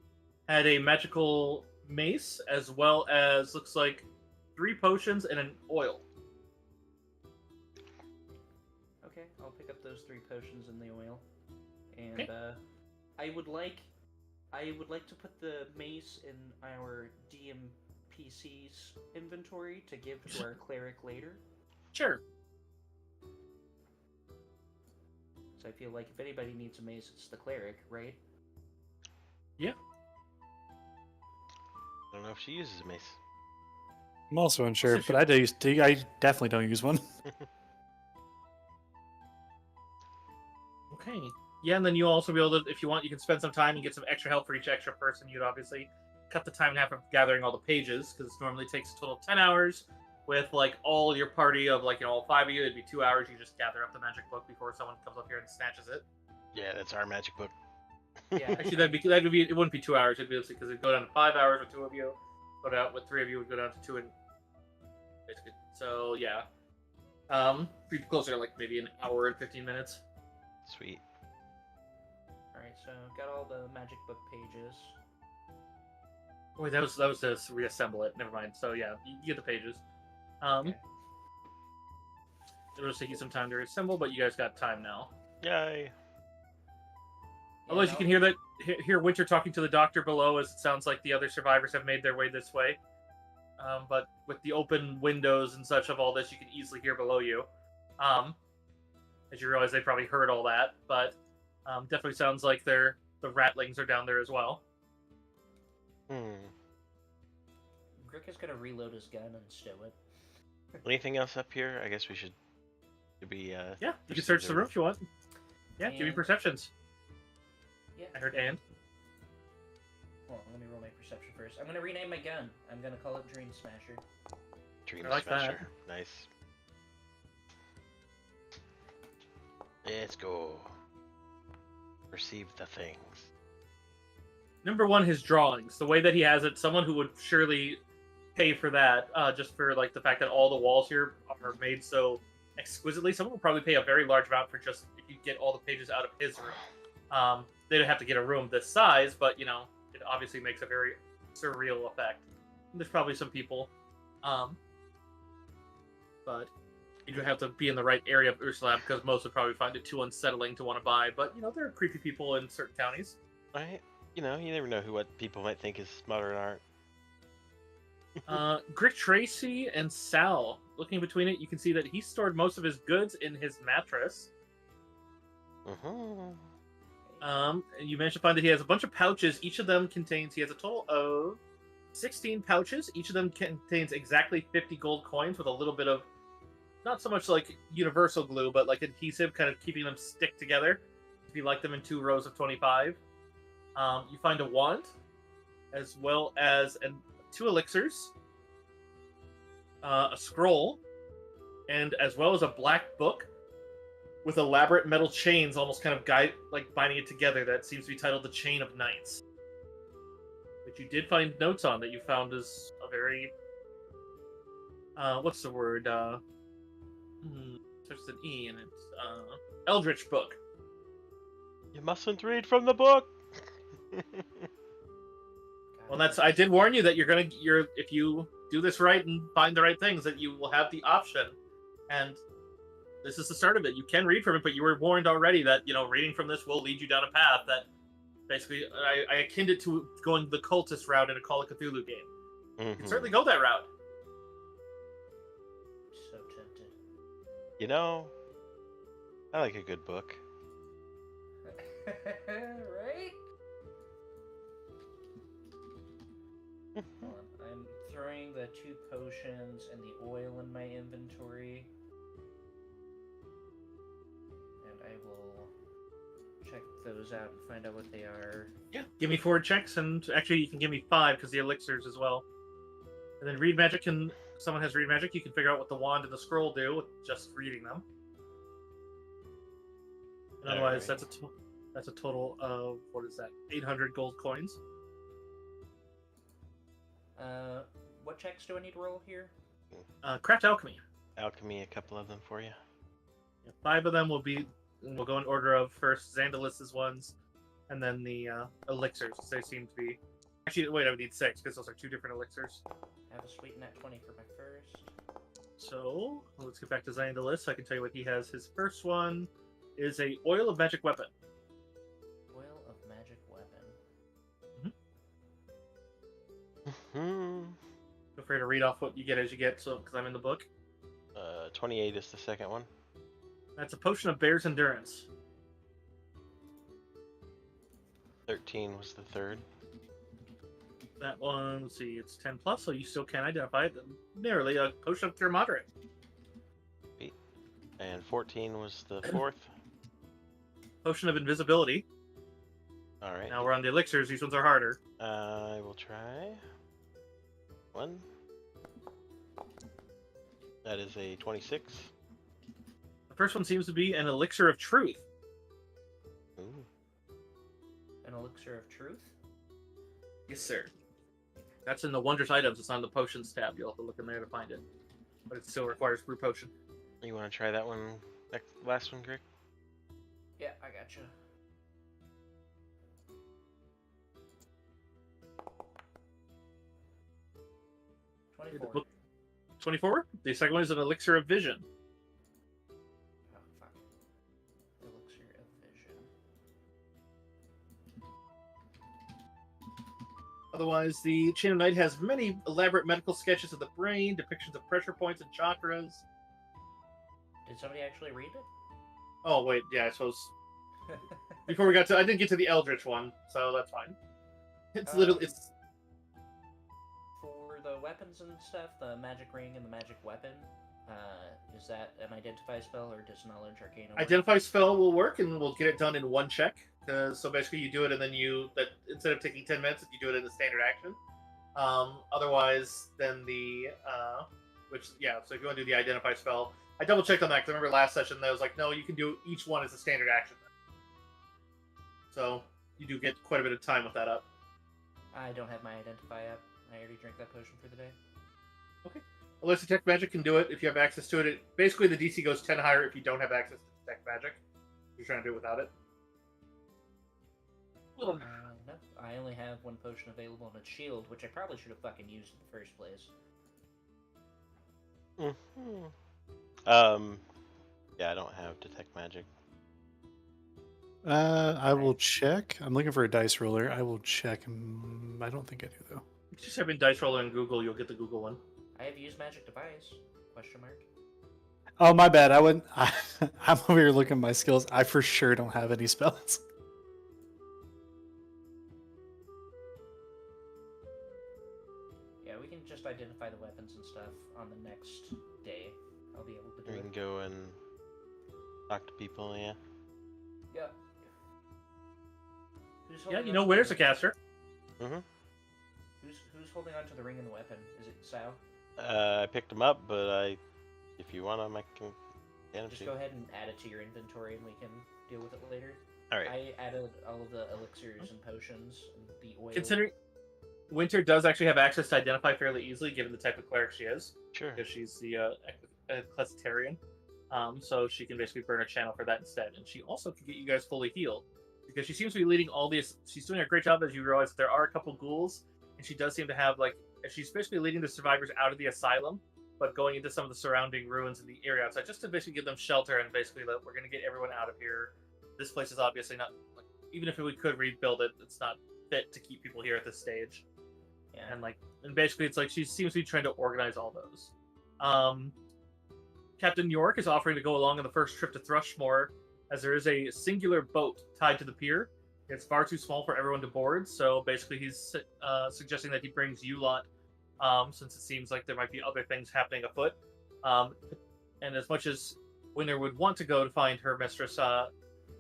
had a magical mace, as well as looks like 3 potions and an oil. Okay, I'll pick up those 3 potions and the oil. And Okay. I would like to put the mace in our DMPC's inventory to give to our cleric later. Sure. So I feel like if anybody needs a mace, it's the cleric, right? Yeah. I don't know if she uses a mace. I'm also unsure, So but I definitely don't use one. Okay. Yeah, and then you'll also be able to, if you want, you can spend some time and get some extra help for each extra person. You'd obviously cut the time in half of gathering all the pages, because it normally takes a total of 10 hours. With, like, all your party of, like, all 5 of you, it'd be 2 hours. You just gather up the magic book before someone comes up here and snatches it. Yeah, that's our magic book. Yeah. Actually, it wouldn't be 2 hours. It'd be, because it'd go down to 5 hours with 2 of you. Go down with 3 of you, would go down to 2 and basically. So yeah, pretty closer to like maybe an hour and 15 minutes. Sweet. Alright, so got all the magic book pages. Wait, that was to reassemble it. Never mind. So yeah, you get the pages. Okay. It'll just take you some time to reassemble, but you guys got time now. Yay. Otherwise, you can hear Winter talking to the doctor below, as it sounds like the other survivors have made their way this way. But with the open windows and such of all this, you can easily hear below you. As you realize, they probably heard all that, but definitely sounds like the rattlings are down there as well. Grick is gonna reload his gun and stow it. Anything else up here? I guess we should be. Yeah, you can search the room if you want. Yeah, give me And- perceptions. Yeah. I heard and. Hold on, let me roll my perception first. I'm gonna rename my gun. I'm gonna call it Dream Smasher. Dream I like that. Smasher. Nice. Let's go. Perceive the things. Number 1, his drawings. The way that he has it, someone who would surely pay for that, just for like the fact that all the walls here are made so exquisitely. Someone will probably pay a very large amount for just if you get all the pages out of his room. They'd have to get a room this size, but you know, it obviously makes a very surreal effect. And there's probably some people, but you do have to be in the right area of Ursula because most would probably find it too unsettling to want to buy. But you know, there are creepy people in certain counties. Right? You know, you never know what people might think is modern art. Grick Tracy and Sal. Looking between it, you can see that he stored most of his goods in his mattress. And you managed to find that he has a bunch of pouches. Each of them contains. He has a total of 16 pouches. Each of them contains exactly 50 gold coins with a little bit of, not so much like universal glue, but like adhesive, kind of keeping them stick together. If you like them in 2 rows of 25. You find a wand, as well as 2 elixirs, a scroll, and as well as a black book with elaborate metal chains, almost kind of binding it together. That seems to be titled "The Chain of Knights," which you did find notes on that you found is a very what's the word? There's an E in it. Eldritch book. You mustn't read from the book. Well, I did warn you that if you do this right and find the right things, that you will have the option. And this is the start of it. You can read from it, but you were warned already that, you know, reading from this will lead you down a path that basically I akined it to going the cultist route in a Call of Cthulhu game. You can certainly go that route. So tempted. You know, I like a good book. Right? Hold on. I'm throwing the 2 potions and the oil in my inventory. And I will check those out and find out what they are. Yeah, give me 4 checks, and actually you can give me 5 because the elixirs as well. And then read magic, and if someone has read magic, you can figure out what the wand and the scroll do with just reading them. And otherwise, Alright. that's a total of, what is that, 800 gold coins. What checks do I need to roll here? Craft alchemy. Alchemy, a couple of them for you. Yeah, 5 of them will go in order of first Xandalus's ones, and then the elixirs. They seem to be. Actually, wait, I would need 6 because those are 2 different elixirs. I have a sweet nat 20 for my first. So let's get back to Xandalus. I can tell you what he has. His first one is a oil of magic weapon. Oil of magic weapon. Feel free to read off what you get as you get, so because I'm in the book. 28 is the second one. That's a potion of bear's endurance. 13 was the third. That one, let's see, it's 10 plus, so you still can identify it. Narrowly, a potion of cure moderate. And 14 was the fourth. Potion of invisibility. Alright. Now we're on the elixirs. These ones are harder. I will try. 1. That is a 26. The first one seems to be an elixir of truth. Ooh. An elixir of truth? Yes, sir. That's in the wondrous items. It's on the potions tab. You'll have to look in there to find it. But it still requires brew potion. You want to try that one? Last one, Greg? Yeah, I gotcha. The 24. book 24. The second one is an elixir of vision. Oh, fuck. Elixir of vision. Otherwise, the Chain of Night has many elaborate medical sketches of the brain, depictions of pressure points and chakras. Did somebody actually read it? Oh, wait, yeah, I suppose. Before we got to, I didn't get to the Eldritch one, so that's fine. It's literally, it's. For the weapons and stuff, the magic ring and the magic weapon, is that an identify spell or does knowledge arcana work? Identify spell will work, and we'll get it done in 1 check. So basically, you do it, and then instead of taking 10 minutes, you do it in the standard action. Otherwise, then so if you want to do the identify spell, I double checked on that because I remember last session that was like, no, you can do each one as a standard action. So you do get quite a bit of time with that up. I don't have my identify up. I already drank that potion for the day. Unless detect magic can do it, if you have access to it, basically the DC goes 10 higher if you don't have access to detect magic. You're trying to do it without it. No, I only have one potion available on its shield, which I probably should have fucking used in the first place. Yeah, I don't have detect magic. I will check. I'm looking for a dice roller. I will check. I don't think I do though. If you just type in dice roller in Google, you'll get the Google one. I have used magic device? Question mark. Oh, my bad. I wouldn't. I'm over here looking at my skills. I for sure don't have any spells. Yeah, we can just identify the weapons and stuff on the next day. I'll be able to do We it. can go and talk to people, yeah. Yeah. Yeah, you know where's a caster? Mm-hmm. Who's holding on to the ring and the weapon? Is it Sao? I picked them up, but if you want them, I can get them Just to go you. ahead and add it to your inventory and we can deal with it later. Alright. I added all of the elixirs and potions and the oil. Considering Winter does actually have access to identify fairly easily, given the type of cleric she is, Sure. because she's the Ecclesiarian. So she can basically burn a channel for that instead. And she also can get you guys fully healed, because she seems to be leading all these. She's doing a great job, as you realize that there are a couple ghouls, and she does seem to have, like, she's basically leading the survivors out of the asylum, but going into some of the surrounding ruins in the area outside, just to basically give them shelter and basically let, we're going to get everyone out of here. This place is obviously not, like, even if we could rebuild it, it's not fit to keep people here at this stage. Yeah. And basically it's like she seems to be trying to organize all those. Captain York is offering to go along on the first trip to Thrushmoor, as there is a singular boat tied to the pier. It's far too small for everyone to board, so basically he's suggesting that he brings you lot, since it seems like there might be other things happening afoot. And as much as Winter would want to go to find her mistress,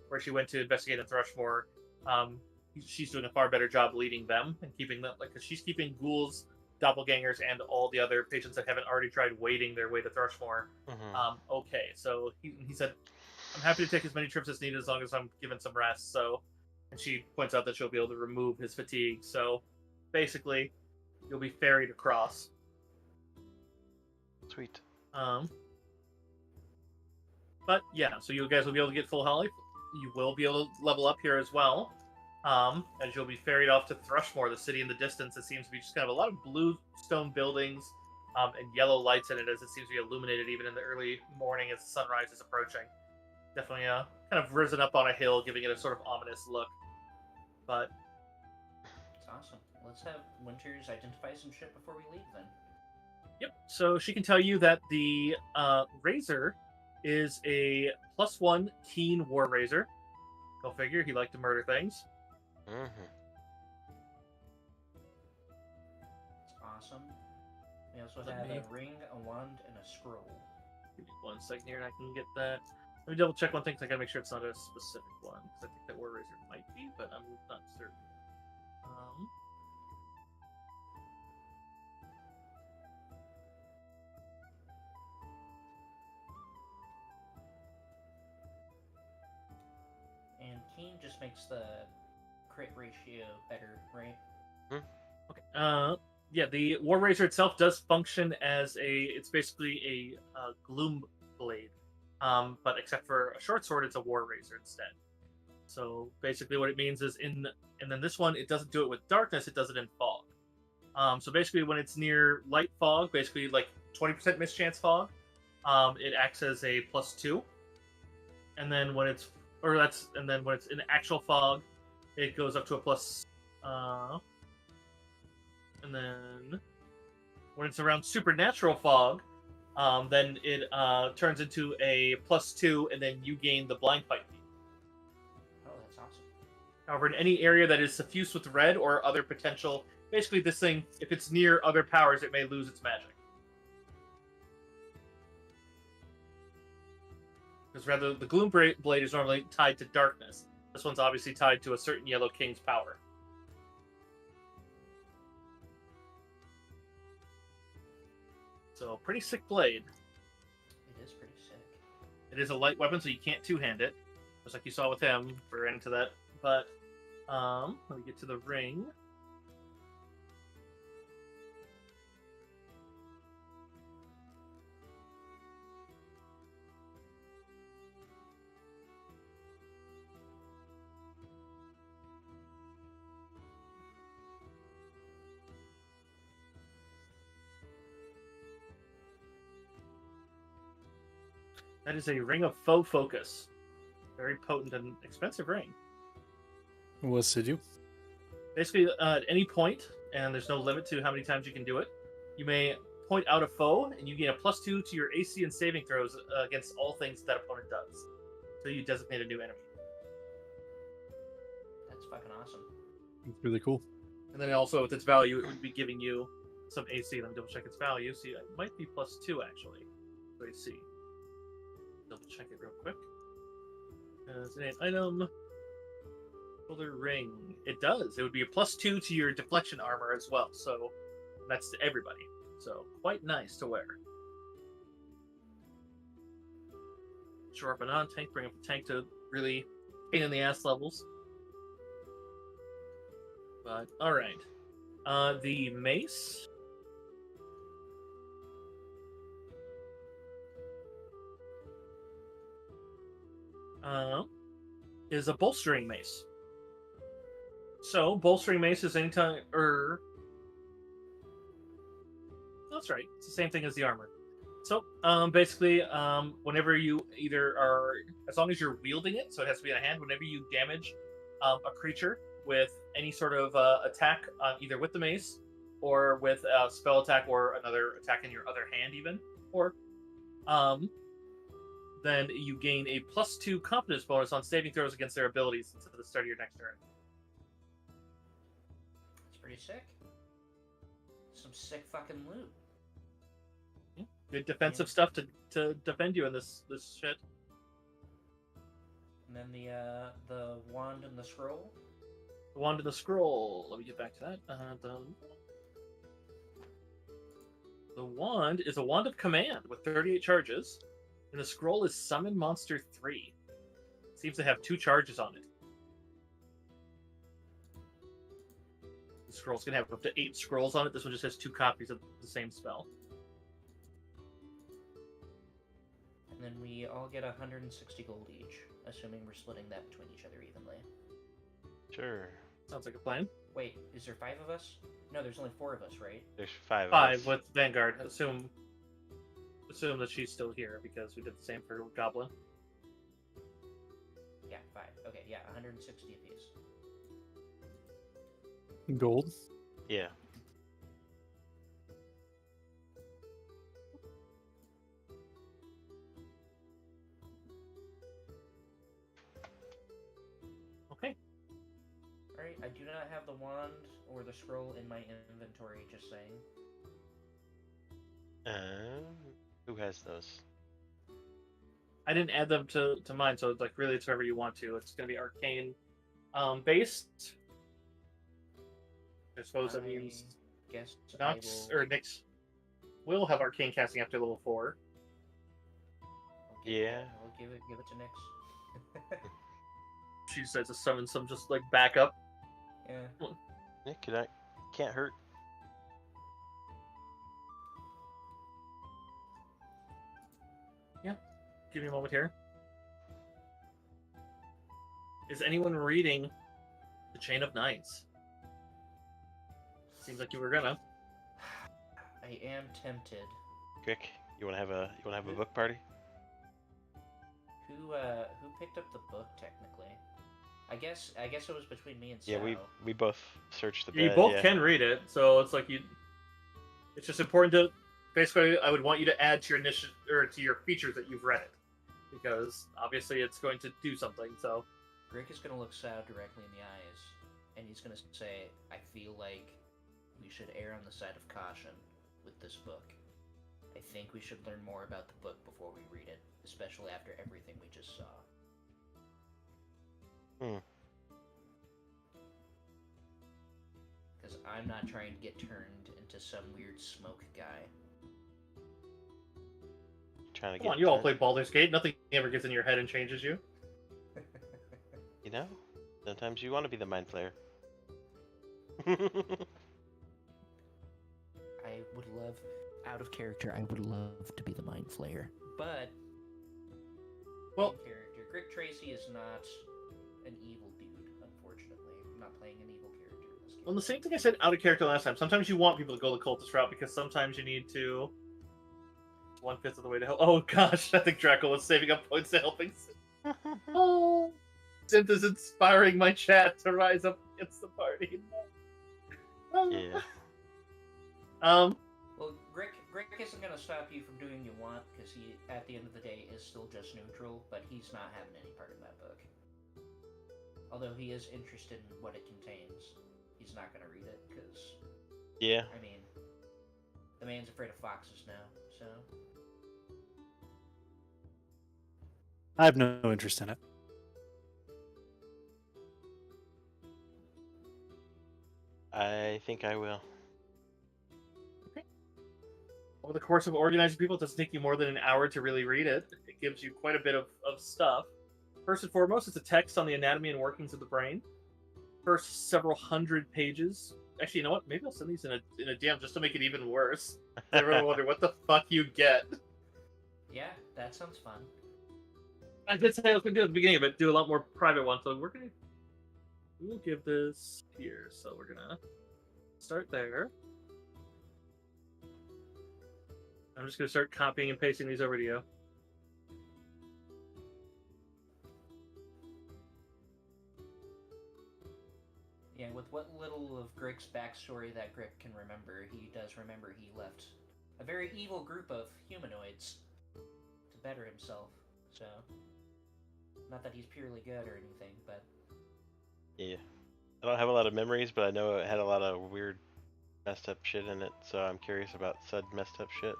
where she went to investigate in Thrushmoor, she's doing a far better job leading them and keeping them, like, 'cause she's keeping ghouls, doppelgangers, and all the other patients that haven't already tried wading their way to Thrushmoor. Okay, so he said, I'm happy to take as many trips as needed as long as I'm given some rest. So, and she points out that she'll be able to remove his fatigue. So, basically, you'll be ferried across. Sweet. But yeah, so you guys will be able to get full health. You will be able to level up here as well. As you'll be ferried off to Thrushmoor, the city in the distance. It seems to be just kind of a lot of blue stone buildings and yellow lights in it, as it seems to be illuminated even in the early morning as the sunrise is approaching. Definitely kind of risen up on a hill, giving it a sort of ominous look. But It's awesome. Let's have Winters identify some shit before we leave then. yep, so she can tell you that the Razor is a +1 keen war razor. Go figure, he liked to murder things. Mm-hmm. It's awesome. We also Let have me- a ring, a wand, and a scroll. Give me 1 second here and I can get that. Let me double check one thing because I gotta make sure it's not a specific one, because I think that War Razor might be, but I'm not certain. And keen just makes the crit ratio better, right? Okay. Yeah, the War Razor itself does function as it's basically a gloom blade. But except for a short sword, it's a War Razor instead. So basically what it means is and then this one, it doesn't do it with darkness, it does it in fog. So basically when it's near light fog, basically like 20% mischance fog, it acts as a +2. And then when it's in actual fog, it goes up to a plus. And then when it's around supernatural fog, then it turns into a +2, and then you gain the blind fight feat. Oh, that's awesome. However, in any area that is suffused with red or other potential, basically this thing, if it's near other powers, it may lose its magic. Because rather, the Gloom Blade is normally tied to darkness. This one's obviously tied to a certain Yellow King's power. So, pretty sick blade. It is pretty sick. It is a light weapon, so you can't two-hand it. Just like you saw with him. We're into that. But, let me get to the ring. That is a ring of faux focus. Very potent and expensive ring. What's to do? Basically, at any point, and there's no limit to how many times you can do it, you may point out a foe, and you gain a +2 to your AC and saving throws against all things that opponent does. So you designate a new enemy. That's fucking awesome. It's really cool. And then also, with its value, it would be giving you some AC. Let me double check its value. See, it might be +2 actually. To AC. Double check it real quick. It's an item. Shoulder ring. It does. It would be a +2 to your deflection armor as well. So that's to everybody. So quite nice to wear. Shore up and on tank. Bring up the tank to really pain in the ass levels. But all right. The mace. Is a bolstering mace. So, bolstering mace is anytime, that's right. It's the same thing as the armor. So, basically, whenever you either are, as long as you're wielding it, so it has to be in a hand, whenever you damage a creature with any sort of attack, either with the mace, or with a spell attack, or another attack in your other hand even, or, then you gain a +2 confidence bonus on saving throws against their abilities until the start of your next turn. It's pretty sick. Some sick fucking loot. Good defensive stuff to defend you in this shit. And then the wand and the scroll. The wand and the scroll. Let me get back to that. The wand is a wand of command with 38 charges, and the scroll is summon monster 3. It seems to have 2 charges on it. The scroll's gonna have up to 8 scrolls on it. This one just has 2 copies of the same spell. And then we all get 160 gold each, assuming we're splitting that between each other evenly. Sure. Sounds like a plan. Wait, is there 5 of us? No, there's only 4 of us, right? There's 5 of 5 us. with Vanguard. Assume that she's still here because we did the same for Goblin. Yeah, 5. Okay, yeah, 160 apiece. Gold. Yeah. Okay. Alright, I do not have the wand or the scroll in my inventory, just saying. Who has those? I didn't add them to mine, so like really it's wherever you want to. It's gonna be arcane based. I suppose that means Guess Nox I will... or Nyx will have arcane casting after level 4. Yeah. I'll give it to Nyx. She says to summon some just like backup. Yeah. Yeah, can't hurt. Give me a moment here. Is anyone reading The Chain of Knights? Seems like you were gonna. I am tempted. Quick, you wanna have a book party? Who picked up the book technically? I guess it was between me and Sal. Yeah, we both searched the bed. You both yeah. can read it, so it's like you. It's just important to. Basically, I would want you to add to your initiative or to your features that you've read it, because obviously it's going to do something. So. Greg is gonna look Sal directly in the eyes, and he's gonna say, "I feel like we should err on the side of caution with this book. I think we should learn more about the book before we read it, especially after everything we just saw." Because I'm not trying to get turned into some weird smoke guy. Trying to Come get on, you all turned. play Baldur's Gate. Nothing ever gets in your head and changes you. You know, sometimes you want to be the mind flayer. I would love, out of character, I would love to be the mind flayer. But, Well, in character, Greg Tracy is not an evil dude, unfortunately. I'm not playing an evil character in this game. well, the same thing I said out of character last time. Sometimes you want people to go the cultist route because sometimes you need to 1/5 of the way to help. Oh gosh, I think Draco was saving up points to helping. Oh, Synth is inspiring my chat to rise up against the party. Yeah. Well, Grick isn't gonna stop you from doing what you want because he, at the end of the day, is still just neutral. But he's not having any part in that book. Although he is interested in what it contains, he's not gonna read it because. Yeah. I mean, the man's afraid of foxes now, so. I have no interest in it. I think I will. Over the course of organizing people, it doesn't take you more than an hour to really read it. It gives you quite a bit of stuff. First and foremost, it's a text on the anatomy and workings of the brain. First several hundred pages. Actually, you know what? Maybe I'll send these in a DM just to make it even worse. Everyone wonder what the fuck you get. Yeah, that sounds fun. I did say I was going to do at the beginning of it, do a lot more private ones. So we'll give this here. So we're going to start there. I'm just going to start copying and pasting these over to you. Yeah, with what little of Grick's backstory that Grick can remember, he does remember he left a very evil group of humanoids to better himself. So, not that he's purely good or anything, but... Yeah. I don't have a lot of memories, but I know it had a lot of weird, messed up shit in it, so I'm curious about said messed up shit.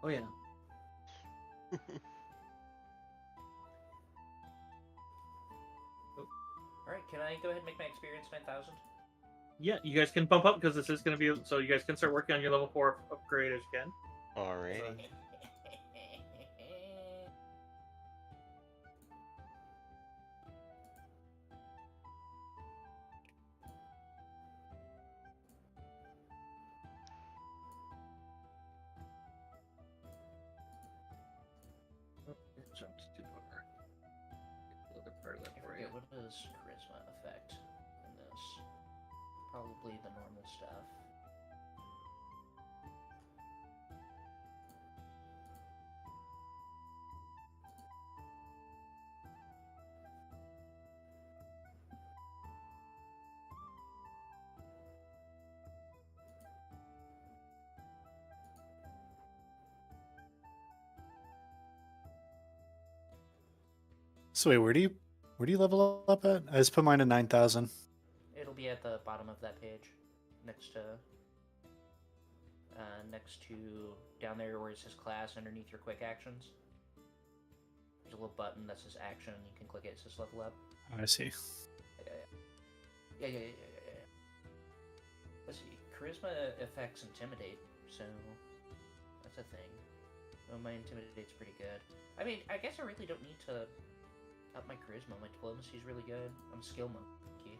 Oh, yeah. Alright, can I go ahead and make my experience 9,000? Yeah, you guys can bump up because this is going to be... So you guys can start working on your level 4 upgrade as you can. Alrighty. Jumped too far. The other part of that for you. What is charisma effect in this? Probably the normal stuff. So wait, where do you level up at? I just put mine to 9,000. It'll be at the bottom of that page, next to down there where it says class underneath your quick actions. There's a little button that says action, and you can click it. It says level up. I see. Yeah. Let's see. Charisma affects intimidate, so that's a thing. Oh, my intimidate's pretty good. I mean, I guess I really don't need to up my charisma. My diplomacy's really good. I'm a skill monkey.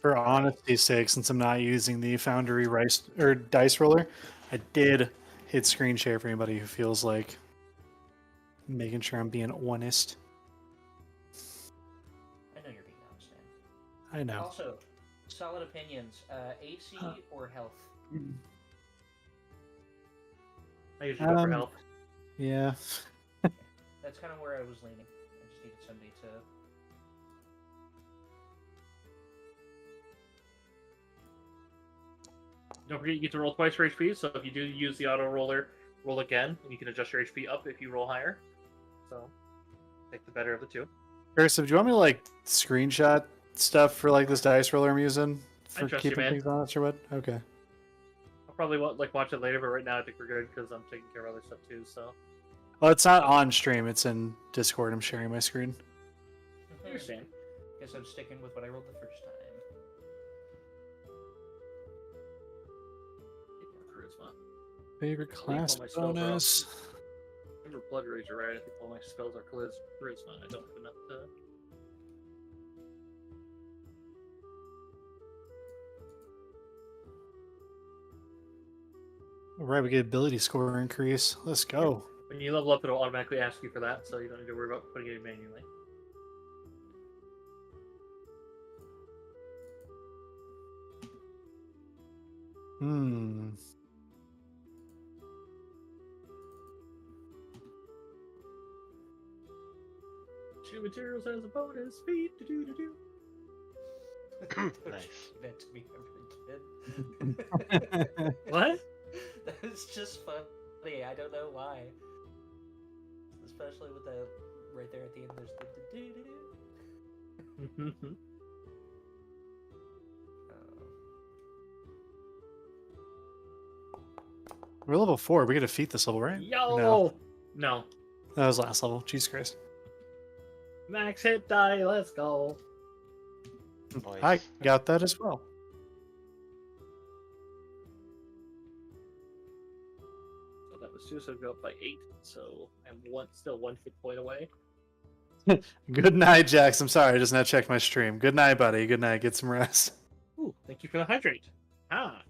For honesty's sake, since I'm not using the Foundry dice roller, I did hit screen share for anybody who feels like making sure I'm being honest. I know you're being honest, man. I know. Also, solid opinions. AC or health? I usually go for health. Yeah. That's kind of where I was leaning. I just needed somebody to... Don't forget you get to roll twice for HP, so if you do use the auto roller, roll again, and you can adjust your HP up if you roll higher. So, take the better of the two. Cursive, do you want me to like screenshot stuff for like this dice roller I'm using for trust you, keeping man. things honest or what? Okay. I'll probably watch it later, but right now I think we're good because I'm taking care of other stuff too, so... Well, it's not on stream. It's in Discord. I'm sharing my screen. I understand. Guess I'm sticking with what I rolled the first time. Charisma. Favorite class all my spells are bonus. Remember Blood Rage, right? I think all my spells are charisma. I don't have enough to... All right, we get ability score increase. Let's go. When you level up, it'll automatically ask you for that, so you don't need to worry about putting it in manually. Hmm. Shoe materials has a bonus feed. Do. Nice. Meant to be ever again. What? That's just funny. I don't know why. Especially with the right there at the end. There's the do. We're level 4. We get to defeat this level, right? Yo! No. That was last level. Jesus Christ. Max hit die. Let's go. Nice. I got that as well. So that was suicide go up by 8. So I'm still 1 hit point away. Good night, Jax. I'm sorry. I just now checked my stream. Good night, buddy. Good night. Get some rest. Ooh, thank you for the hydrate. Ah.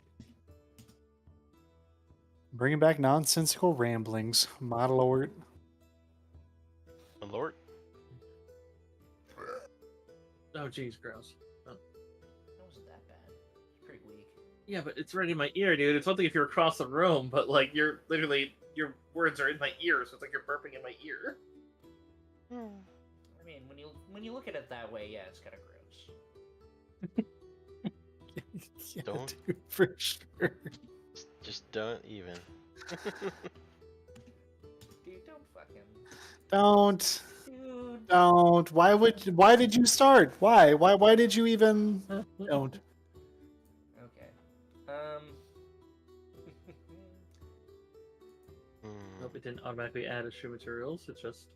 Bringing back nonsensical ramblings. Model alert. Alert. Oh, jeez, gross. Oh. That wasn't that bad. It's pretty weak. Yeah, but it's right in my ear, dude. It's one thing if you're across the room, but like you're literally your words are in my ear, so it's like you're burping in my ear. I mean, when you look at it that way, yeah, it's kind of gross. Yeah, Don't. dude, for sure. Just don't even. Dude, don't fucking. Don't. Dude. Don't. Why did you start? Why did you even? Don't. Okay. Nope, it didn't automatically add issue materials. It's just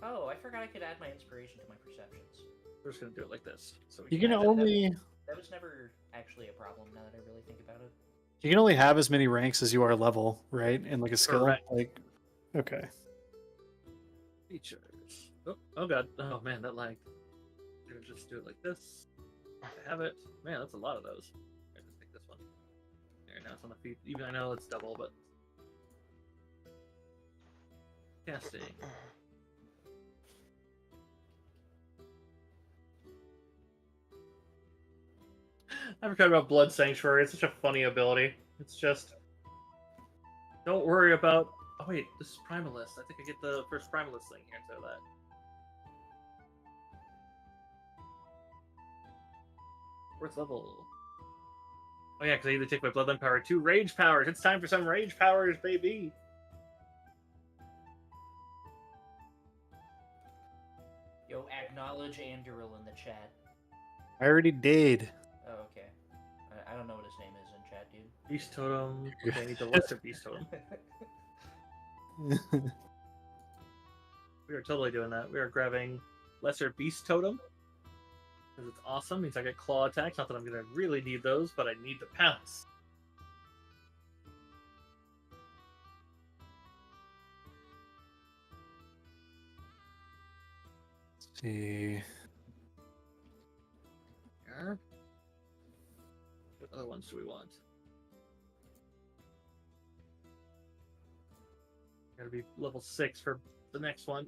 Oh, I forgot I could add my inspiration to my perceptions. we're just gonna do it like this. So You can can add it. only That was never actually a problem. Now that I really think about it. you can only have as many ranks as you are level, right? In like a skill. Correct. Like, okay. Features. Oh god. Oh man, that lagged. We're gonna just do it like this. I have it. Man, that's a lot of those. I'm gonna take this one. There, now it's on the feet. Even I know it's double, but casting. I forgot about Blood Sanctuary. It's such a funny ability. It's just don't worry about. Oh wait, this is Primalist. I think I get the first Primalist thing here instead of that. Fourth level. Oh yeah, because I either take my Bloodline power, 2 Rage powers. It's time for some Rage powers, baby. Yo, acknowledge Anduril in the chat. I already did. Oh, okay. I don't know what his name is in chat, dude. Beast Totem. Okay, I need the lesser Beast Totem. We are totally doing that. We are grabbing lesser Beast Totem. Because it's awesome. Means I get claw attacks. Not that I'm going to really need those, but I need to pounce. Let's see. Here. What other ones do we want? Gotta be level 6 for the next one.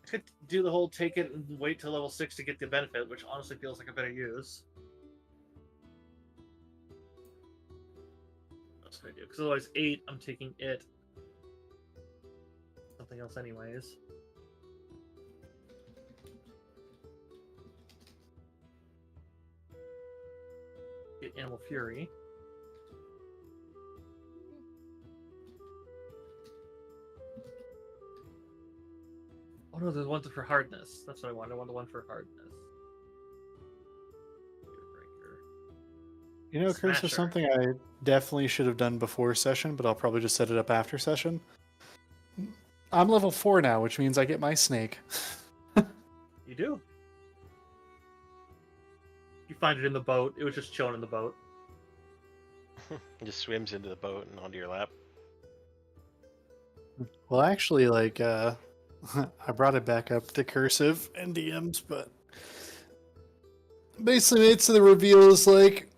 I could do the whole take it and wait till level 6 to get the benefit, which honestly feels like a better use. That's what I do. Because otherwise 8, I'm taking it. Something else anyways. Get Animal Fury. Oh no, there's one for hardness. That's what I want. I want the one for hardness. You know, Curse is Smasher. something I definitely should have done before session, but I'll probably just set it up after session. I'm level 4 now, which means I get my snake. You do. You find it in the boat. It was just chilling in the boat. It just swims into the boat and onto your lap. Well, actually, like, I brought it back up to Cursive and DMs, but basically made so the reveal is like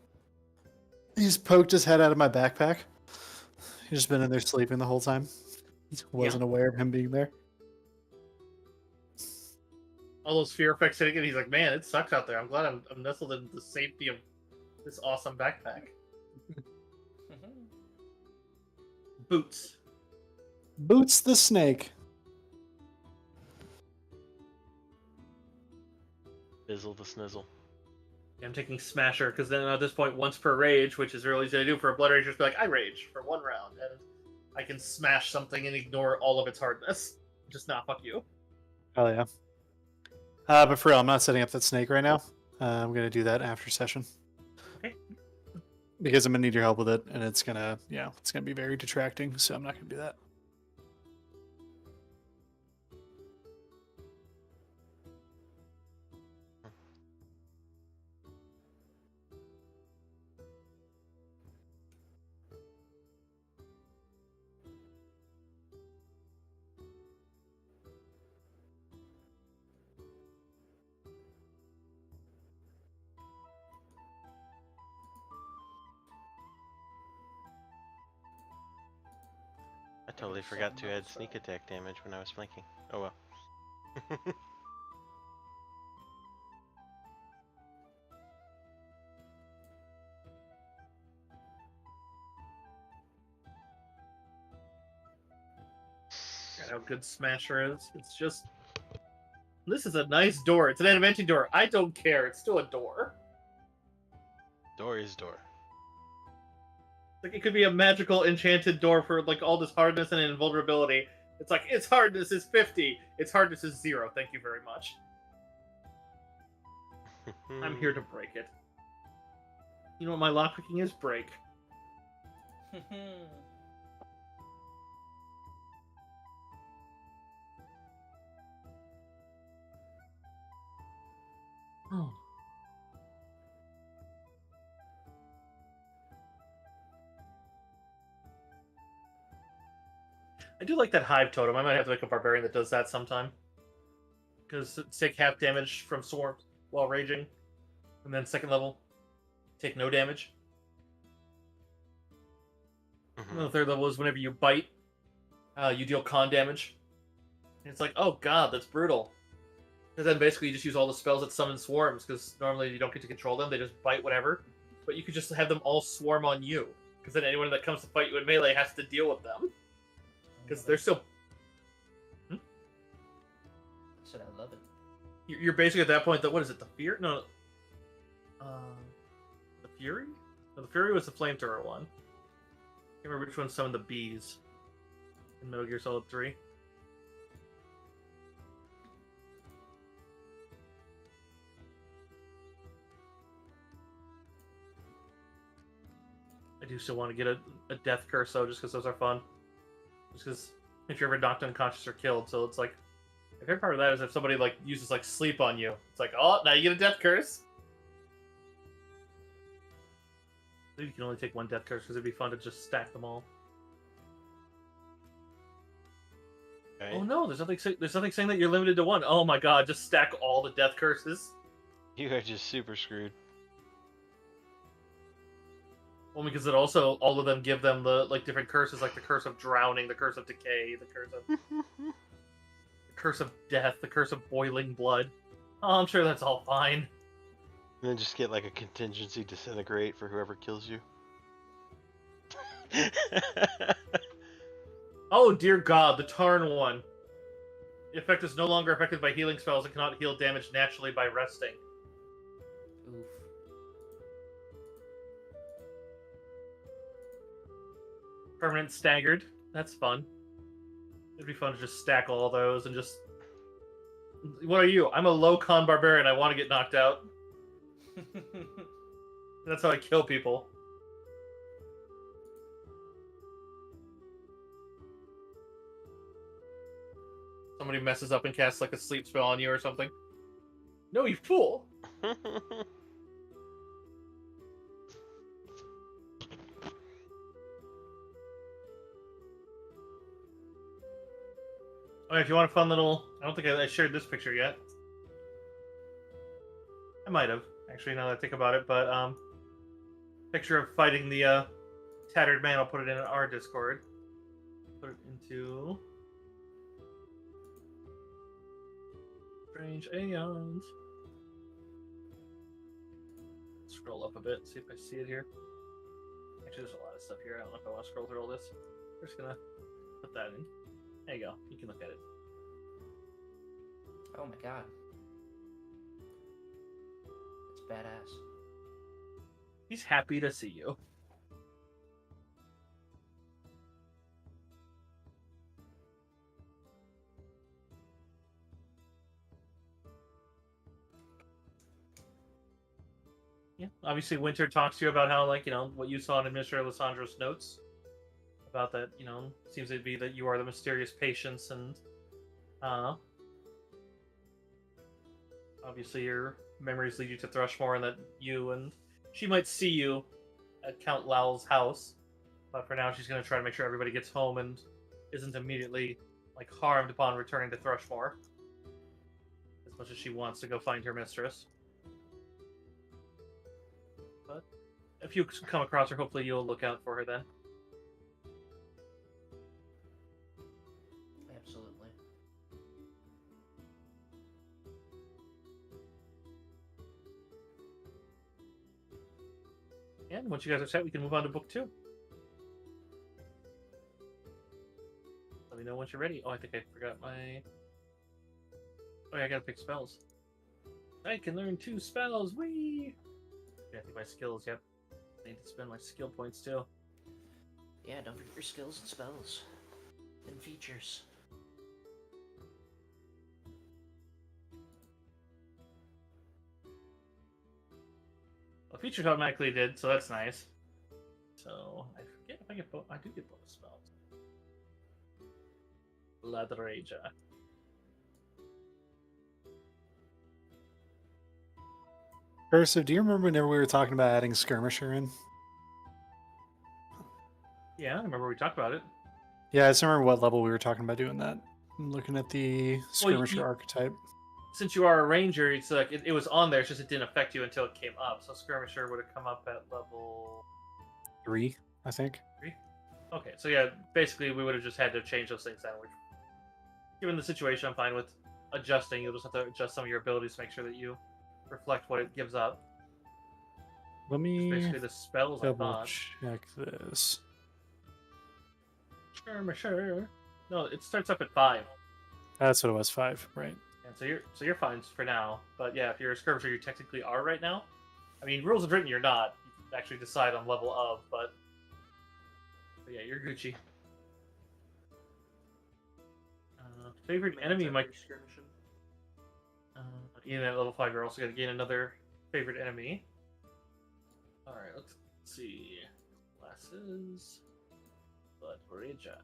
he's poked his head out of my backpack. He's just been in there sleeping the whole time. Wasn't aware of him being there. All those fear effects hitting it. He's like, man, it sucks out there. I'm glad I'm nestled in the safety of this awesome backpack. Boots. Boots the snake. Bizzle the snizzle. I'm taking Smasher because then at this point, once per rage, which is really easy to do for a Blood Rage, just be like, I rage for 1 round, and I can smash something and ignore all of its hardness. Just not fuck you. Oh yeah. But for real, I'm not setting up that snake right now. I'm gonna do that after session. Okay. Because I'm gonna need your help with it, and it's gonna be very detracting. So I'm not gonna do that. I totally forgot to add sneak attack damage when I was flanking. Oh well. God, how good Smasher is. It's just... This is a nice door. It's an adamantine door. I don't care. It's still a door. Door is door. Like, it could be a magical enchanted door for like all this hardness and invulnerability. It's like, its hardness is 50. Its hardness is 0. Thank you very much. I'm here to break it. You know what my lockpicking is? Break. Oh. I do like that hive totem. I might have to make a barbarian that does that sometime. Because take half damage from swarms while raging. And then second level, take no damage. And then the third level is whenever you bite, you deal con damage. And it's like, oh god, that's brutal. Because then basically you just use all the spells that summon swarms, because normally you don't get to control them, they just bite whatever. But you could just have them all swarm on you. Because then anyone that comes to fight you in melee has to deal with them. Because they're still... I said I love it. You're basically at that point, what is it, the Fear? No. The Fury? No, the Fury was the Flamethrower one. I can't remember which one summoned the bees in Metal Gear Solid 3. I do still want to get a death curse though, just because those are fun. Just because if you're ever knocked unconscious or killed, so it's like, my favorite part of that is if somebody like uses like sleep on you. It's like, oh, now you get a death curse. Maybe you can only take 1 death curse because it'd be fun to just stack them all. Okay. Oh no, there's nothing saying that you're limited to 1. Oh my god, just stack all the death curses. You are just super screwed. Well, because it also, all of them give them the like different curses, like the curse of drowning, the curse of decay, the curse of death, the curse of boiling blood. Oh, I'm sure that's all fine. And then just get like a contingency disintegrate for whoever kills you. Oh dear god, the Tarn one. The effect is no longer affected by healing spells and cannot heal damage naturally by resting. Oof. Permanent staggered. That's fun. It'd be fun to just stack all those and just... What are you? I'm a low con barbarian. I want to get knocked out. That's how I kill people. Somebody messes up and casts like a sleep spell on you or something. No, you fool! Oh, if you want a fun little... I don't think I shared this picture yet. I might have, actually, now that I think about it, but, picture of fighting the, tattered man, I'll put it in our Discord. put it into strange Aeons. Scroll up a bit, see if I see it here. Actually, there's a lot of stuff here. I don't know if I want to scroll through all this. We're just gonna put that in. There you go. You can look at it. Oh my god. It's badass. He's happy to see you. Yeah, obviously Winter talks to you about how, like, what you saw in Administrator Lissandro's notes. About that, seems to be that you are the mysterious patience, and obviously your memories lead you to Thrushmore, and that you and she might see you at Count Lowell's house, but for now she's going to try to make sure everybody gets home and isn't immediately, like, harmed upon returning to Thrushmore, as much as she wants to go find her mistress. But if you come across her, hopefully you'll look out for her then. Absolutely. And once you guys are set, we can move on to book 2. Let me know once you're ready. Oh, I think I forgot my... Oh, yeah, I gotta pick spells. I can learn 2 spells! Whee! Yeah, I think my skills, yep. I need to spend my skill points, too. Yeah, don't forget your skills and spells. And features. Well, features automatically did, so that's nice. So, I forget if I get I do get bonus spells. Blood Rager. Cursive, do you remember whenever we were talking about adding Skirmisher in? Yeah, I remember we talked about it. Yeah, I just remember what level we were talking about doing that. I'm looking at the Skirmisher archetype. Since you are a ranger, it's like it was on there. It's just it didn't affect you until it came up. So skirmisher would have come up at level 3, I think. 3. Okay, so yeah, basically we would have just had to change those things then. Which, given the situation, I'm fine with adjusting. You'll just have to adjust some of your abilities to make sure that you reflect what it gives up. Let me Basically, the spells I double thought. check this. Skirmisher. No, it starts up at 5. That's what it was, 5, right? And so you're fine for now. But yeah, if you're a skirmisher, you technically are right now. I mean, rules have written you're not. You can actually decide on level of, but yeah, you're Gucci. Favorite enemy might. skirmishing. Even at level 5, you're also going to gain another favorite enemy. Alright, let's see. Classes. Blood Rager.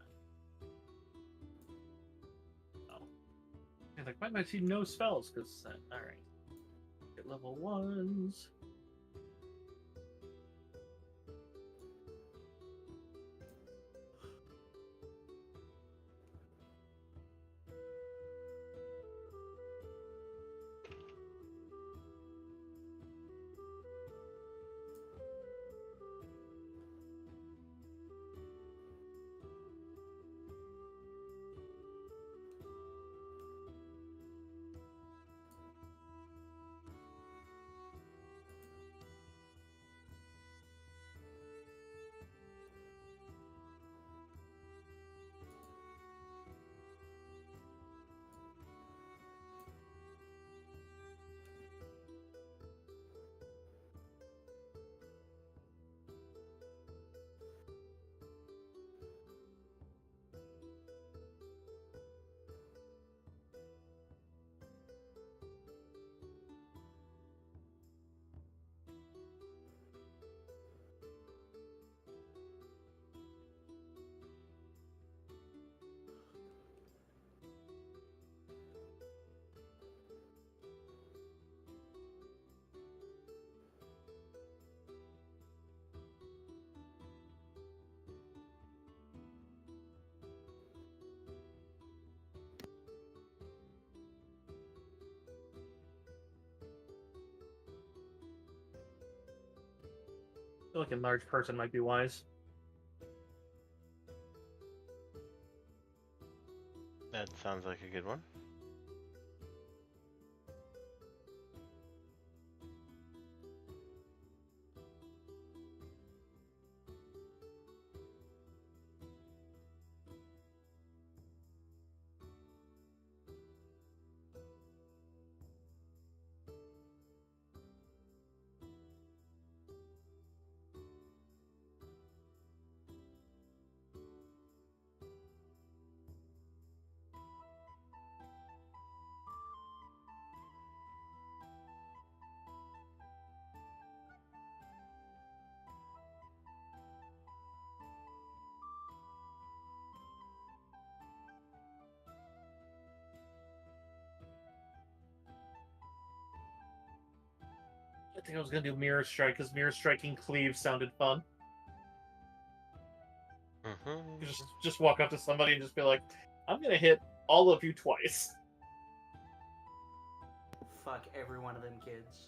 Oh. I was like, why do I see no spells? Because, alright. Get level 1s. I feel like a large person might be wise. That sounds like a good one. I think I was gonna do Mirror Strike because Mirror Striking Cleave sounded fun. You just walk up to somebody and just be like, "I'm gonna hit all of you twice." Fuck every one of them kids.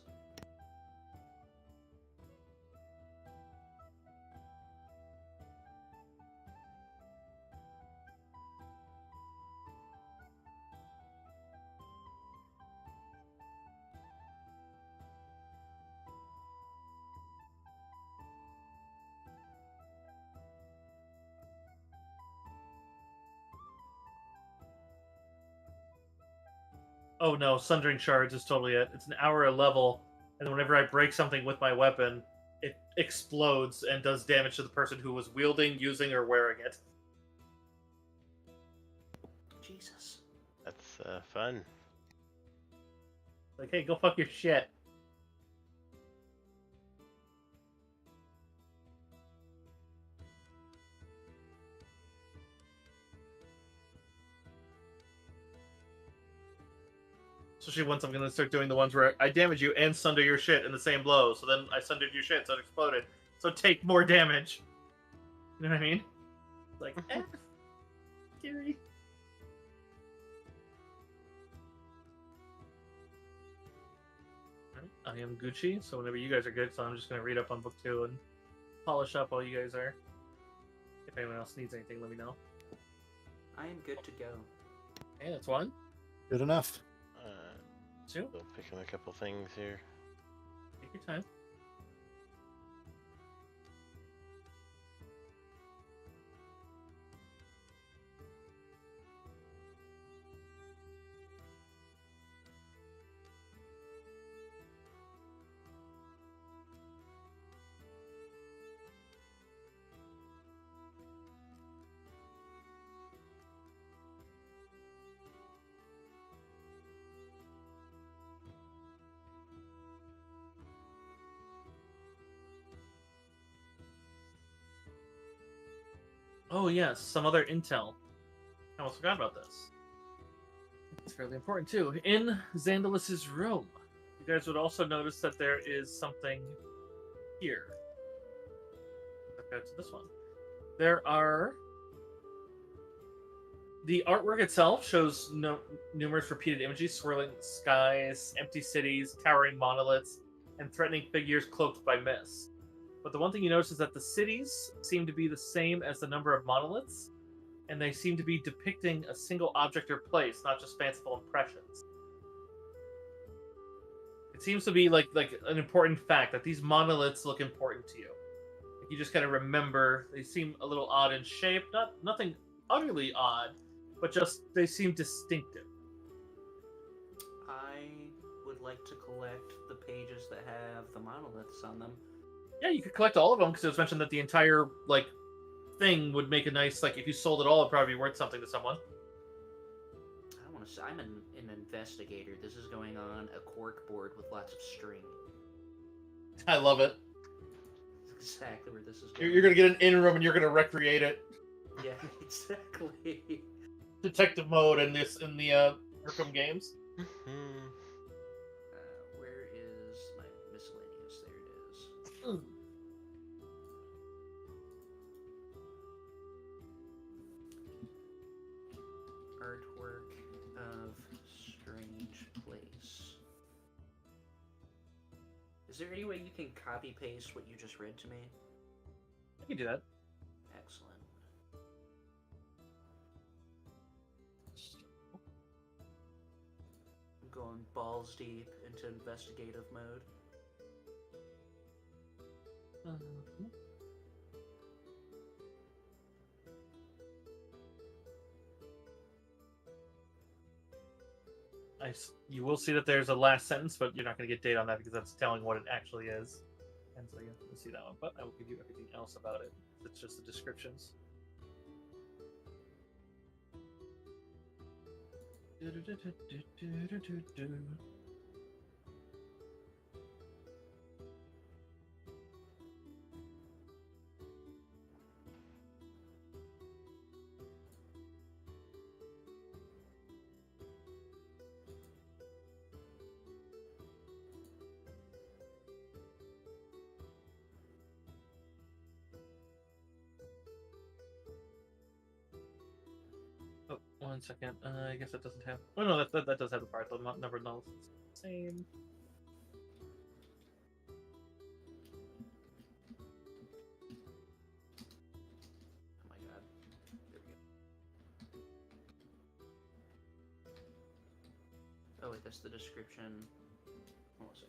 Oh no, Sundering Shards is totally it. It's an hour a level, and whenever I break something with my weapon, it explodes and does damage to the person who was wielding, using, or wearing it. Jesus. That's fun. Like, hey, go fuck your shit. Especially once I'm going to start doing the ones where I damage you and sunder your shit in the same blow. So then I sundered your shit, so it exploded. So take more damage. You know what I mean? Like, scary. I am Gucci, so whenever you guys are good, so I'm just going to read up on book 2 and polish up while you guys are. If anyone else needs anything, let me know. I am good to go. Hey, that's one. Good enough. Two. Still picking a couple things here. Take your time. Oh yes, some other intel. I almost forgot about this. It's fairly important too. In Xandalus's room, you guys would also notice that there is something here. Let's go to this one. There are... The artwork itself shows numerous repeated images, swirling skies, empty cities, towering monoliths, and threatening figures cloaked by mist. But the one thing you notice is that the cities seem to be the same as the number of monoliths, and they seem to be depicting a single object or place, not just fanciful impressions. It seems to be like an important fact that these monoliths look important to you. Like you just kind of remember they seem a little odd in shape, nothing utterly odd, but just they seem distinctive. I would like to collect the pages that have the monoliths on them. Yeah, you could collect all of them because it was mentioned that the entire thing would make a nice if you sold it all, it'd probably be worth something to someone. I don't want to say I'm an investigator. This is going on a cork board with lots of string. I love it. That's exactly where this is going. You're gonna get an in-room and you're gonna recreate it. Yeah, exactly. Detective mode in the Arkham games. Where is my miscellaneous? There it is. Artwork of strange place. Is there any way you can copy paste what you just read to me? I can do that. Excellent. going balls deep into investigative mode. You will see that there's a last sentence, but you're not going to get data on that because that's telling what it actually is. And so you'll see that one, but I will give you everything else about it. It's just the descriptions. Oh, 1 second. I guess that doesn't have. Oh no, that does have the part. The number of nulls is the same. Oh my god. There we go. Oh wait, that's the description. Hold on a second.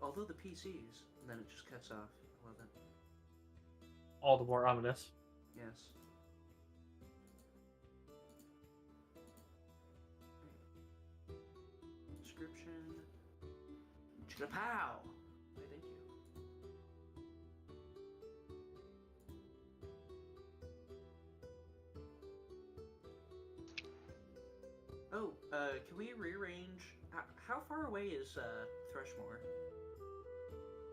Although the PCs, and then it just cuts off. I love it. All the more ominous. Yes. Description. Chikapow! Why, thank you. Oh, can we rearrange? How far away is Thrushmore?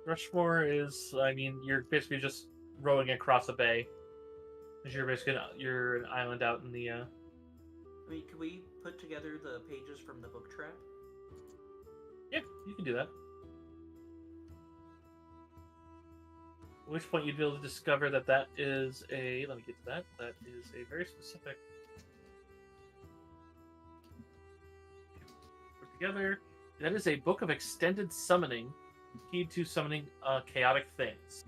Rushmore is, I mean, you're basically just rowing across a bay. Because you're an island out in the. I mean, can we put together the pages from the book trap? Yeah, you can do that. At which point you'd be able to discover that that is a. Let me get to that. That is a very specific. Put together. That is a book of extended summoning, keyed to summoning chaotic things.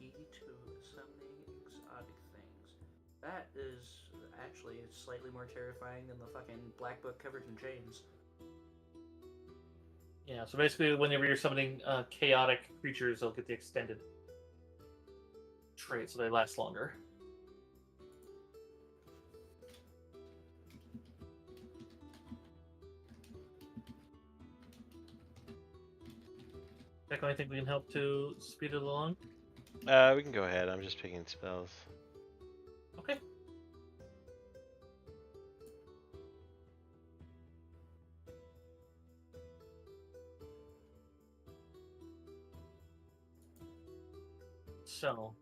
Key to summoning exotic things. That is actually slightly more terrifying than the fucking black book covered in chains. Yeah, so basically, whenever you're summoning chaotic creatures, they'll get the extended trait, so they last longer. Declan, I think we can help to speed it along. We can go ahead. I'm just picking spells. Okay. So,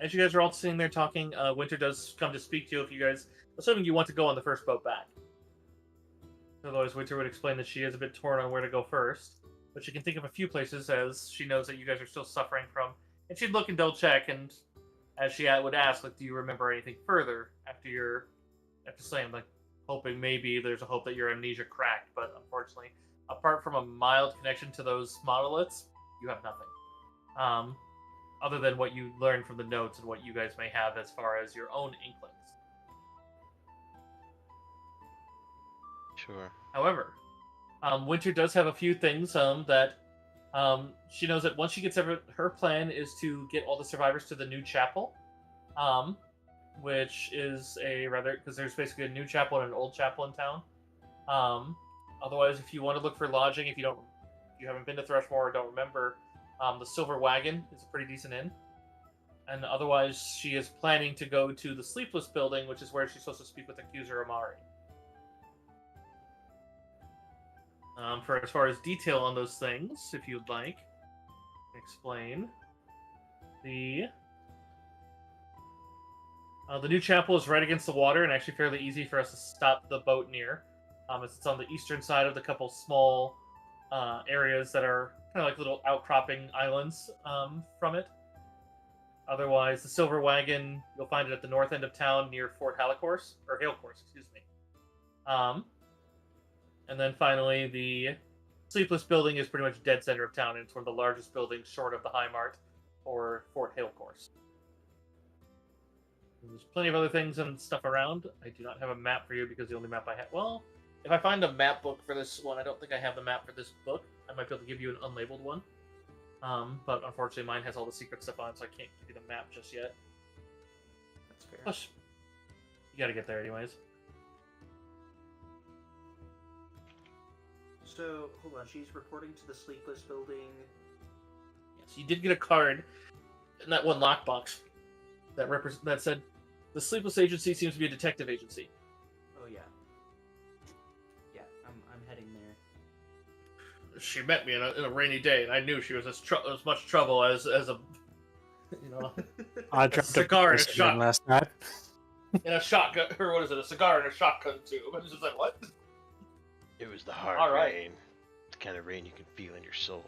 as you guys are all sitting there talking, Winter does come to speak to you if you guys, assuming you want to go on the first boat back. Otherwise, Winter would explain that she is a bit torn on where to go first, but she can think of a few places as she knows that you guys are still suffering from, and she'd look and double check, and as she would ask, like, do you remember anything further after saying, like, hoping maybe there's a hope that your amnesia cracked, but unfortunately, apart from a mild connection to those monoliths, you have nothing. Other than what you learned from the notes and what you guys may have as far as your own inklings. Sure. However, Winter does have a few things that she knows that once she gets her plan is to get all the survivors to the new chapel, which is because there's basically a new chapel and an old chapel in town. Otherwise, if you want to look for lodging, if you haven't been to Thrushmore or don't remember, the Silver Wagon is a pretty decent inn. And otherwise, she is planning to go to the Sleepless Building, which is where she's supposed to speak with Accuser Amari. For as far as detail on those things, if you'd like, explain. The new chapel is right against the water and actually fairly easy for us to stop the boat near. It's on the eastern side of the couple small areas that are kind of like little outcropping islands from it. Otherwise, the Silver Wagon, you'll find it at the north end of town near Fort Halecourse, or Halecourse, excuse me. And then finally, the Sleepless Building is pretty much dead center of town, and it's one of the largest buildings short of the High Mart or Fort Halecourse. There's plenty of other things and stuff around. I do not have a map for you because the only map I have... Well, if I find a map book for this one, I don't think I have the map for this book. I might be able to give you an unlabeled one. But unfortunately, mine has all the secret stuff on it, so I can't give you the map just yet. That's fair. Plus, you gotta get there anyways. So, hold on, she's reporting to the Sleepless Building. Yes, you did get a card in that one lockbox that said, the Sleepless Agency seems to be a detective agency. Oh, yeah. Yeah, I'm heading there. She met me in a rainy day, and I knew she was as much trouble as a, I a dropped cigar a and a shotgun last night. in a shotgun, or what is it? A cigar and a shotgun tube. And it's just like, what? It was the hard All right. rain. The kind of rain you can feel in your soul.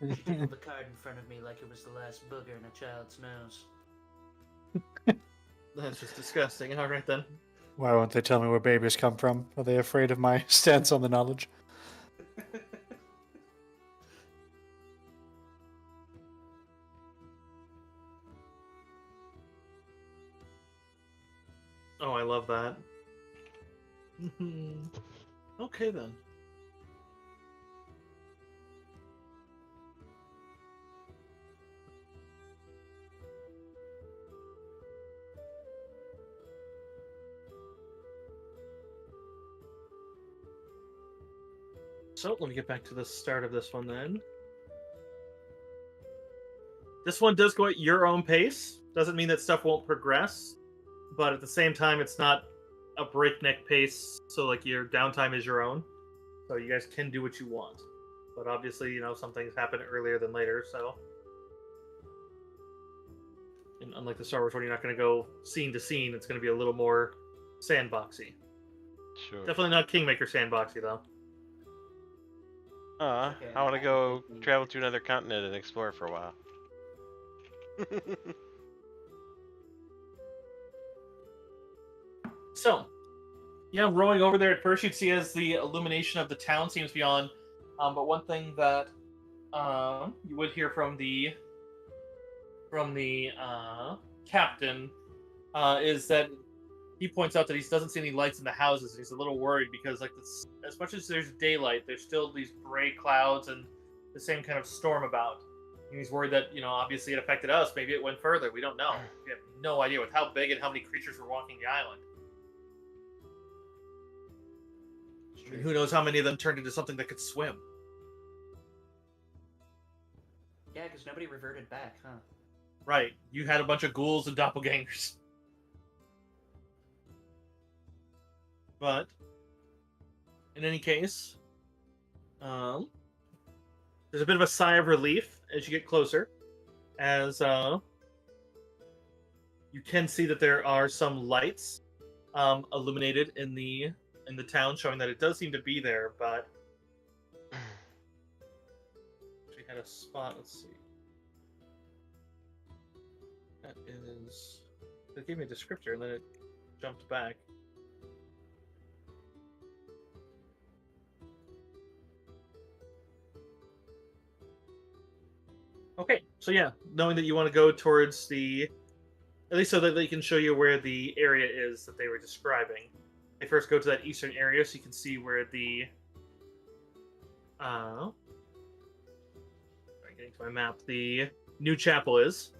She tipped the card in front of me like it was the last booger in a child's nose. That's just disgusting. All right then. Why won't they tell me where babies come from? Are they afraid of my stance on the knowledge? Oh, I love that. Okay then. So, let me get back to the start of this one then. This one does go at your own pace. Doesn't mean that stuff won't progress, but at the same time, it's not a breakneck pace, so like your downtime is your own. So you guys can do what you want. But obviously, some things happen earlier than later, so... And unlike the Star Wars one, you're not going to go scene to scene. It's going to be a little more sandboxy. Sure. Definitely not Kingmaker sandboxy, though. Okay, I want to go I think travel to another continent and explore for a while. So, yeah, rowing over there at first, you'd see as the illumination of the town seems to be on. But one thing that you would hear from the captain is that he points out that he doesn't see any lights in the houses, and he's a little worried because, like, as much as there's daylight, there's still these gray clouds and the same kind of storm about. And he's worried that, obviously it affected us. Maybe it went further. We don't know. We have no idea with how big and how many creatures were walking the island. I mean, who knows how many of them turned into something that could swim. Yeah, because nobody reverted back, huh? Right. You had a bunch of ghouls and doppelgangers. But, in any case, there's a bit of a sigh of relief as you get closer, as you can see that there are some lights illuminated in the town, showing that it does seem to be there, but we had a spot. Let's see. That is. It gave me a descriptor and then it jumped back. Okay, so yeah, knowing that you want to go towards at least so that they can show you where the area is that they were describing. They first go to that eastern area, so you can see where the getting to my map, the new chapel is.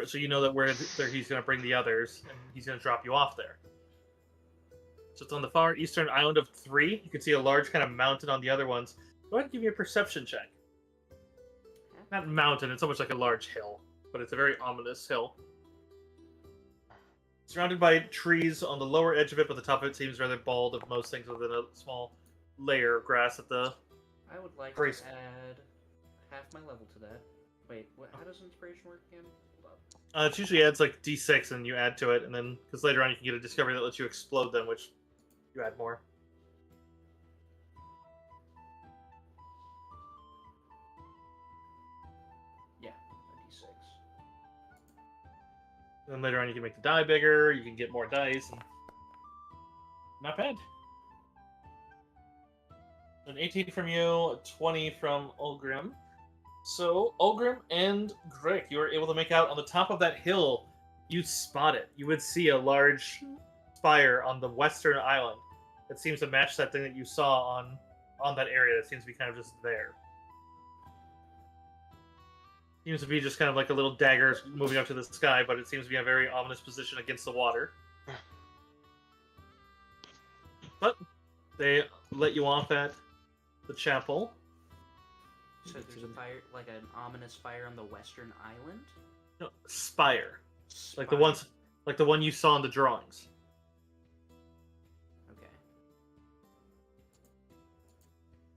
So you know that where he's going to bring the others, and he's going to drop you off there. So it's on the far eastern island of 3. You can see a large kind of mountain on the other ones. Go ahead and give me a perception check. Not mountain, it's almost like a large hill, but it's a very ominous hill. Surrounded by trees on the lower edge of it, but the top of it seems rather bald of most things within a small layer of grass at the... I would like Grace. to add half my level to that. Wait, how does inspiration work again? Hold up. It usually adds like D6 and you add to it, and then, because later on you can get a discovery that lets you explode them, which you add more. Yeah, a D6. And then later on you can make the die bigger, you can get more dice, and... not bad. An 18 from you, 20 from Ulgrim. So, Ulgrim and Grick, you were able to make out on the top of that hill. You spot it. You would see a large spire on the western island that seems to match that thing that you saw on that area that seems to be kind of just there. Seems to be just kind of like a little dagger moving up to the sky, but it seems to be a very ominous position against the water. But they let you off at the chapel. So there's a fire, like an ominous fire on the western island? No, spire. Like the Spire. ones, like the one you saw in the drawings. Okay.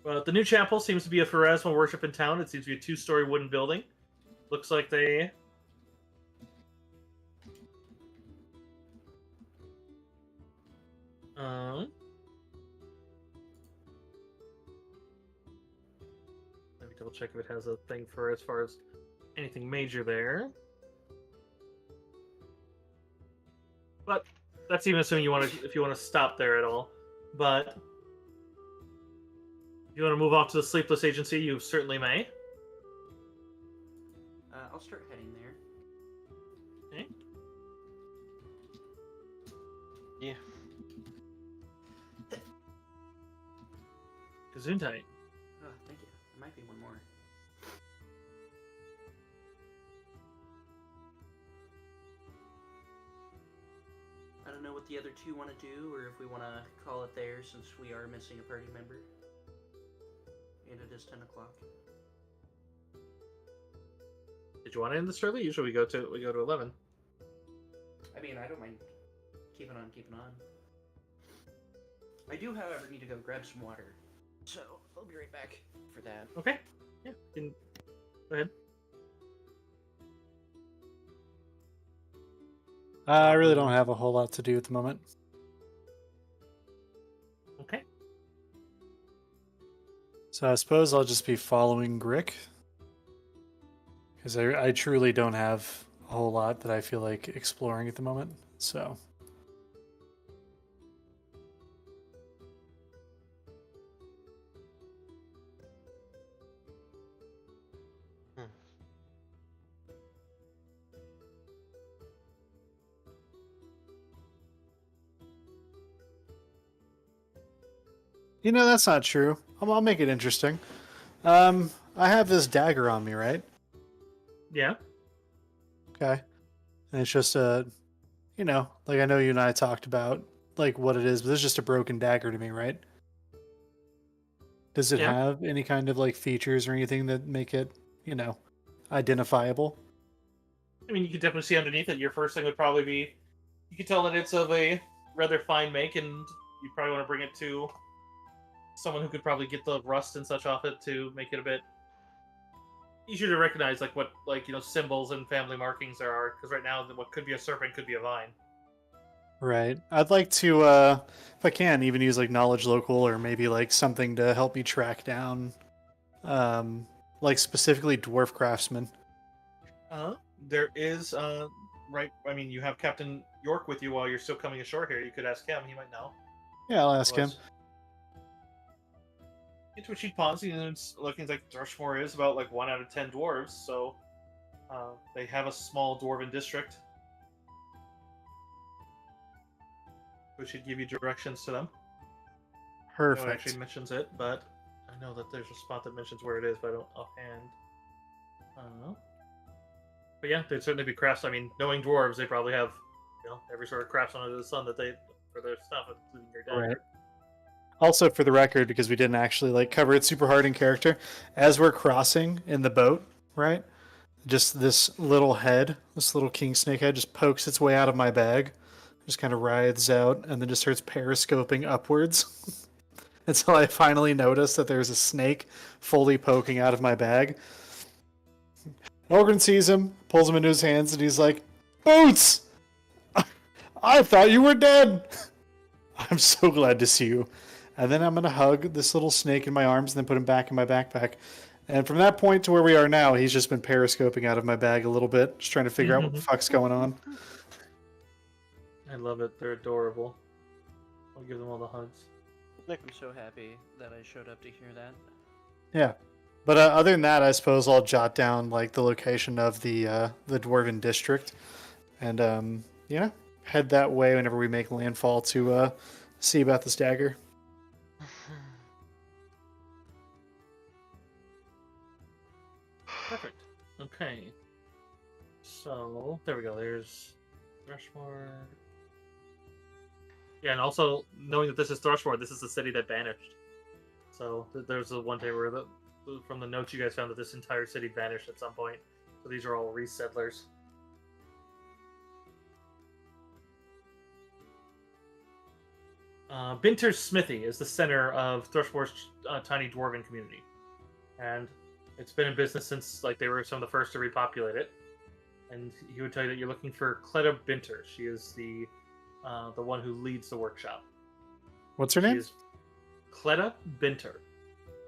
Well, the new chapel seems to be a Pharasma worship in town. It seems to be a 2-story wooden building. Looks like they... Let me double check if it has a thing for as far as anything major there. But that's even assuming if you want to stop there at all. But if you want to move off to the Sleepless Agency, you certainly may. I'll start heading there. Okay. Yeah. Gesundheit. Oh, thank you. There might be one more. I don't know what the other two want to do, or if we want to call it there, since we are missing a party member. And it is 10 o'clock. Did you want to end this early? Usually we go to 11. I mean, I don't mind keeping on. I do, however, need to go grab some water. So, I'll be right back for that. Okay. Yeah. Go ahead. I really don't have a whole lot to do at the moment. Okay. So I suppose I'll just be following Grick. Because I truly don't have a whole lot that I feel like exploring at the moment. So. You know, that's not true. I'll make it interesting. I have this dagger on me, right? Yeah. Okay. And it's just you know, like I know you and I talked about like what it is, but it's just a broken dagger to me, right? Does it Yeah. have any kind of like features or anything that make it, you know, identifiable? I mean, you can definitely see underneath it. Your first thing would probably be, you can tell that it's of a rather fine make, and you probably want to bring it to someone who could probably get the rust and such off it to make it a bit easier to recognize, like what, like, you know, symbols and family markings there are. Because right now, what could be a serpent could be a vine. Right. I'd like to, if I can, even use like knowledge local or maybe like something to help me track down, like specifically dwarf craftsmen. There is, right, I mean, you have Captain York with you while you're still coming ashore here. You could ask him, he might know. Yeah, I'll ask him. Into which he'd pause, and it's looking like Thrushmore is about like 1 out of 10 dwarves, so they have a small dwarven district. which should give you directions to them. No one Perfect. actually mentions it, but I know that there's a spot that mentions where it is, but I don't offhand. I don't know. But yeah, there'd certainly be crafts. I mean, knowing dwarves, they probably have, every sort of crafts under the sun that they for their stuff, including your dagger. Right. Also, for the record, because we didn't actually like cover it super hard in character, as we're crossing in the boat, right? Just this little head, this little king snake head, just pokes its way out of my bag, just kind of writhes out, and then just starts periscoping upwards until I finally notice that there's a snake fully poking out of my bag. Ogren sees him, pulls him into his hands, and he's like, "Boots! I thought you were dead! I'm so glad to see you." And then I'm going to hug this little snake in my arms and then put him back in my backpack. And from that point to where we are now, he's just been periscoping out of my bag a little bit, just trying to figure out what the fuck's going on. I love it. They're adorable. I'll give them all the hugs. I'm so happy that I showed up to hear that. Yeah. But other than that, I suppose I'll jot down like the location of the Dwarven district, and head that way whenever we make landfall to see about this dagger. Perfect. Okay. So there we go. There's Thrushmore. Yeah, and also knowing that this is Thrushmore, this is the city that vanished. So there's the one day where from the notes you guys found that this entire city vanished at some point. So these are all resettlers. Binter's Smithy is the center of Thrushmore's tiny dwarven community, and it's been in business since they were some of the first to repopulate it. And he would tell you that you're looking for Cleta Binter. She is the one who leads the workshop. What's her name? She is Cleta Binter,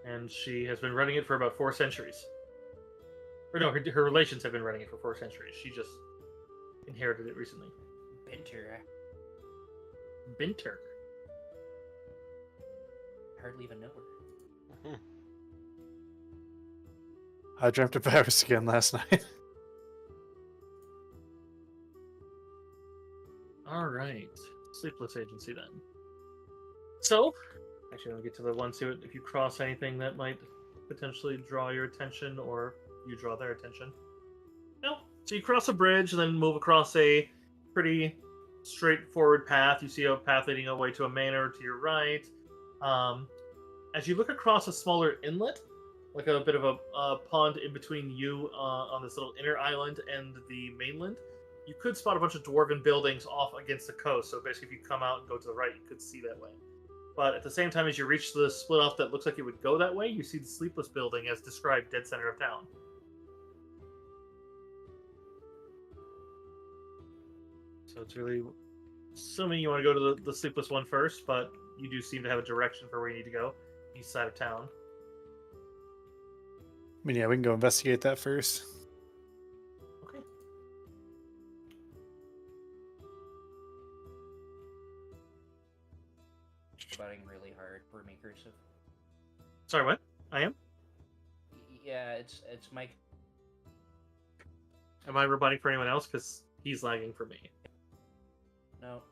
and she has been running it for about 4 centuries. Or no, her relations have been running it for 4 centuries. She just inherited it recently. Binter. Binter. Hardly even know her. I dreamt of Paris again last night. All right, Sleepless Agency then. So, actually, I'll get to the one. See if you cross anything that might potentially draw your attention, or you draw their attention. No. So you cross a bridge and then move across a pretty straightforward path. You see a path leading away to a manor to your right. As you look across a smaller inlet, like a bit of a pond in between you on this little inner island and the mainland, you could spot a bunch of dwarven buildings off against the coast. So basically, if you come out and go to the right, you could see that way. But at the same time, as you reach the split off that looks like it would go that way, you see the Sleepless Building as described, dead center of town. So it's really assuming you want to go to the Sleepless one first, but you do seem to have a direction for where you need to go, east side of town. I mean, yeah, we can go investigate that first. Okay. Butting really hard for me, Cursive. Sorry, what? I am? Yeah, it's Mike. Am I rebutting for anyone else? Because he's lagging for me. No.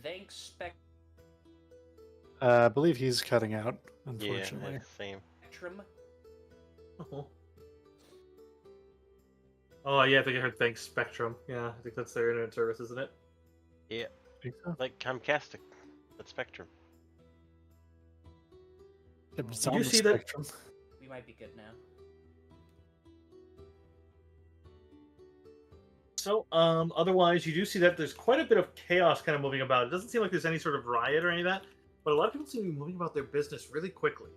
Thanks, I believe he's cutting out, unfortunately. Yeah, same. Spectrum. Oh, yeah, I think I heard thanks, Spectrum. Yeah, I think that's their internet service, isn't it? Yeah, I think so. like Comcast at Spectrum. Yeah, but it's Did on you the see that- spectrum. We might be good now. So, otherwise, you do see that there's quite a bit of chaos kind of moving about. It doesn't seem like there's any sort of riot or any of that, but a lot of people seem to be moving about their business really quickly.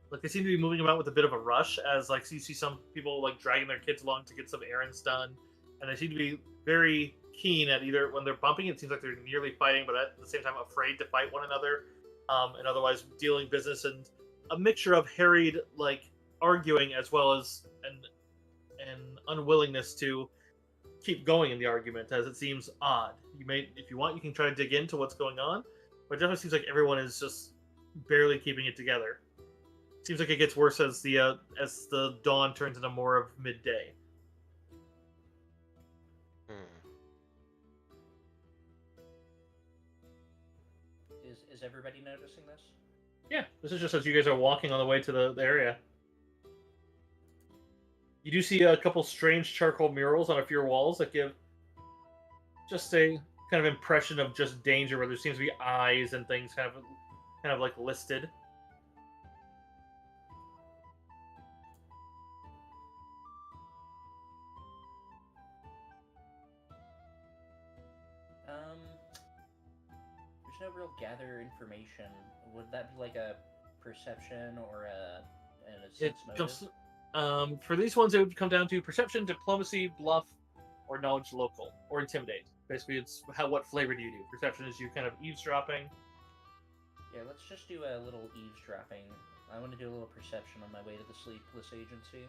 Like, they seem to be moving about with a bit of a rush, as, like, you see some people, like, dragging their kids along to get some errands done, and they seem to be very keen at either, when they're bumping, it seems like they're nearly fighting, but at the same time afraid to fight one another, and otherwise dealing business, and a mixture of harried, like, arguing as well as an unwillingness to keep going in the argument, as it seems odd. You may, if you want, you can try to dig into what's going on, but it definitely seems like everyone is just barely keeping it together. Seems like it gets worse as the dawn turns into more of midday. Is everybody noticing this? Yeah, this is just as you guys are walking on the way to the area. You do see a couple strange charcoal murals on a few walls that give just a kind of impression of just danger, where there seems to be eyes and things kind of like listed. There's no real gather information. Would that be like a perception or a sense motive? For these ones, it would come down to perception, diplomacy, bluff, or knowledge local, or intimidate. Basically, it's what flavor do you do? Perception is you kind of eavesdropping. Yeah, let's just do a little eavesdropping. I want to do a little perception on my way to the Sleepless Agency.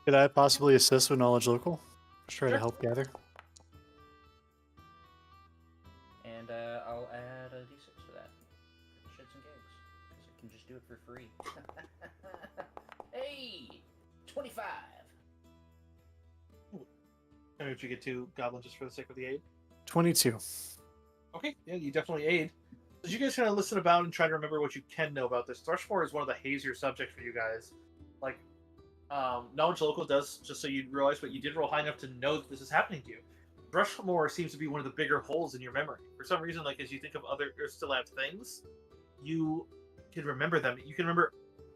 Could I possibly assist with knowledge local? Just try Sure. to help gather. And I'll add a d6 for that. For shits and gigs. Because I can just do it for free. Hey! 25! How would you get to Goblin just for the sake of the aid? 22. Okay, yeah, you definitely aid. As you guys kind of listen about and try to remember what you can know about this, Thrushmore is one of the hazier subjects for you guys. Like, knowledge local does, just so you realize, but you did roll high enough to know that this is happening to you. Thrushmore seems to be one of the bigger holes in your memory. For some reason, like, as you think of other Still-Have things, you can remember them. You can remember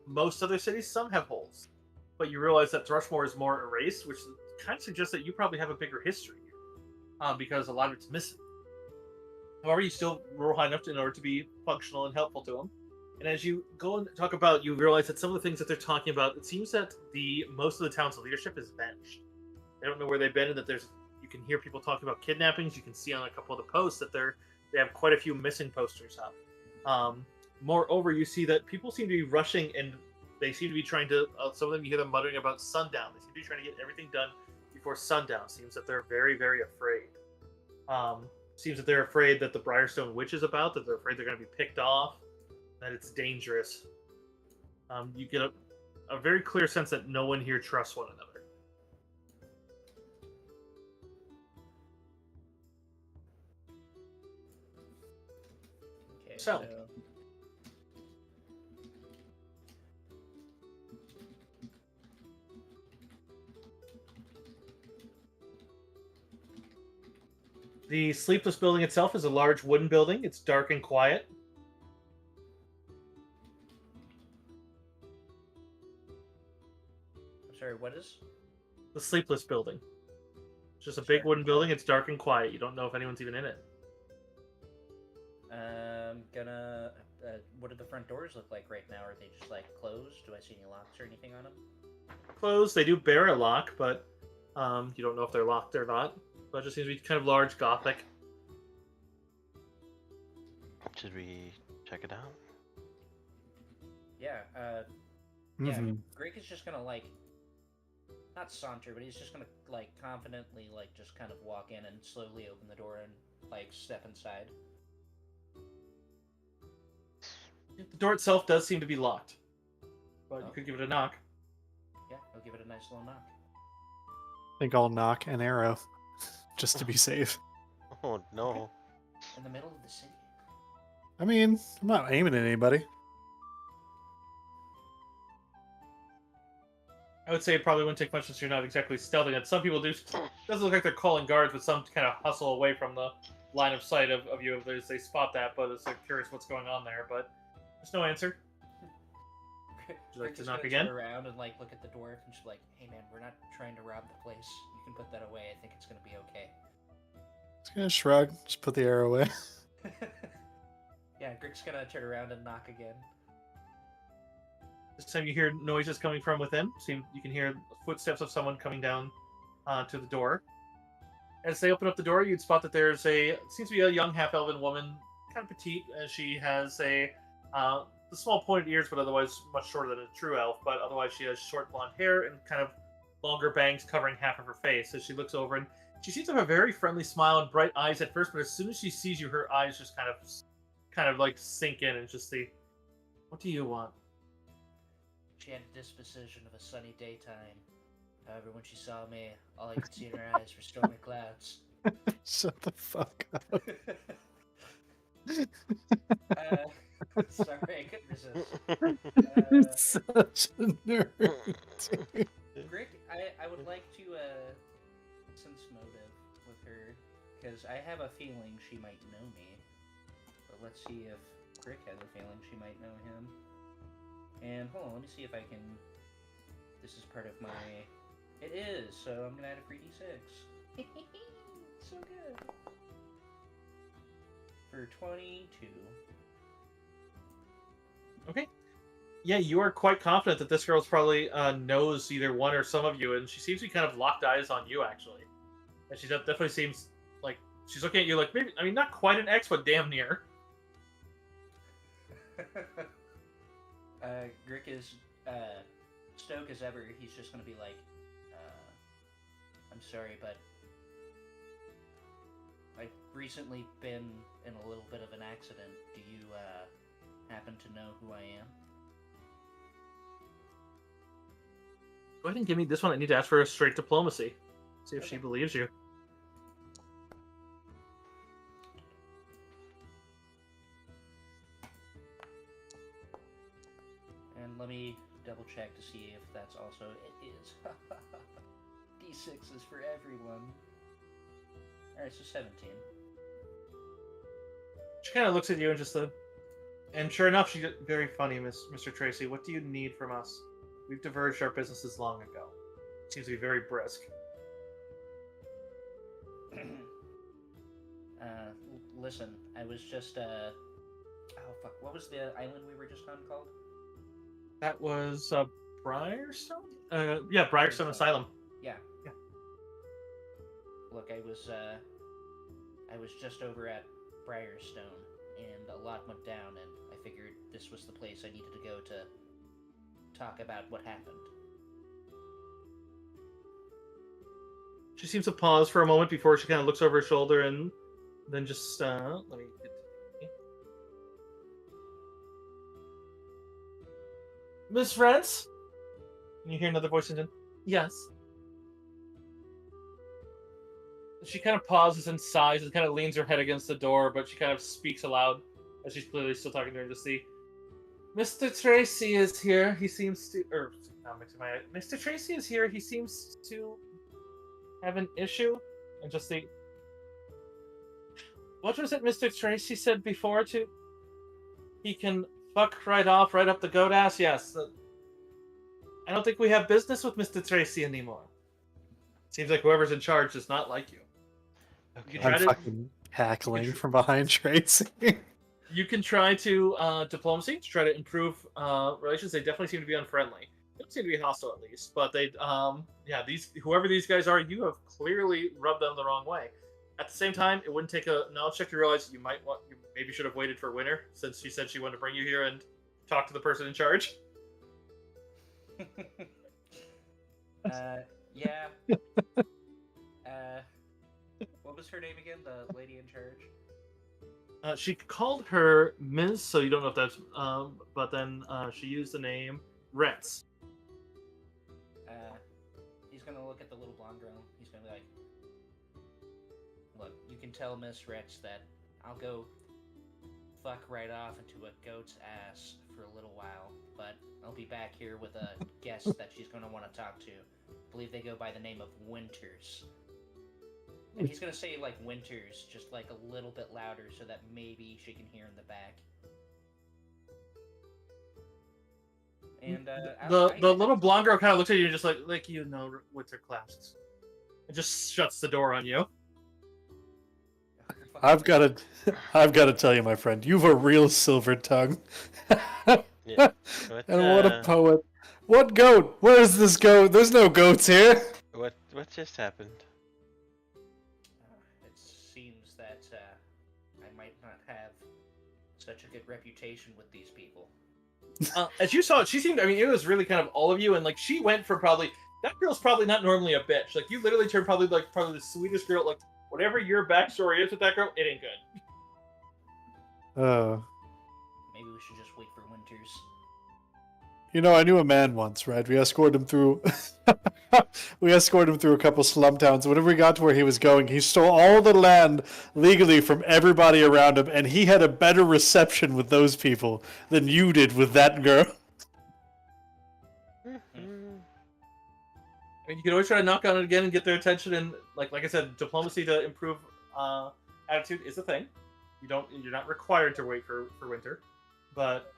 most other cities, some have holes. But you realize that Thrushmore is more erased, which kind of suggests that you probably have a bigger history here, because a lot of it's missing. However, you still roll high enough in order to be functional and helpful to them. And as you go and talk about, you realize that some of the things that they're talking about, it seems that most of the town's leadership is vanished. They don't know where they've been, and that you can hear people talking about kidnappings. You can see on a couple of the posts that they have quite a few missing posters up. Moreover, you see that people seem to be rushing, and they seem to be trying to. Some of them, you hear them muttering about sundown. They seem to be trying to get everything done before sundown. Seems that they're very, very afraid. Seems that they're afraid that the Briarstone Witch is about. That they're afraid they're going to be picked off. That it's dangerous. You get a very clear sense that no one here trusts one another. Okay, So. The Sleepless building itself is a large wooden building. It's dark and quiet. I'm sorry, what is? The Sleepless building. It's just a big wooden building. It's dark and quiet. You don't know if anyone's even in it. What do the front doors look like right now? Are they just like closed? Do I see any locks or anything on them? Closed. They do bear a lock, but you don't know if they're locked or not. But it just seems to be kind of large, gothic. Should we check it out? Yeah, Mhm. Greg is just gonna like, not saunter, but he's just gonna like confidently like just kind of walk in and slowly open the door and like step inside. The door itself does seem to be locked, but Oh. you could give it a knock. Yeah, I'll give it a nice little knock. I think I'll knock an arrow just to be safe. Oh no. In the middle of the city. I mean, I'm not aiming at anybody. I would say it probably wouldn't take much since you're not exactly stealthing it. Some people do. It doesn't look like they're calling guards, but some kind of hustle away from the line of sight of you if they spot that. But it's like curious what's going on there. But there's no answer. Would you like to knock again? Turn around and like look at the dwarf and she's like, "Hey man, we're not trying to rob the place. You can put that away. I think it's gonna be okay." Just gonna shrug, just put the arrow away. Yeah, Grig's gonna turn around and knock again. This time you hear noises coming from within. So you can hear footsteps of someone coming down to the door. As they open up the door, you'd spot that there's seems to be a young half-elven woman, kind of petite, as she has the small pointed ears, but otherwise much shorter than a true elf. But otherwise, she has short blonde hair and kind of longer bangs covering half of her face. As she looks over, and she seems to have a very friendly smile and bright eyes at first, but as soon as she sees you, her eyes just kind of like sink in and just see, "What do you want?" She had a disposition of a sunny daytime. However, when she saw me, all I could see in her eyes were stormy clouds. Shut the fuck up. Sorry, I couldn't resist. Such a nerd. Rick, I would like to sense motive with her, because I have a feeling she might know me. But let's see if Rick has a feeling she might know him. And hold on, let me see if I can... This is part of my... It is, so I'm gonna add a free d6. So good. For 22. Okay. Yeah, you are quite confident that this girl's probably knows either one or some of you, and she seems to be kind of locked eyes on you, actually. And she definitely seems like she's looking at you like, maybe, I mean, not quite an ex, but damn near. Grick is stoic as ever. He's just gonna be like, I'm sorry, but I've recently been in a little bit of an accident. Do you happen to know who I am? Go ahead and give me this one. I need to ask for a straight diplomacy. See if she Okay. believes you. And let me double check to see if that's also... It is. D6 is for everyone. Alright, so 17. She kind of looks at you and just and sure enough, she's very funny, Mr. Tracy. What do you need from us? We've diverged our businesses long ago. Seems to be very brisk. Listen, I was just, oh fuck, what was the island we were just on called? That was Briarstone? Yeah, Briarstone Asylum. Yeah. Yeah. Look, I was just over at Briarstone, and a lot went down, and I figured this was the place I needed to go to talk about what happened. She seems to pause for a moment before she kind of looks over her shoulder and then just, let me get to Miss Rance? Can you hear another voice in? Yes. She kind of pauses and sighs and kind of leans her head against the door, but she kind of speaks aloud as she's clearly still talking to her to see. Mr. Tracy is here. He seems to... Mr. Tracy is here. He seems to have an issue. And just the... What was it Mr. Tracy said before to... He can fuck right off, right up the goat ass? Yes. I don't think we have business with Mr. Tracy anymore. Seems like whoever's in charge does not like you. Okay. You try I'm to- fucking cackling from behind Tracy. You can try to diplomacy to try to improve relations. They definitely seem to be unfriendly. They don't seem to be hostile, at least. But they, yeah, whoever these guys are, you have clearly rubbed them the wrong way. At the same time, it wouldn't take a knowledge check to realize you maybe should have waited for winter, since she said she wanted to bring you here and talk to the person in charge. Yeah. What was her name again? The lady in charge? She called her Ms., so you don't know if that's... but then she used the name Retz. He's gonna look at the little blonde girl. He's gonna be like, look, you can tell Miss Retz that I'll go fuck right off into a goat's ass for a little while, but I'll be back here with a guest that she's gonna want to talk to. I believe they go by the name of Winters. And he's gonna say, like, Winters, just, like, a little bit louder so that maybe she can hear in the back. And, the little blonde girl kind of looks at you and just like you know, Winter clasps. It just shuts the door on you. I've got to tell you, my friend, you've a real silver tongue. Yeah. And what a poet. What goat? Where's this goat? There's no goats here. What just happened? It seems that I might not have such a good reputation with these people. As you saw, she seemed, I mean, it was really kind of all of you, and like she went for probably, that girl's probably not normally a bitch. Like you literally turned probably the sweetest girl. Like whatever your backstory is with that girl, it ain't good. Oh. Maybe we should just wait for Winters. I knew a man once, right? We escorted him through. We escorted him through a couple slum towns. Whenever we got to where he was going, he stole all the land legally from everybody around him, and he had a better reception with those people than you did with that girl. I mean, you can always try to knock on it again and get their attention. And like I said, diplomacy to improve attitude is a thing. You're not required to wait for winter, but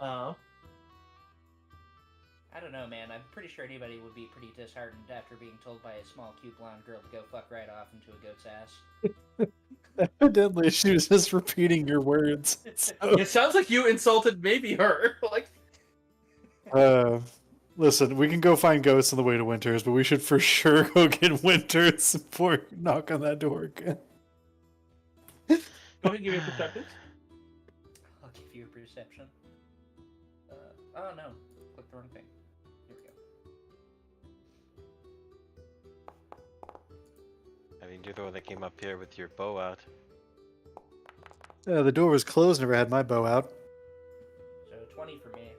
I don't know, man. I'm pretty sure anybody would be pretty disheartened after being told by a small, cute blonde girl to go fuck right off into a goat's ass. Evidently, she was just repeating your words. So, it sounds like you insulted maybe her. Like, listen, we can go find goats on the way to Winters, but we should for sure go get Winters before you knock on that door again. go ahead and give me a perception. I'll give you a perception. Oh no, click the wrong thing. Here we go. I mean, you're the one that came up here with your bow out. The door was closed, never had my bow out. So 20 for me.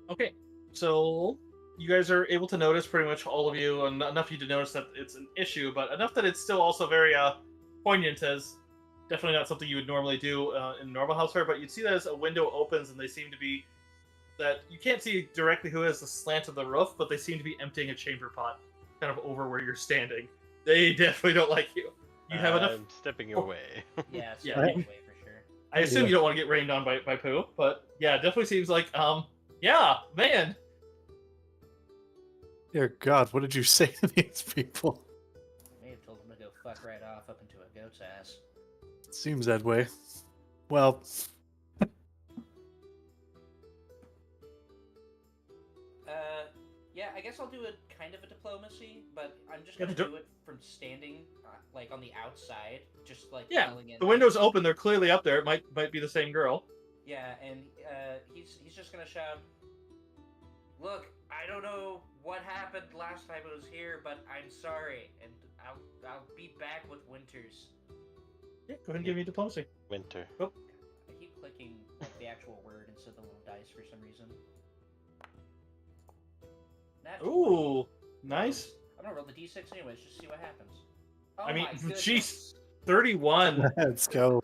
Okay, so you guys are able to notice, pretty much all of you, and enough of you to notice that it's an issue, but enough that it's still also very poignant, as definitely not something you would normally do in normal houseware, but you'd see that as a window opens and they seem to be, that you can't see directly who has the slant of the roof, but they seem to be emptying a chamber pot kind of over where you're standing. They definitely don't like you. You have enough... I'm stepping away. Yeah, it's Yeah, yeah, you- away for sure. I assume you don't want to get rained on by poo, but yeah, it definitely seems like, yeah, man. Dear God, what did you say to these people? May have told them to go fuck right off up into a goat's ass. Seems that way. Well, Yeah, I guess I'll do a kind of a diplomacy, but I'm just Yeah, gonna but do it from standing, like on the outside, just like Yeah, yelling in. the window's open, they're clearly up there, it might be the same girl. Yeah, and he's just gonna shout, "Look, I don't know what happened last time I was here, but I'm sorry, and I'll be back with Winters." Yeah, go ahead and give me diplomacy. Winter. I keep clicking like the actual word instead of the little dice for some reason. Nat 20. Ooh, nice. I'm gonna roll the d6 anyways, just see what happens. Oh I mean, my goodness. jeez. 31. let's go.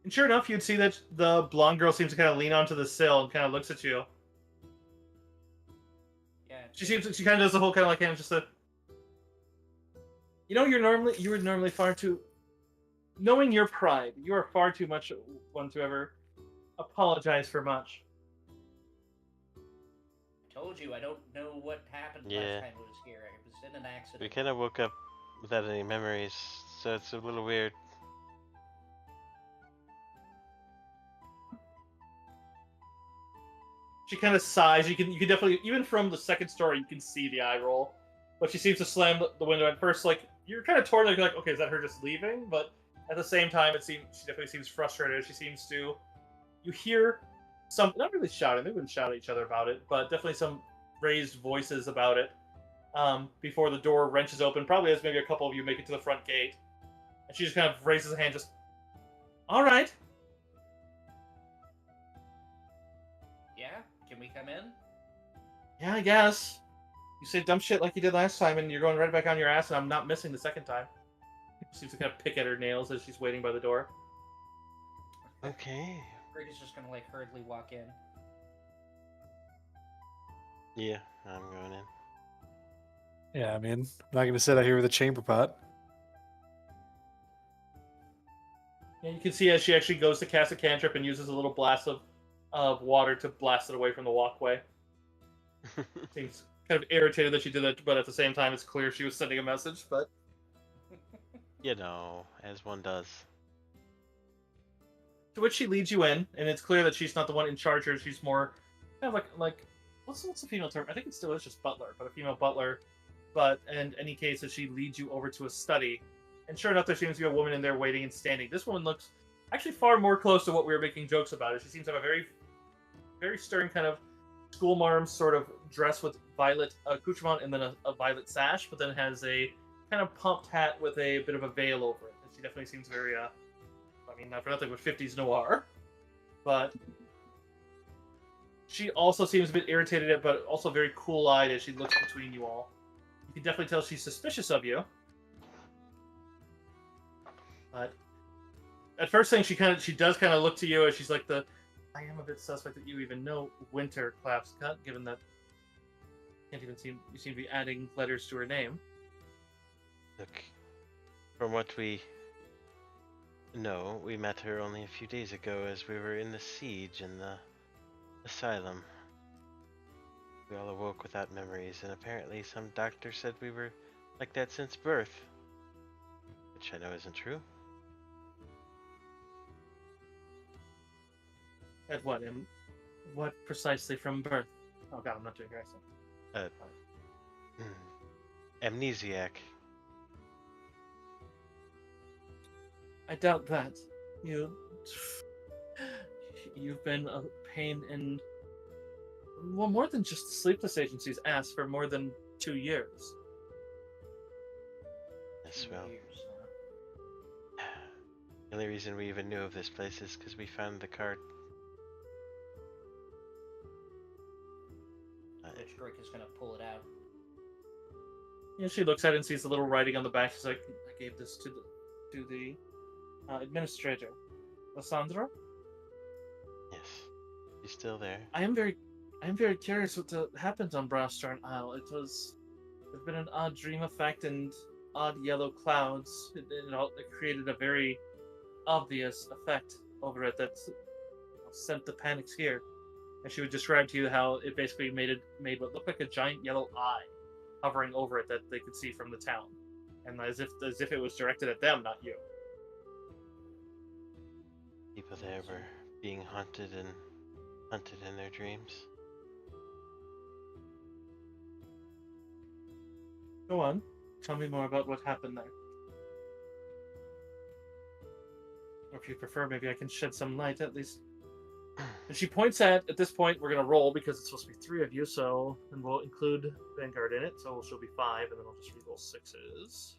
And sure enough, you'd see that the blonde girl seems to kind of lean onto the sill and kind of looks at you. Yeah. She kind of does the whole kind of like hand, just a. You know, you were normally far too. Knowing your pride, you are far too much one to ever apologize for much. I told you I don't know what happened Yeah. last time I was here. I was in an accident. We kind of woke up without any memories, so it's a little weird. She kind of sighs. You can definitely, even from the second story, you can see the eye roll. But she seems to slam the window at first. Like, you're kind of torn. Like, okay, is that her just leaving? But at the same time, she definitely seems frustrated. She seems to. You hear some, not really shouting. They wouldn't shout at each other about it, but definitely some raised voices about it. Before the door wrenches open, probably as maybe a couple of you make it to the front gate, and she just kind of raises a hand, just, all right. Yeah? Can we come in? Yeah, I guess. You say dumb shit like you did last time, and you're going right back on your ass, and I'm not missing the second time. She seems to kind of pick at her nails as she's waiting by the door. Okay. Brady's just gonna like hurriedly walk in. Yeah, I'm going in. Yeah, I mean, I'm not going to sit out here with a chamber pot. And you can see as she actually goes to cast a cantrip and uses a little blast of water to blast it away from the walkway. Seems kind of irritated that she did that, but at the same time, it's clear she was sending a message. But You know, as one does. to which she leads you in, and it's clear that she's not the one in charge here. She's more kind of like what's the female term? I think it still is just butler, but a female butler. But in any case, as she leads you over to a study, and sure enough, there seems to be a woman in there waiting and standing. This woman looks actually far more close to what we were making jokes about. She seems to have a very, very stern kind of schoolmarm sort of dress with violet accoutrement and then a violet sash, but then has a kind of pumped hat with a bit of a veil over it. She definitely seems very, I mean, not for nothing, but 50s noir. But she also seems a bit irritated, but also very cool-eyed as she looks between you all. You can definitely tell she's suspicious of you. But at first thing, she does kind of look to you as she's like I am a bit suspect that you even know Winter Claps Cut, given that you seem to be adding letters to her name. Look, from what we know, we met her only a few days ago as we were in the siege in the asylum. We all awoke without memories, and apparently some doctor said we were like that since birth. Which I know isn't true. At what? What precisely from birth? Oh god, I'm not doing your accent. Amnesiac. I doubt that. You've been a pain in, well, more than just the sleepless agency's ass for more than 2 years. Yes, well. The only reason we even knew of this place is because we found the card. Which Drake is gonna pull it out. Yeah, she looks at it and sees the little writing on the back. She's like, I gave this to the administrator. Lysandra? Yes. She's still there. I am very curious what happened on Browstarn Isle. There's been an odd dream effect and odd yellow clouds. It created a very obvious effect over it that sent the panics here. And she would describe to you how it basically made what looked like a giant yellow eye hovering over it that they could see from the town, and as if it was directed at them, not you. People there were being hunted in their dreams. Go on, tell me more about what happened there. Or if you prefer, maybe I can shed some light at least. And she points at this point, we're going to roll because it's supposed to be 3 of you, so, and we'll include Vanguard in it, so she'll be 5, and then I'll just re-roll 6s.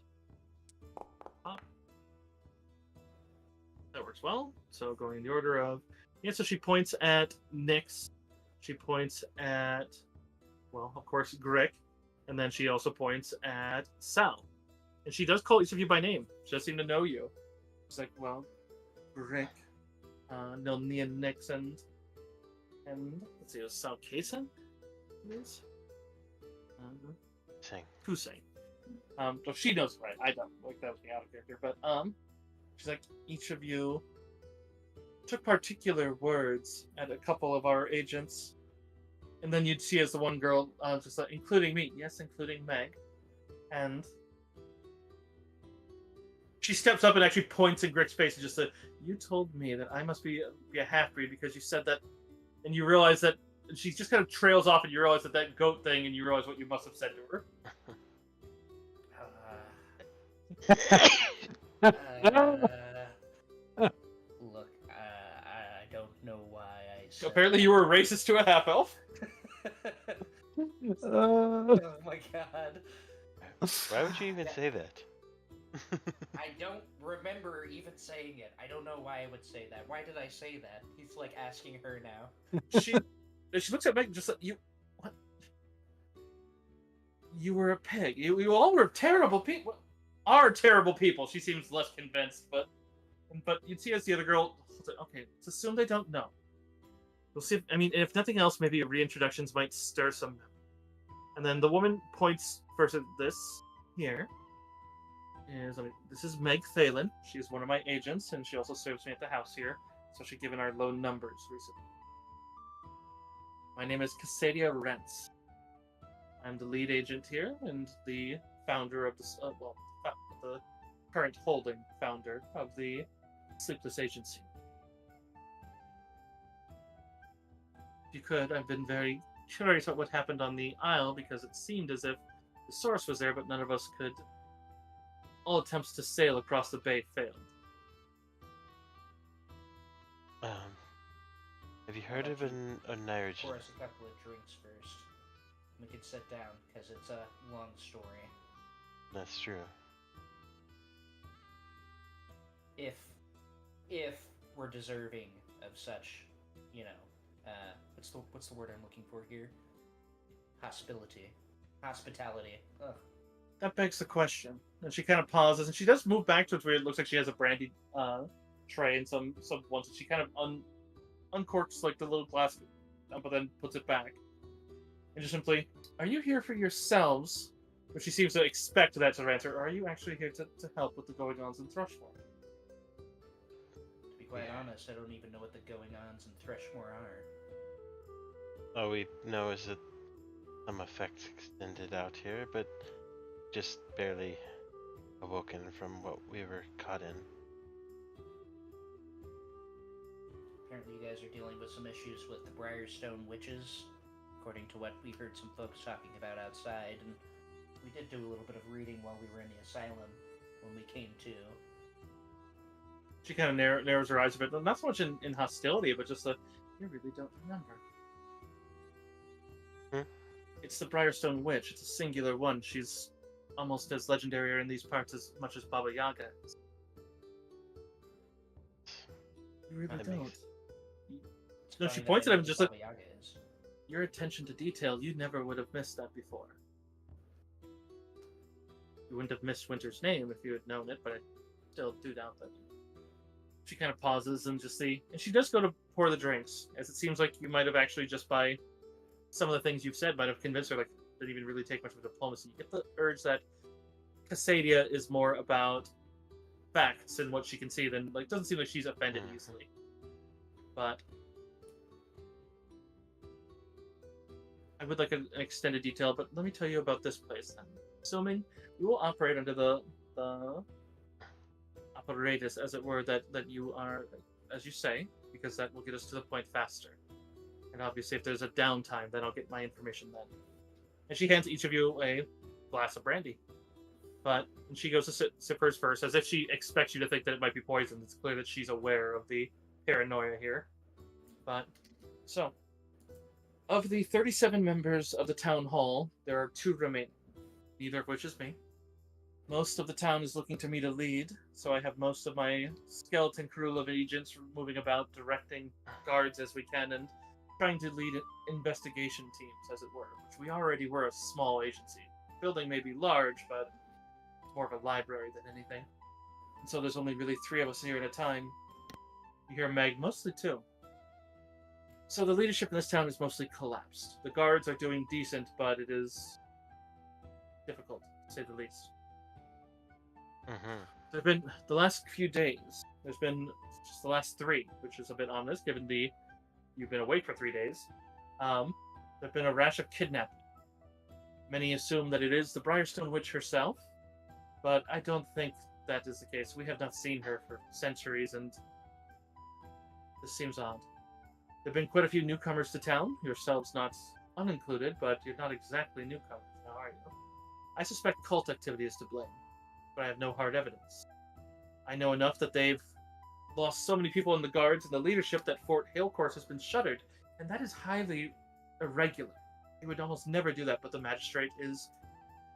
That works well. So going in the order of, yeah, so she points at Nyx, she points at, well, of course, Grick, and then she also points at Sal. And she does call each of you by name. She does seem to know you. She's like, well, Grick, Nilnia Nyx, and let's see, it was Sal Kason? Hussein. So she knows, right? I don't, like, that was me out of character, but, she's like, each of you took particular words at a couple of our agents, and then you'd see as the one girl, just like, including me, yes, including Meg, and she steps up and actually points in Grick's face and just said, you told me that I must be a half-breed because you said that, and you realize that, and she just kind of trails off and you realize that goat thing, and you realize what you must have said to her. Look, I don't know why I said... Apparently you were racist to a half-elf. Oh my god. Why would you even say that? I don't remember even saying it. I don't know why I would say that. Why did I say that? He's like asking her now. She looks at Meg just like, you... What? You were a pig. You all were terrible people. Are terrible people. She seems less convinced, but you'd see as the other girl, okay, let's assume they don't know. We'll see if nothing else, maybe reintroductions might stir some. And then the woman points first at this here. This is Meg Thalen. She's one of my agents, and she also serves me at the house here, so she's given our low numbers recently. My name is Cassadia Rents. I'm the lead agent here, and the founder of this, the current holding founder of the Sleepless Agency. If you could, I've been very curious about what happened on the Isle, because it seemed as if the source was there, but none of us could. All attempts to sail across the bay failed. Have you heard of an Nyrogen? Pour us a couple of drinks first. We can sit down, because it's a long story. That's true. if we're deserving of such, you know, what's the word I'm looking for here? Hospitality. Ugh. That begs the question. And she kind of pauses, and she does move back to it where it looks like she has a brandy tray and some ones. And she kind of uncorks like the little glass, but then puts it back. And just simply, are you here for yourselves? But she seems to expect that sort of answer. Or are you actually here to help with the going-ons in Thrushmore? To be quite honest, I don't even know what the going-ons in Thrushmore are. All we know is that some effects extended out here, but just barely awoken from what we were caught in. Apparently you guys are dealing with some issues with the Briarstone witches, according to what we heard some folks talking about outside, and we did do a little bit of reading while we were in the asylum when we came to. She kind of narrows her eyes a bit. Not so much in hostility, but just you really don't remember. It's the Briarstone Witch. It's a singular one. She's almost as legendary in these parts as much as Baba Yaga is. You really don't. No, she points at him just like, your attention to detail, you never would have missed that before. You wouldn't have missed Winter's name if you had known it, but I still do doubt that. She kind of pauses and and she does go to pour the drinks, as it seems like you might have actually just by some of the things you've said might have convinced her, like, didn't even really take much of a diplomacy. You get the urge that Cassadia is more about facts and what she can see than, like, doesn't seem like she's offended easily. But I would like an extended detail, but let me tell you about this place. I'm assuming you will operate under the apparatus, as it were, that you are, as you say, because that will get us to the point faster. And obviously, if there's a downtime, then I'll get my information then. And she hands each of you a glass of brandy. But and she goes to sip hers first, as if she expects you to think that it might be poisoned. It's clear that she's aware of the paranoia here. But, so, of the 37 members of the town hall, there are 2 remaining, neither of which is me. Most of the town is looking to me to lead, so I have most of my skeleton crew of agents moving about, directing guards as we can, and trying to lead investigation teams, as it were, which we already were a small agency. The building may be large, but it's more of a library than anything. And so there's only really 3 of us here at a time. You hear Meg, mostly 2. So the leadership in this town is mostly collapsed. The guards are doing decent, but it is difficult, to say the least. There have been, the last few days, there's been just the last 3, which is a bit ominous, given you've been awake for 3 days. There have been a rash of kidnapping. Many assume that it is the Briarstone Witch herself, but I don't think that is the case. We have not seen her for centuries, and this seems odd. There have been quite a few newcomers to town, yourselves not unincluded, but you're not exactly newcomers now, are you? I suspect cult activity is to blame, but I have no hard evidence. I know enough that they've lost so many people in the guards and the leadership that Fort Hillcourse has been shuttered, and that is highly irregular. They would almost never do that, but the magistrate is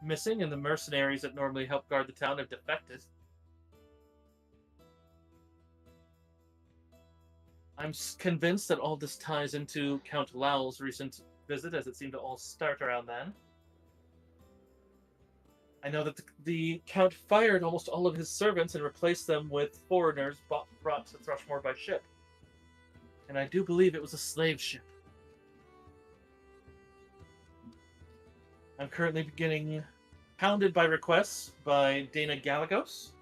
missing, and the mercenaries that normally help guard the town have defected. I'm convinced that all this ties into Count Lowell's recent visit, as it seemed to all start around then. I know that the Count fired almost all of his servants and replaced them with foreigners brought to Thrushmore by ship. And I do believe it was a slave ship. I'm currently getting hounded by requests by Dana Galagos.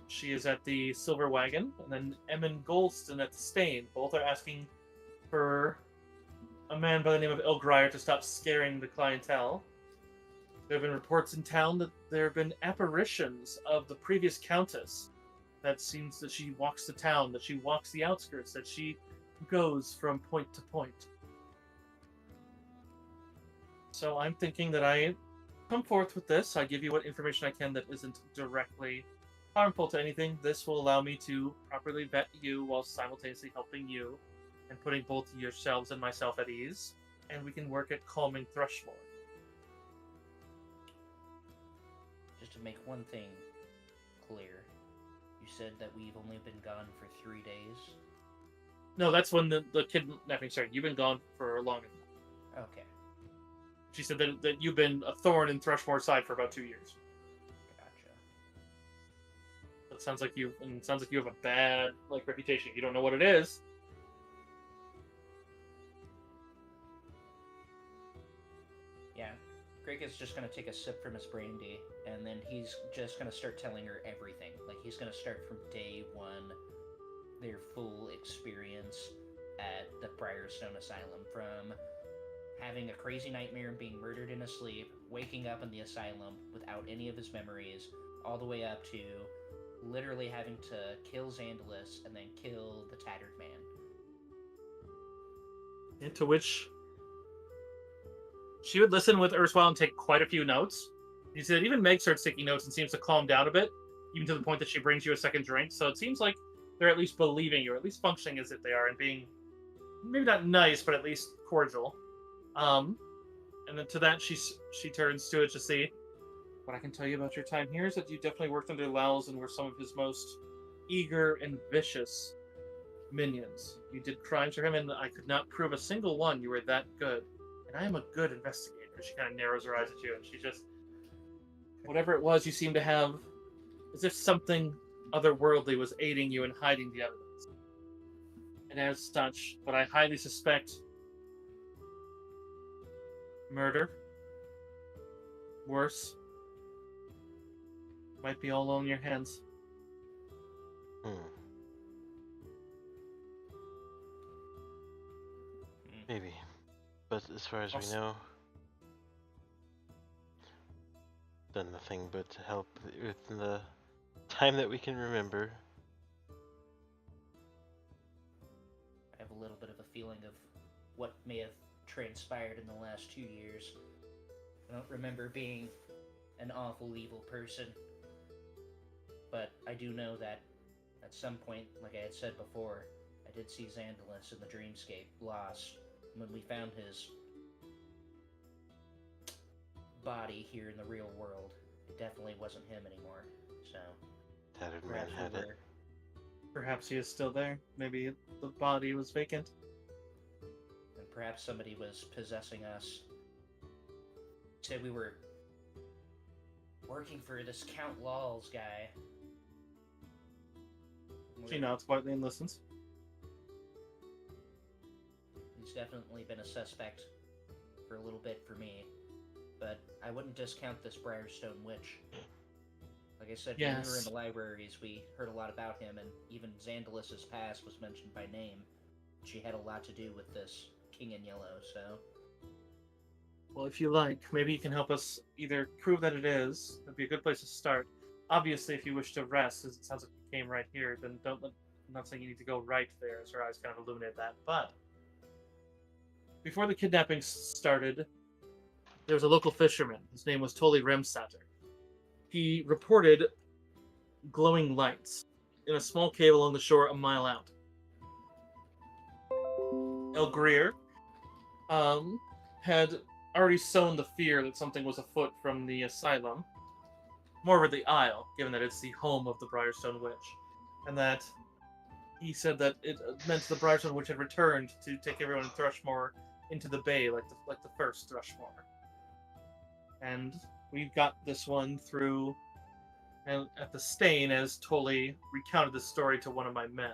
She is at the Silver Wagon, and then Emin Golston at the Stain. Both are asking for a man by the name of Elgrier to stop scaring the clientele. There have been reports in town that there have been apparitions of the previous countess. That seems that she walks the town, that she walks the outskirts, that she goes from point to point. So I'm thinking that I come forth with this. I give you what information I can that isn't directly harmful to anything. This will allow me to properly vet you while simultaneously helping you and putting both yourselves and myself at ease. And we can work at calming Thrushmore. Just to make one thing clear, You said that we've only been gone for 3 days. No, that's when the kidnapping started. You've been gone for longer than that. Okay, She said that you've been a thorn in Thrushmore's side for about 2 years. gotcha. It sounds like you have a bad reputation. You don't know what it is. Yeah, Greg is just gonna take a sip from his brandy, and then he's just gonna start telling her everything. Like, he's gonna start from day one, their full experience at the Briarstone Asylum, from having a crazy nightmare and being murdered in his sleep, waking up in the asylum without any of his memories, all the way up to literally having to kill Xandalus and then kill the Tattered Man. Into which she would listen with erstwhile and take quite a few notes. He said even Meg starts taking notes and seems to calm down a bit, even to the point that she brings you a second drink. So it seems like they're at least believing you, or at least functioning as if they are, and being maybe not nice, but at least cordial. And then to that, she turns to it to see, what I can tell you about your time here is that you definitely worked under Lowls and were some of his most eager and vicious minions. You did crimes for him, and I could not prove a single one. You were that good. And I am a good investigator. She kind of narrows her eyes at you, and she just, whatever it was you seem to have, as if something otherworldly was aiding you in hiding the evidence. And as such, what I highly suspect, murder, worse, might be all on your hands. Maybe. But as far as we know, done nothing but to help within the time that we can remember. I have a little bit of a feeling of what may have transpired in the last 2 years. I don't remember being an awful evil person, but I do know that at some point, like I had said before, I did see Xandalus in the dreamscape, lost. When we found his body here in the real world, it definitely wasn't him anymore. So Tattered Man had it. Perhaps he is still there. Maybe the body was vacant. And perhaps somebody was possessing us. Said we were working for this Count Lawls guy. She nods quietly and listens. He's definitely been a suspect for a little bit for me, but I wouldn't discount this Briarstone Witch. Like I said, when we were in the libraries, we heard a lot about him, and even Xandalus's past was mentioned by name. She had a lot to do with this King in Yellow, so... Well, if you like, maybe you can help us either prove that it is. That'd be a good place to start. Obviously, if you wish to rest, as it sounds like you came right here, then don't let... I'm not saying you need to go right there, as her eyes kind of illuminate that, but... Before the kidnapping started, there was a local fisherman. His name was Toli Remsatter. He reported glowing lights in a small cave along the shore a mile out. El Greer had already sown the fear that something was afoot from the asylum, moreover the Isle, given that it's the home of the Briarstone Witch, and that he said that it meant the Briarstone Witch had returned to take everyone in Thrushmore into the bay, like the first Thrushmore. And we got this one through at the Stain as Toli recounted this story to one of my men,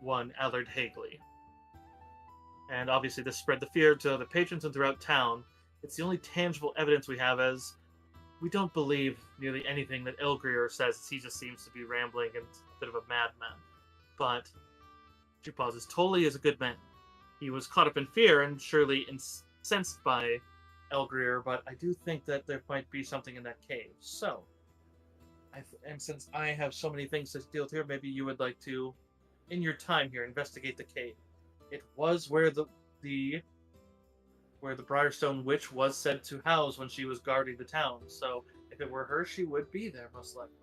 one Allard Hagley. And obviously this spread the fear to other patrons and throughout town. It's the only tangible evidence we have, as we don't believe nearly anything that Elgrier says. He just seems to be rambling and a bit of a madman. But, she pauses, Toli is a good man. He was caught up in fear and surely incensed by Elgrier, but I do think that there might be something in that cave. So, and since I have so many things to deal with here, maybe you would like to, in your time here, investigate the cave. It was where the Briarstone Witch was said to house when she was guarding the town. So if it were her, she would be there most likely.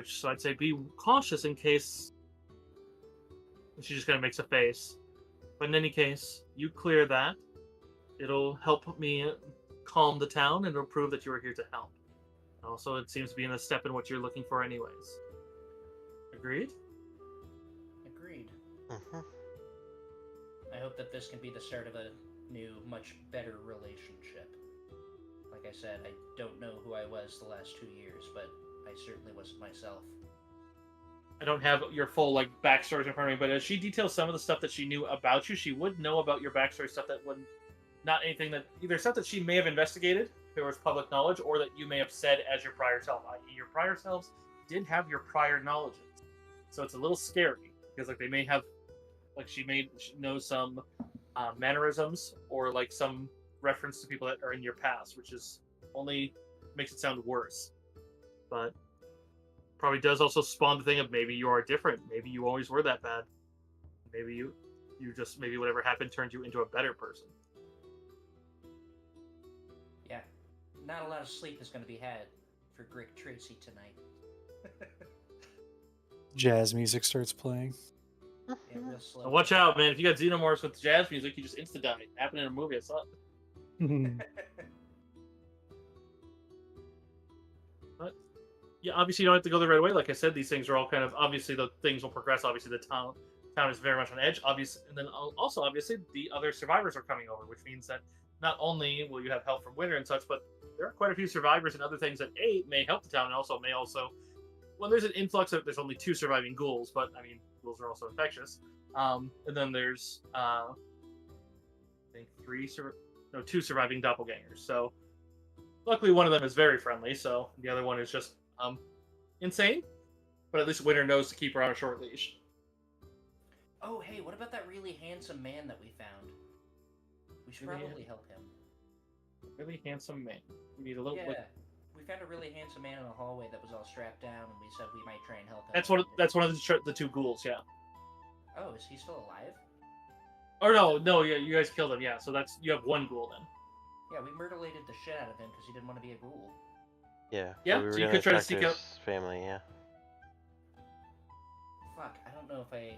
So I'd say be cautious in case. She just kind of makes a face. But in any case, you clear that. It'll help me calm the town, and it'll prove that you are here to help. Also, it seems to be in a step in what you're looking for, anyways. Agreed? Agreed. Mm-hmm. I hope that this can be the start of a new, much better relationship. Like I said, I don't know who I was the last 2 years, but I certainly wasn't myself. I don't have your full backstory in front of me, but as she details some of the stuff that she knew about you, she would know about your backstory stuff that would not anything that either stuff that she may have investigated if it was public knowledge, or that you may have said as your prior self, i.e., your prior selves did have your prior knowledges. So it's a little scary because they may have she know some mannerisms or some reference to people that are in your past, which is only makes it sound worse. But probably does also spawn the thing of maybe you are different. Maybe you always were that bad. Maybe you just maybe whatever happened turned you into a better person. Yeah, not a lot of sleep is going to be had for Grick Tracy tonight. Jazz music starts playing. Yeah, real slow. So watch out, man! If you got xenomorphs with jazz music, you just insta die. Happened in a movie I saw. But yeah, obviously you don't have to go there right away. Like I said, these things are all kind of obviously the things will progress. Obviously the town is very much on edge. Obviously, and then also obviously the other survivors are coming over, which means that not only will you have help from winter and such, but there are quite a few survivors and other things that may help the town and also may also. Well, there's an influx of there's only 2 surviving ghouls, but I mean ghouls are also infectious. And then there's I think 2 surviving doppelgangers. So luckily one of them is very friendly, so the other one is just insane. But at least Winter knows to keep her on a short leash. Oh, hey, what about that really handsome man that we found? We should Really probably help him. Really handsome man. We need a little. Yeah, we found a really handsome man in the hallway that was all strapped down, and we said we might try and help him. That's one of the 2 ghouls. Yeah. Oh, is he still alive? Or no, yeah, you guys killed him. Yeah, so you have 1 ghoul then. Yeah, we murderlated the shit out of him because he didn't want to be a ghoul. Yeah. Yeah, we were so you gonna could try to talk seek his out- family. Yeah. Fuck, I don't know if I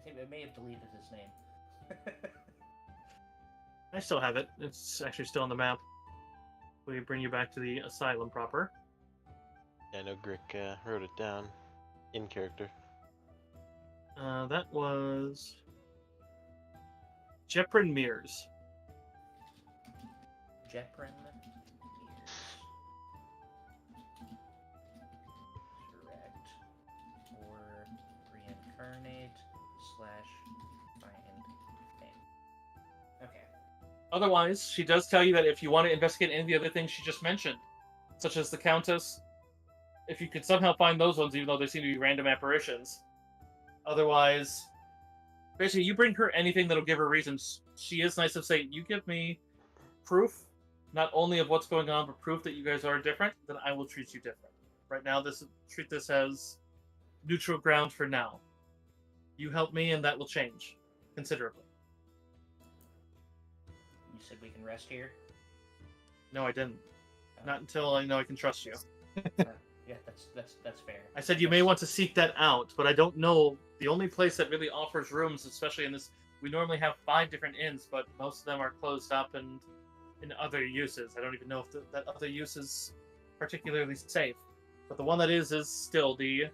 think I may have deleted his name. I still have it. It's actually still on the map. We bring you back to the asylum proper. Yeah, I know Grick wrote it down in character. That was Jeprin Mears. Jeprin Correct. Or reincarnate / find fame. Okay. Otherwise, she does tell you that if you want to investigate any of the other things she just mentioned, such as the Countess, if you could somehow find those ones, even though they seem to be random apparitions. Otherwise, basically, you bring her anything that'll give her reasons. She is nice to say, you give me proof, not only of what's going on, but proof that you guys are different, then I will treat you different. Right now, treat this as neutral ground for now. You help me, and that will change considerably. You said we can rest here? No, I didn't. Oh. Not until I know I can trust you. Yeah, that's fair. I said you may want to seek that out, but I don't know. The only place that really offers rooms, especially in this, we normally have 5 different inns, but most of them are closed up and in other uses. I don't even know if that other use is particularly safe. But the one that is still the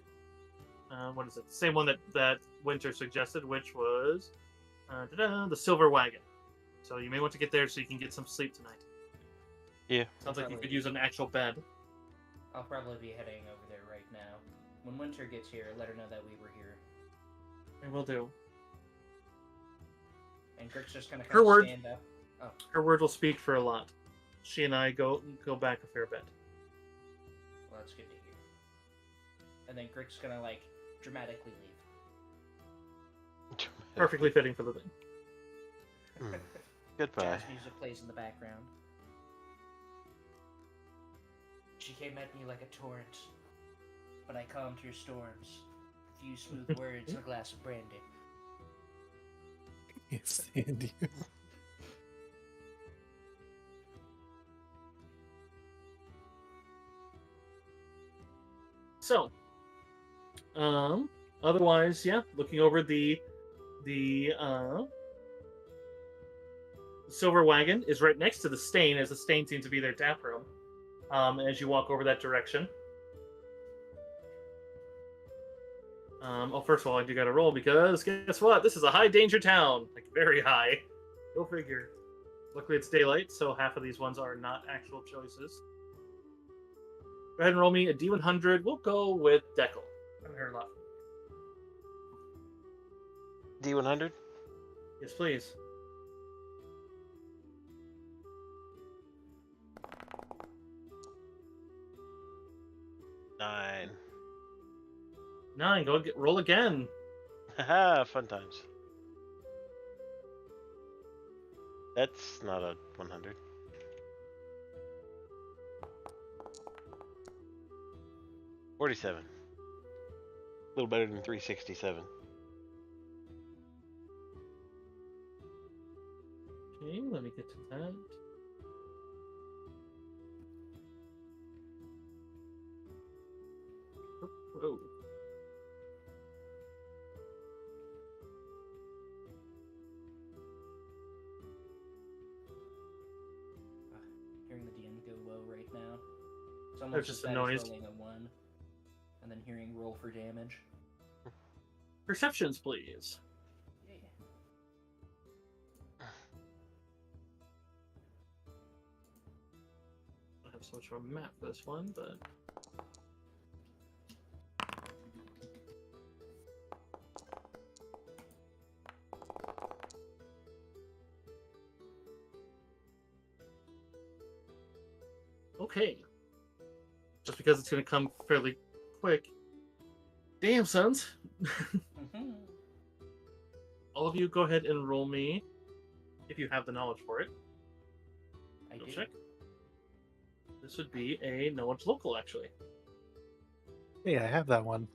what is it? The same one that Winter suggested, which was the Silver Wagon. So you may want to get there so you can get some sleep tonight. Yeah. Sounds like you could use an actual bed. I'll probably be heading over there right now. When Winter gets here, let her know that we were here. I will do. And Grick's just gonna Her kind of word. stand up. Oh, Her word will speak for a lot. She and I go back a fair bit. well, that's good to hear. And then Grick's gonna dramatically leave. Perfectly fitting for the thing. Goodbye. Jazz music plays in the background. She came at me like a torrent, but I calmed her storms. A few smooth words and a glass of brandy. Can't stand you. So, otherwise, yeah, looking over the Silver Wagon is right next to the Stain, as the Stain seems to be their tap room. as you walk over that direction. First of all, I do got to roll because guess what? This is a high danger town, like very high. Go figure. Luckily, it's daylight, so half of these ones are not actual choices. Go ahead and roll me a D100. We'll go with Deckle. I haven't heard a lot. D100? Yes, please. Nine. 9. Go roll again. Haha, fun times. That's not a 100. $47. A little better than 367. Okay, let me get to that. Whoa. Hearing the DM go low right now. It's There's almost just as a bad as noise. rolling a 1, and then hearing roll for damage. Perceptions, please. Yeah. I don't have so much of a map for this one, but okay. Just because it's going to come fairly quick. Damn, sons. Mhm. All of you go ahead and roll me, if you have the knowledge for it. I Go do. check. This would be a knowledge local, actually. Hey, I have that one.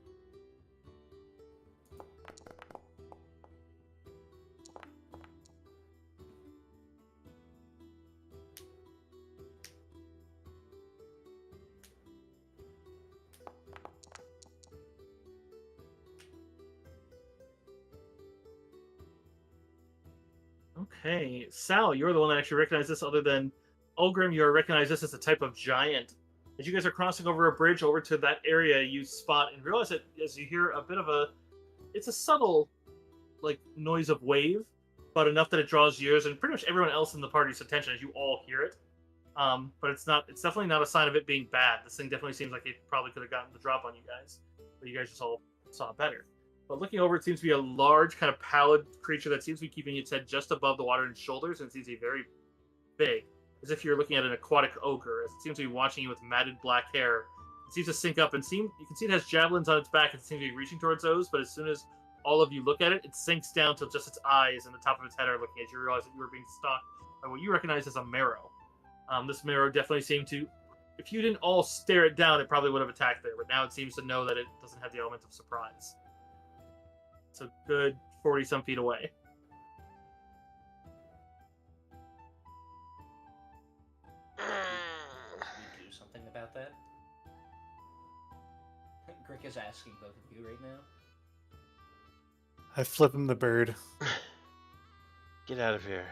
Okay, Sal, you're the one that actually recognized this other than Ulgrim. You recognize this as a type of giant. As you guys are crossing over a bridge over to that area, you spot and realize that as you hear a bit of a... It's a subtle, like, noise of wave, but enough that it draws yours and pretty much everyone else in the party's attention as you all hear it. But it's definitely not a sign of it being bad. This thing definitely seems like it probably could have gotten the drop on you guys, but you guys just all saw better. But looking over, it seems to be a large, kind of pallid creature that seems to be keeping its head just above the water and shoulders, and it seems to be very big, as if you're looking at an aquatic ogre. As it seems to be watching you with matted black hair. It seems to sink up, and you can see it has javelins on its back, and it seems to be reaching towards those, but as soon as all of you look at it, it sinks down till just its eyes and the top of its head are looking at you. You realize that you were being stalked by what you recognize as a marrow. This marrow definitely seemed to... If you didn't all stare it down, it probably would have attacked there, but now it seems to know that it doesn't have the element of surprise. It's a good 40-some feet away. We do something about that? Grick is asking both of you right now. I flip him the bird. Get out of here.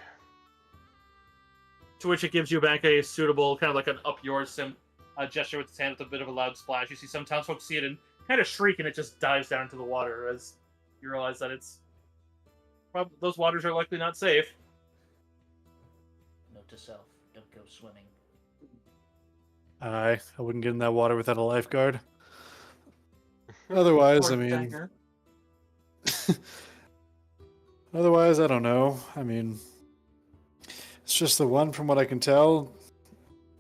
To which it gives you back a suitable, kind of like an up yours gesture with its hand with a bit of a loud splash. You see some townsfolk see it and kind of shriek, and it just dives down into the water as you realize that those waters are likely not safe. Note to self, don't go swimming. I wouldn't get in that water without a lifeguard. Otherwise, I Poor mean... dagger. Otherwise, I don't know. I mean... It's just the one, from what I can tell,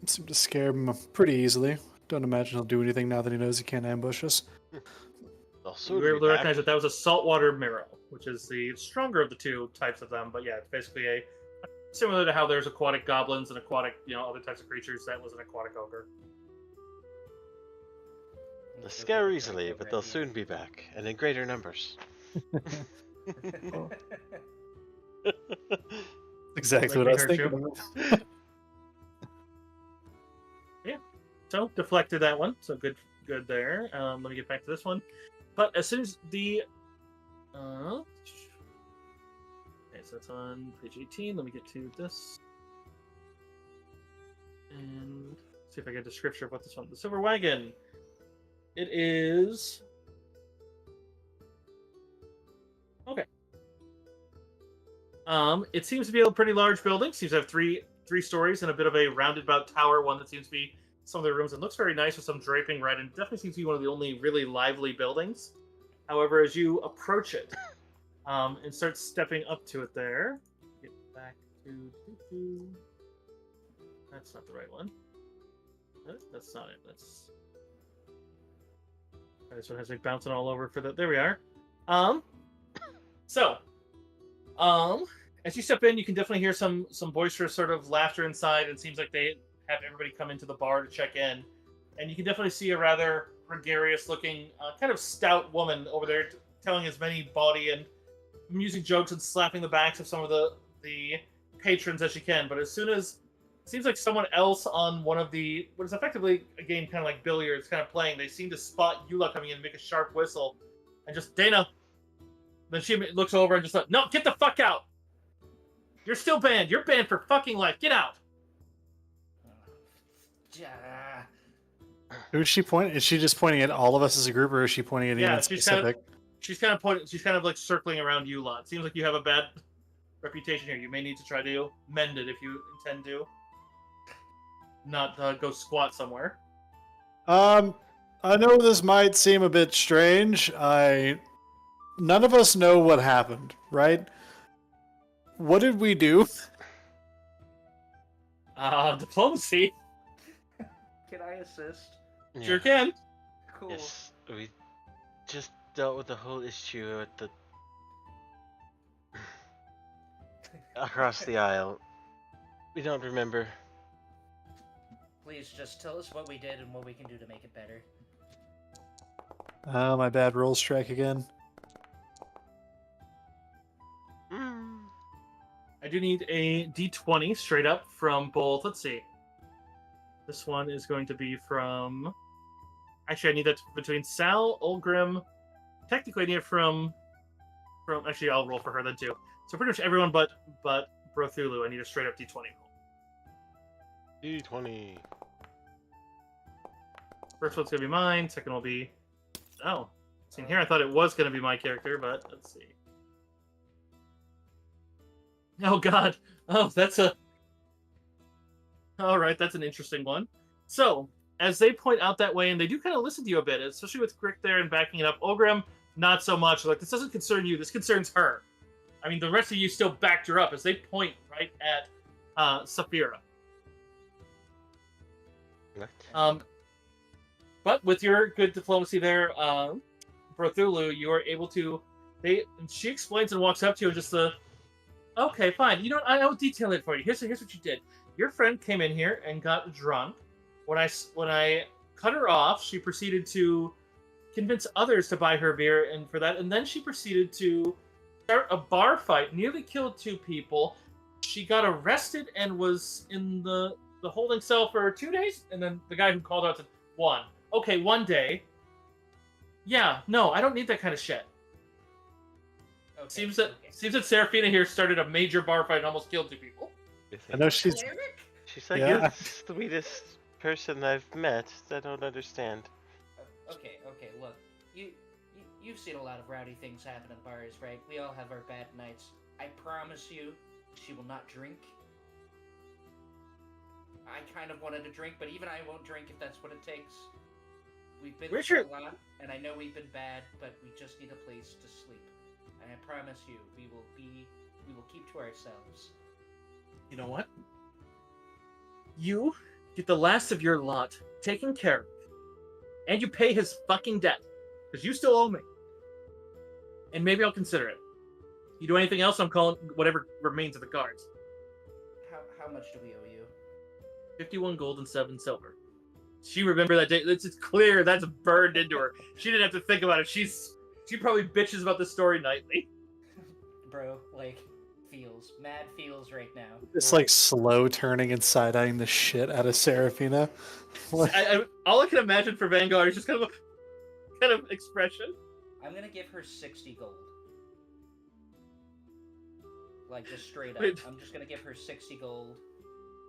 seemed to scare him pretty easily. Don't imagine he'll do anything now that he knows he can't ambush us. They'll You soon were able be to back. recognize that was a saltwater marrow, which is the stronger of the two types of them. But yeah, it's basically similar to how there's aquatic goblins and aquatic, other types of creatures. That was an aquatic ogre. They'll scare easily, but they'll soon be back, and in greater numbers. Exactly Like what I was they thinking hurt of. So deflected that one. So good there. Let me get back to this one. But as soon as the okay, so that's on page 18. Let me get to this. And see if I get a description of what this one. The Silver Wagon. It is. Okay. It seems to be a pretty large building. Seems to have three stories and a bit of a roundabout tower. One that seems to be some of the rooms. It looks very nice with some draping right, and definitely seems to be one of the only really lively buildings. However, as you approach it and start stepping up to it, there, get back to. That's not the right one. That's not it. That's. This one has me bouncing all over for the. There we are. As you step in, you can definitely hear some boisterous sort of laughter inside. It seems like they have everybody come into the bar to check in, and you can definitely see a rather gregarious-looking, kind of stout woman over there telling as many bawdy and amusing jokes and slapping the backs of some of the patrons as she can. But as soon as it seems like someone else on one of the what is effectively a game kind of like billiards, kind of playing, they seem to spot Eula coming in and make a sharp whistle, and just Dana. Then she looks over and just like, no, get the fuck out! You're still banned. You're banned for fucking life. Get out. Who is she pointing? Is she just pointing at all of us as a group, or is she pointing at anyone specific? She's kind of pointing. She's kind of like circling around you lot. Seems like you have a bad reputation here. You may need to try to mend it if you intend to. Not go squat somewhere. I know this might seem a bit strange. None of us know what happened, right? What did we do? Diplomacy. Can I assist? Yeah. Sure can. Cool. Yes, we just dealt with the whole issue at the across the aisle. We don't remember. Please just tell us what we did and what we can do to make it better. My bad roll strike again. I do need a d20 straight up from both. Let's see. This one is going to be from. Actually, I need that between Sal, Ulgrim. Technically, I need it from. Actually, I'll roll for her then too. So pretty much everyone but Brothulu, I need a straight up d20 roll. D20. First one's gonna be mine. Second will be. Oh, see here. I thought it was gonna be my character, but let's see. Oh God! Oh, that's a. All right, that's an interesting one. So, as they point out that way, and they do kind of listen to you a bit, especially with Grick there and backing it up. Ulgrim, not so much. Like, this doesn't concern you. This concerns her. I mean, the rest of you still backed her up as they point right at Saphira. What? But with your good diplomacy there, Brothulu, you are able to. She explains and walks up to you and just okay, fine. You know what? I will detail it for you. Here's what you did. Your friend came in here and got drunk. When I cut her off, she proceeded to convince others to buy her beer, and then she proceeded to start a bar fight. Nearly killed 2 people. She got arrested and was in the holding cell for 2 days. And then the guy who called out said 1. Okay, 1 day. Yeah, no, I don't need that kind of shit. Okay, Seems that Seraphina here started a major bar fight and almost killed 2 people. I know she's. She's like Yeah. the sweetest person I've met. I don't understand. Okay, look. You've seen a lot of rowdy things happen in bars, right? We all have our bad nights. I promise you, she will not drink. I kind of wanted to drink, but even I won't drink if that's what it takes. We've been through a lot, and I know we've been bad, but we just need a place to sleep. And I promise you, we will keep to ourselves. You know what? You get the last of your lot taken care of, and you pay his fucking debt, because you still owe me. And maybe I'll consider it. You do anything else, I'm calling whatever remains of the guards. How much do we owe you? 51 gold and 7 silver. She remembered that day. It's clear that's burned into her. She didn't have to think about it. She probably bitches about this story nightly. Bro, like, mad feels right now. It's like slow turning and side eyeing the shit out of Seraphina. All I can imagine for Vanguard is just kind of expression. I'm gonna give her 60 gold. Like, just straight up. Wait. I'm just gonna give her 60 gold.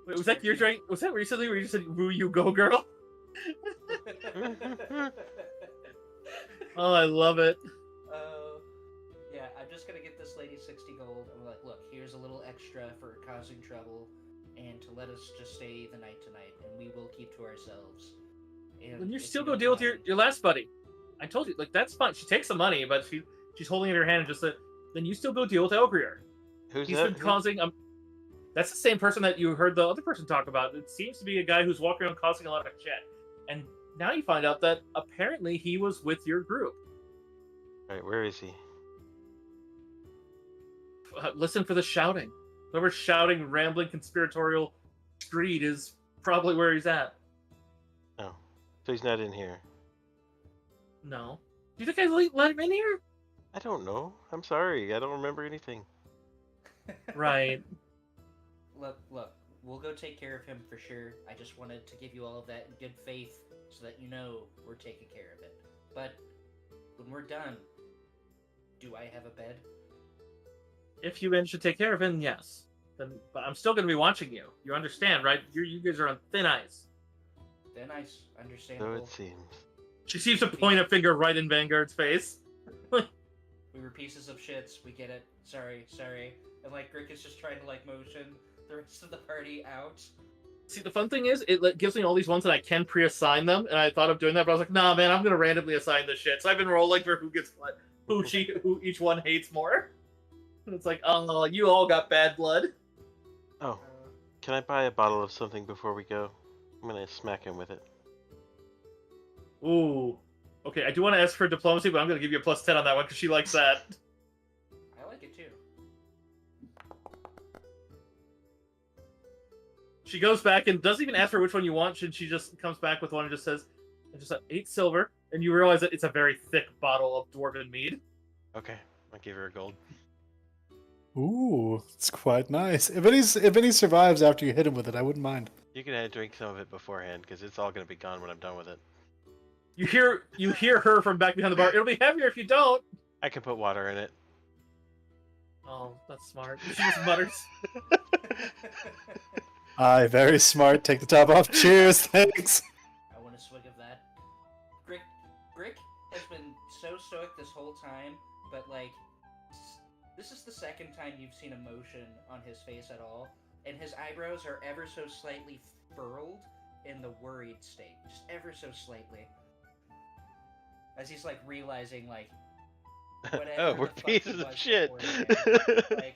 Wait, was that your drink? Was that recently where you just said "Woo you go, girl"? Oh, I love it. Yeah, I'm just gonna get this lady 60 gold. I'm like, look, here's a little extra for causing trouble, and to let us just stay the night tonight, and we will keep to ourselves. And Then you if still you go don't deal with mind- your last buddy. I told you, like that's fine. She takes the money, but she's holding it in her hand and just said, then you still go deal with Elgrier. Who's He's that? been causing That's the same person that you heard the other person talk about. It seems to be a guy who's walking around causing a lot of shit. And now you find out that apparently he was with your group. Alright, where is he? Listen for the shouting. Whoever's shouting, rambling, conspiratorial screed is probably where he's at. Oh. So he's not in here. No. Do you think I let him in here? I don't know. I'm sorry. I don't remember anything. Right. Look, we'll go take care of him for sure. I just wanted to give you all of that in good faith so that you know we're taking care of it. But when we're done, do I have a bed? If you manage to take care of him, yes. Then, but I'm still going to be watching you. You understand, right? You guys are on thin ice. Then I So understandable. it seems. She seems to point a finger right in Vanguard's face. We were pieces of shits. We get it. Sorry. And like Rick is just trying to like motion the rest of the party out. See, the fun thing is, it gives me all these ones that I can pre-assign them, and I thought of doing that, but I was like, nah, man, I'm gonna randomly assign this shit. So I've been rolling for who gets what, who each one hates more. And it's like, oh, you all got bad blood. Oh, can I buy a bottle of something before we go? I'm gonna smack him with it. Ooh. Okay, I do want to ask for diplomacy, but I'm gonna give you a +10 on that one because she likes that. I like it too. She goes back and doesn't even ask for which one you want, and she just comes back with one and just says, just 8 silver, and you realize that it's a very thick bottle of dwarven mead. Okay, I'll give her a gold. Ooh, it's quite nice. If any survives after you hit him with it, I wouldn't mind. You can drink some of it beforehand, because it's all gonna be gone when I'm done with it. You hear her from back behind the bar. It'll be heavier if you don't. I can put water in it. Oh, that's smart. She just mutters. Aye, very smart. Take the top off. Cheers, thanks. I want a swig of that. Brick has been so stoic this whole time, but like, this is the second time you've seen emotion on his face at all, and his eyebrows are ever so slightly furrowed in the worried state, just ever so slightly. As he's like realizing like, whatever Oh, the we're fuck he pieces of was shit. beforehand, like,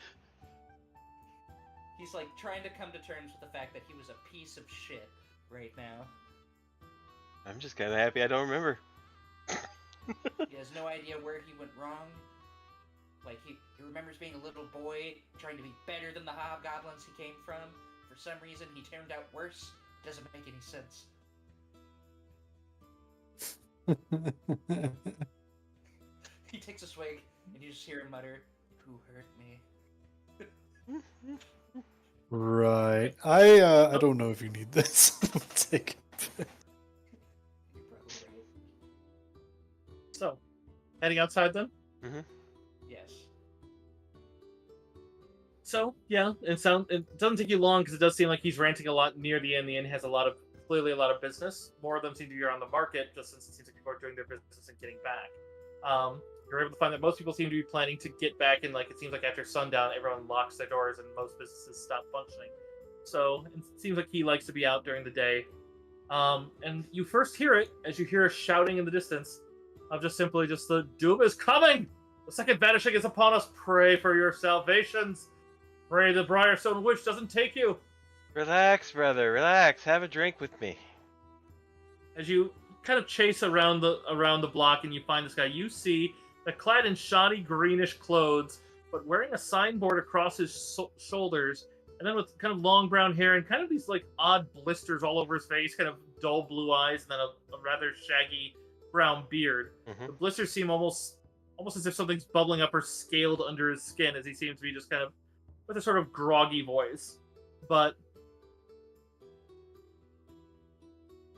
he's like trying to come to terms with the fact that he was a piece of shit right now. I'm just kind of happy I don't remember. He has no idea where he went wrong. Like, he remembers being a little boy, trying to be better than the hobgoblins he came from. For some reason, he turned out worse. Doesn't make any sense. He takes a swig, and you just hear him mutter, "Who hurt me?" Right. I don't know if you need this. Take it. You're probably right. So, heading outside then? Yes. So, yeah, it doesn't take you long because it does seem like he's ranting a lot near the end. The inn has clearly a lot of business. More of them seem to be on the market, just since it seems like people are doing their business and getting back. You're able to find that most people seem to be planning to get back, and like it seems like after sundown, everyone locks their doors and most businesses stop functioning. So it seems like he likes to be out during the day. And you first hear it as you hear a shouting in the distance of just simply the doom is coming! The second vanishing is upon us. Pray for your salvations. Pray the Briarstone Witch doesn't take you. Relax, brother. Relax. Have a drink with me. As you kind of chase around the block and you find this guy, you see that clad in shoddy greenish clothes, but wearing a signboard across his shoulders, and then with kind of long brown hair and kind of these like odd blisters all over his face, kind of dull blue eyes, and then a rather shaggy brown beard. The blisters seem almost as if something's bubbling up or scaled under his skin, as he seems to be just kind of with a sort of groggy voice. But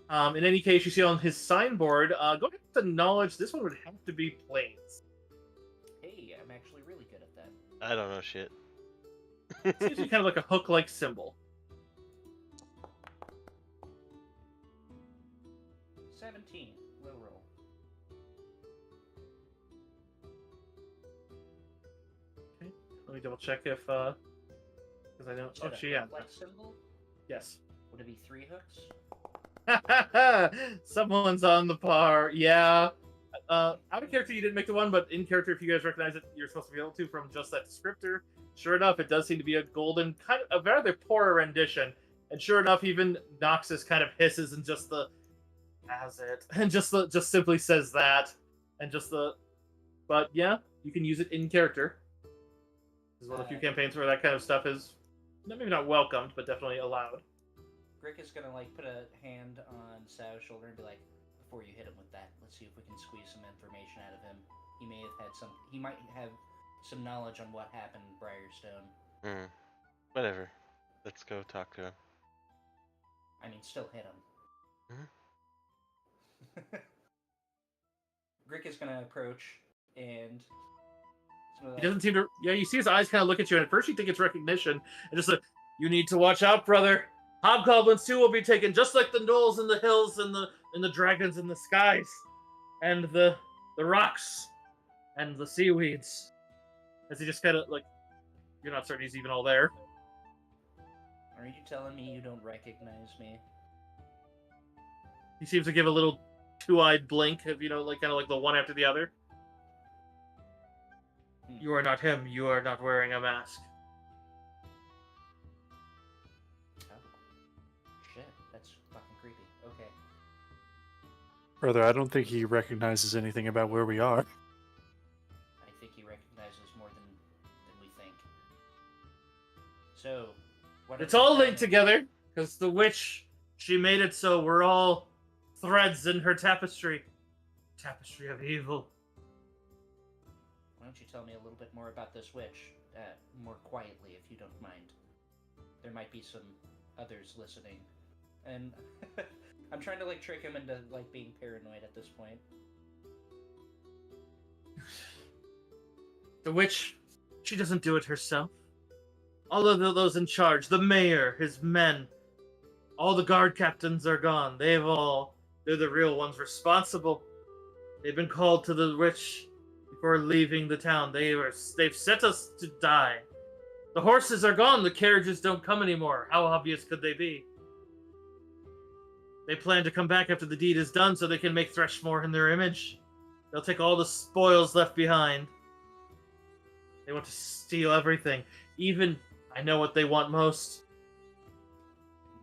in any case, you see on his signboard, go ahead to knowledge, this one would have to be Plains. Hey, I'm actually really good at that. I don't know shit. It seems to be kind of like a hook-like symbol. double check if because I don't. Is Oh, that a she yeah. flex symbol? Yes. Would it be 3 hooks? Someone's on the par. Yeah. Out of character, you didn't make the one, but in character, if you guys recognize it, you're supposed to be able to from just that descriptor. Sure enough, it does seem to be a golden, kind of a rather poor rendition. And sure enough, even Noxus kind of hisses and just has it, and just simply says that, and but yeah, you can use it in character. This is one of the few campaigns where that kind of stuff is maybe not welcomed, but definitely allowed. Grick is gonna like put a hand on Sao's shoulder and be like, "Before you hit him with that, let's see if we can squeeze some information out of him. He might have some knowledge on what happened in Briarstone." Whatever. Let's go talk to him. I mean, still hit him. Grick is gonna approach and He doesn't seem to. Yeah, you see his eyes kind of look at you, and at first you think it's recognition, and just like, "You need to watch out, brother. Hobgoblins too will be taken, just like the gnolls in the hills and the dragons in the skies, and the rocks, and the seaweeds." As he just kind of like, you're not certain he's even all there. Are you telling me you don't recognize me? He seems to give a little two-eyed blink, of like kind of like the one after the other. You are not him. You are not wearing a mask. Oh. Shit, that's fucking creepy. Okay. Further, I don't think he recognizes anything about where we are. I think he recognizes more than we think. So, It's all linked together, because the witch, she made it so we're all threads in her tapestry. Tapestry of evil. Why don't you tell me a little bit more about this witch, more quietly, if you don't mind? There might be some others listening, and I'm trying to like trick him into like being paranoid at this point. The witch, she doesn't do it herself. All of those in charge, the mayor, his men, all the guard captains are gone. They're the real ones responsible. They've been called to the witch before leaving the town. They've set us to die. The horses are gone. The carriages don't come anymore. How obvious could they be? They plan to come back after the deed is done so they can make Threshmore in their image. They'll take all the spoils left behind. They want to steal everything. Even, I know what they want most.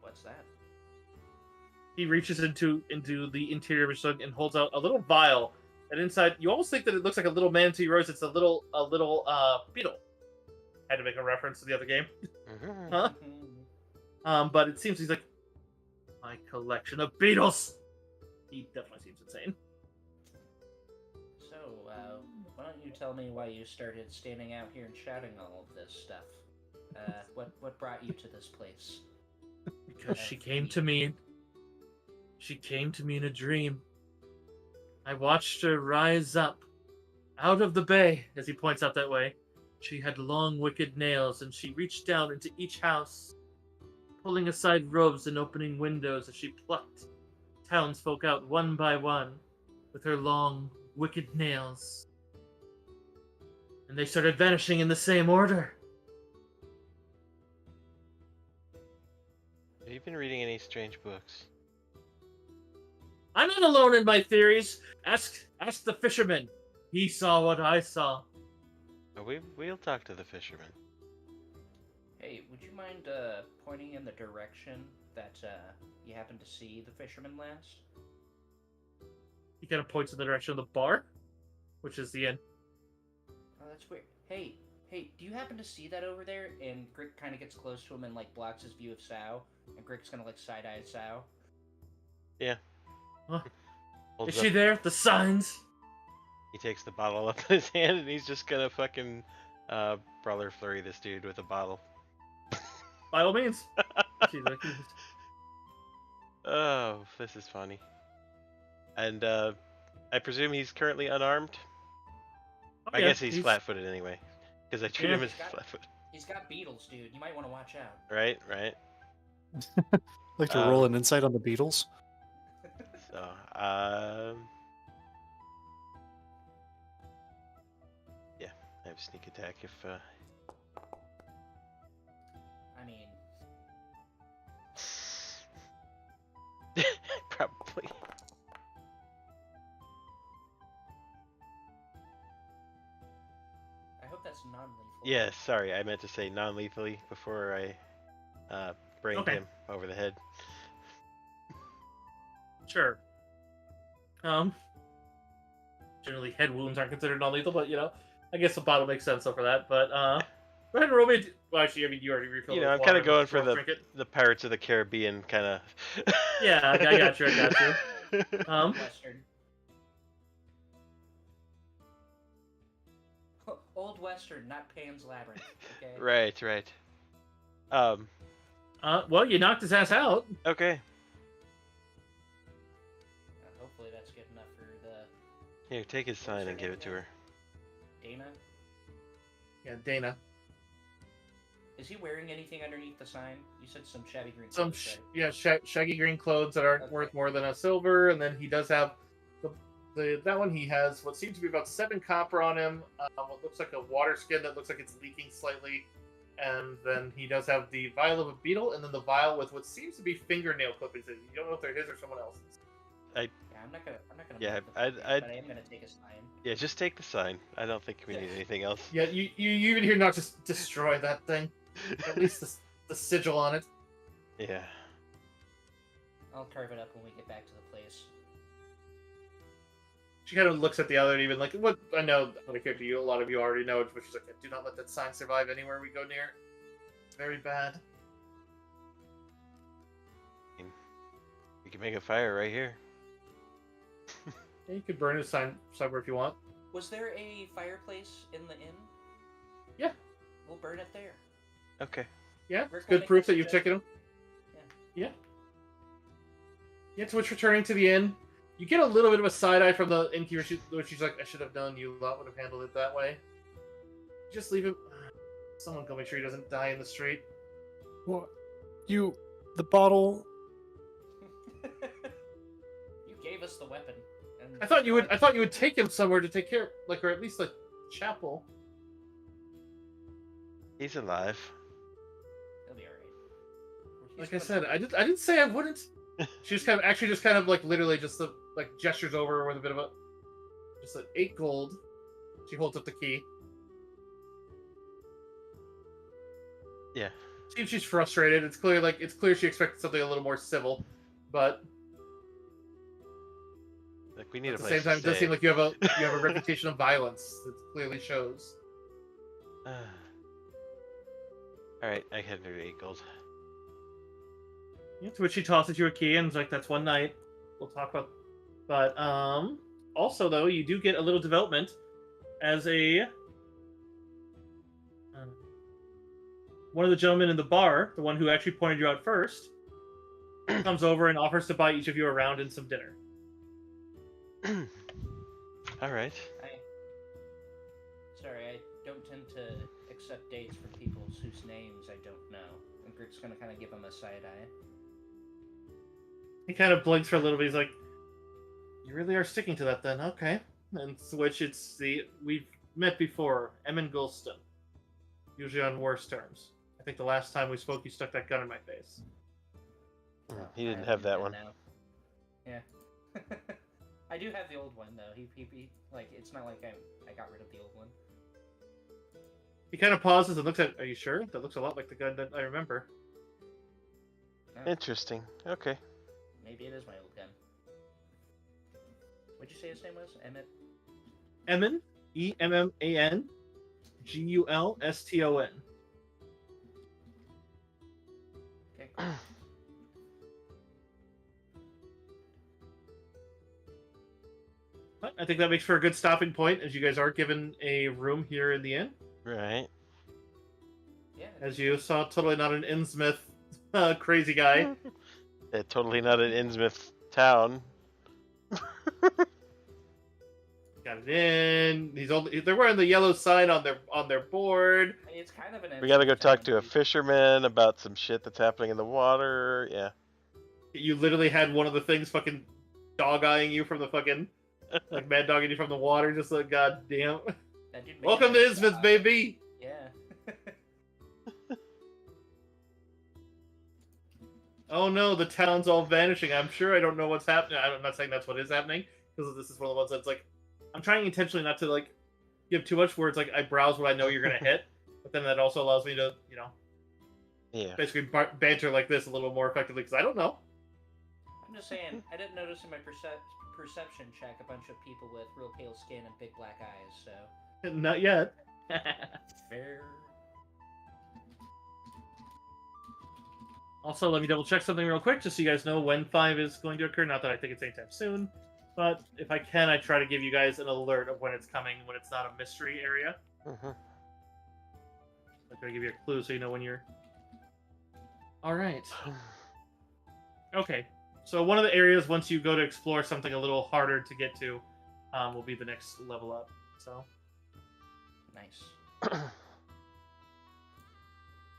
What's that? He reaches into the interior of his trunk and holds out a little vial. And inside, you almost think that it looks like a little man until you realize it's a little beetle. Had to make a reference to the other game. Huh? But it seems he's like, my collection of beetles. He definitely seems insane. So, why don't you tell me why you started standing out here and shouting all of this stuff? What brought you to this place? Because she came to me. She came to me in a dream. I watched her rise up out of the bay, as he points out that way. She had long, wicked nails, and she reached down into each house, pulling aside robes and opening windows as she plucked townsfolk out one by one with her long, wicked nails. And they started vanishing in the same order. Have you been reading any strange books? I'm not alone in my theories. Ask the fisherman. He saw what I saw. We'll talk to the fisherman. Hey, would you mind pointing in the direction that you happened to see the fisherman last? He kind of points in the direction of the bar, which is the inn. Oh, that's weird. Hey, do you happen to see that over there? And Grick kind of gets close to him and like blocks his view of Sao, and Grick's gonna like side-eye Sao. Yeah. Huh? Holds Is she up- there? The signs? He takes the bottle up in his hand and he's just gonna fucking brawler flurry this dude with a bottle. By all means. She's like, Oh, this is funny. And I presume he's currently unarmed? oh, I yeah, guess he's flat-footed anyway. Because I treat Yeah. him as He's got- flat-footed. He's got beetles, dude. You might want to watch out. Right. Like to roll an insight on the Beatles. So, yeah, I have sneak attack if Yeah, sorry, I meant to say non-lethally before I brained Okay. him over the head. Sure. Generally head wounds aren't considered non-lethal, but I guess the bottle makes sense for that. But go ahead and roll me. Well, actually, I mean, you already refilled. You it know, with I'm kind water, of going but for roll trinket. the Pirates of the Caribbean kind of. Yeah, I got you. Western. Old Western, not Pan's Labyrinth. Okay. Right. Well, you knocked his ass out. Okay. Hopefully that's good enough for the Here, take his sign and give it to her. Dana. Yeah, Dana. Is he wearing anything underneath the sign? You said some shabby green Some clothes, right? shaggy green clothes that aren't Okay. worth more than a silver, and then he does have that one. He has what seems to be about 7 copper on him. What looks like a water skin that looks like it's leaking slightly, and then he does have the vial of a beetle, and then the vial with what seems to be fingernail clippings. You don't know if they're his or someone else's. Yeah, I'm not gonna. Yeah, mark the I'd- figure, I'd- but I am gonna take a sign. Yeah, just take the sign. I don't think we need anything else. Yeah, you even here not just destroy that thing. At least the sigil on it. Yeah. I'll carve it up when we get back to the place. She kind of looks at the other and even like, what I know what a character a lot of you already know, but she's like, do not let that sign survive anywhere we go near. It's very bad. You can make a fire right here. Yeah, you could burn a sign somewhere if you want. Was there a fireplace in the inn? Yeah. We'll burn it there. Okay. Yeah, We're it's kinda good proof that making you've a- taken them. Yeah, to which returning to the inn, you get a little bit of a side eye from the innkeeper, where she's like, I should have known you lot would have handled it that way. Just leave him. Someone go make sure he doesn't die in the street. What? The bottle. You gave us the weapon. And I thought you would take him somewhere to take care, like, or at least a chapel. He's alive. He'll be alright. Like I said, I didn't say I wouldn't. She just kind of like literally just like gestures over with a bit of just 8 gold. She holds up the key. Yeah. Seems she's frustrated. It's clear she expected something a little more civil, but Like we need at a the place same time, it to does stay. seem like you have a reputation of violence that clearly shows. All right, I can do 8 gold. Yeah, to which she tosses you a key and is like, "That's one night. We'll talk about." But also though, you do get a little development as one of the gentlemen in the bar, the one who actually pointed you out first, comes over and offers to buy each of you a round and some dinner. All right. Sorry, I don't tend to accept dates from people whose names I don't know. And Gert's gonna kind of give him a side eye. He kind of blinks for a little bit. He's like, "You really are sticking to that, then? Okay." And to which we've met before, Emin Gulston, usually on worse terms. I think the last time we spoke, you stuck that gun in my face. He didn't I have that do one. now. Yeah. I do have the old one though. He like it's not like I got rid of the old one. He kind of pauses and looks at. Are you sure? That looks a lot like the gun that I remember. Oh, Interesting. Okay. maybe it is my old gun. What'd you say his name was? Emmett? Emin, EMMAN, GULSTON. Okay, cool. But I think that makes for a good stopping point, as you guys are given a room here in the inn. Right. Yeah. As you saw, totally not an Innsmouth crazy guy. Yeah, totally not an Innsmouth town. Got it in. They're wearing the yellow sign on their board. I mean, it's kind of an. We gotta go talk to a fish. fisherman about some shit that's happening in the water. Yeah. You literally had one of the things fucking dog-eyeing you from the fucking like mad dogging you from the water, just like goddamn. Welcome to Innsmouth, baby. Yeah. Oh no, the town's all vanishing. I'm sure I don't know what's happening. I'm not saying that's what is happening, because this is one of the ones that's like, I'm trying intentionally not to like give too much words. Like I browse what I know you're gonna hit, but then that also allows me to, Yeah. basically banter like this a little more effectively because I don't know. I'm just saying, I didn't notice in my perception check a bunch of people with real pale skin and big black eyes, so... Not yet. Fair. Also, let me double check something real quick, just so you guys know when 5 is going to occur. Not that I think it's anytime soon, but if I can, I try to give you guys an alert of when it's coming, when it's not a mystery area. Mm-hmm. I'm going to give you a clue so you know when you're... Alright. Okay. So one of the areas, once you go to explore something a little harder to get to, will be the next level up. So... Nice.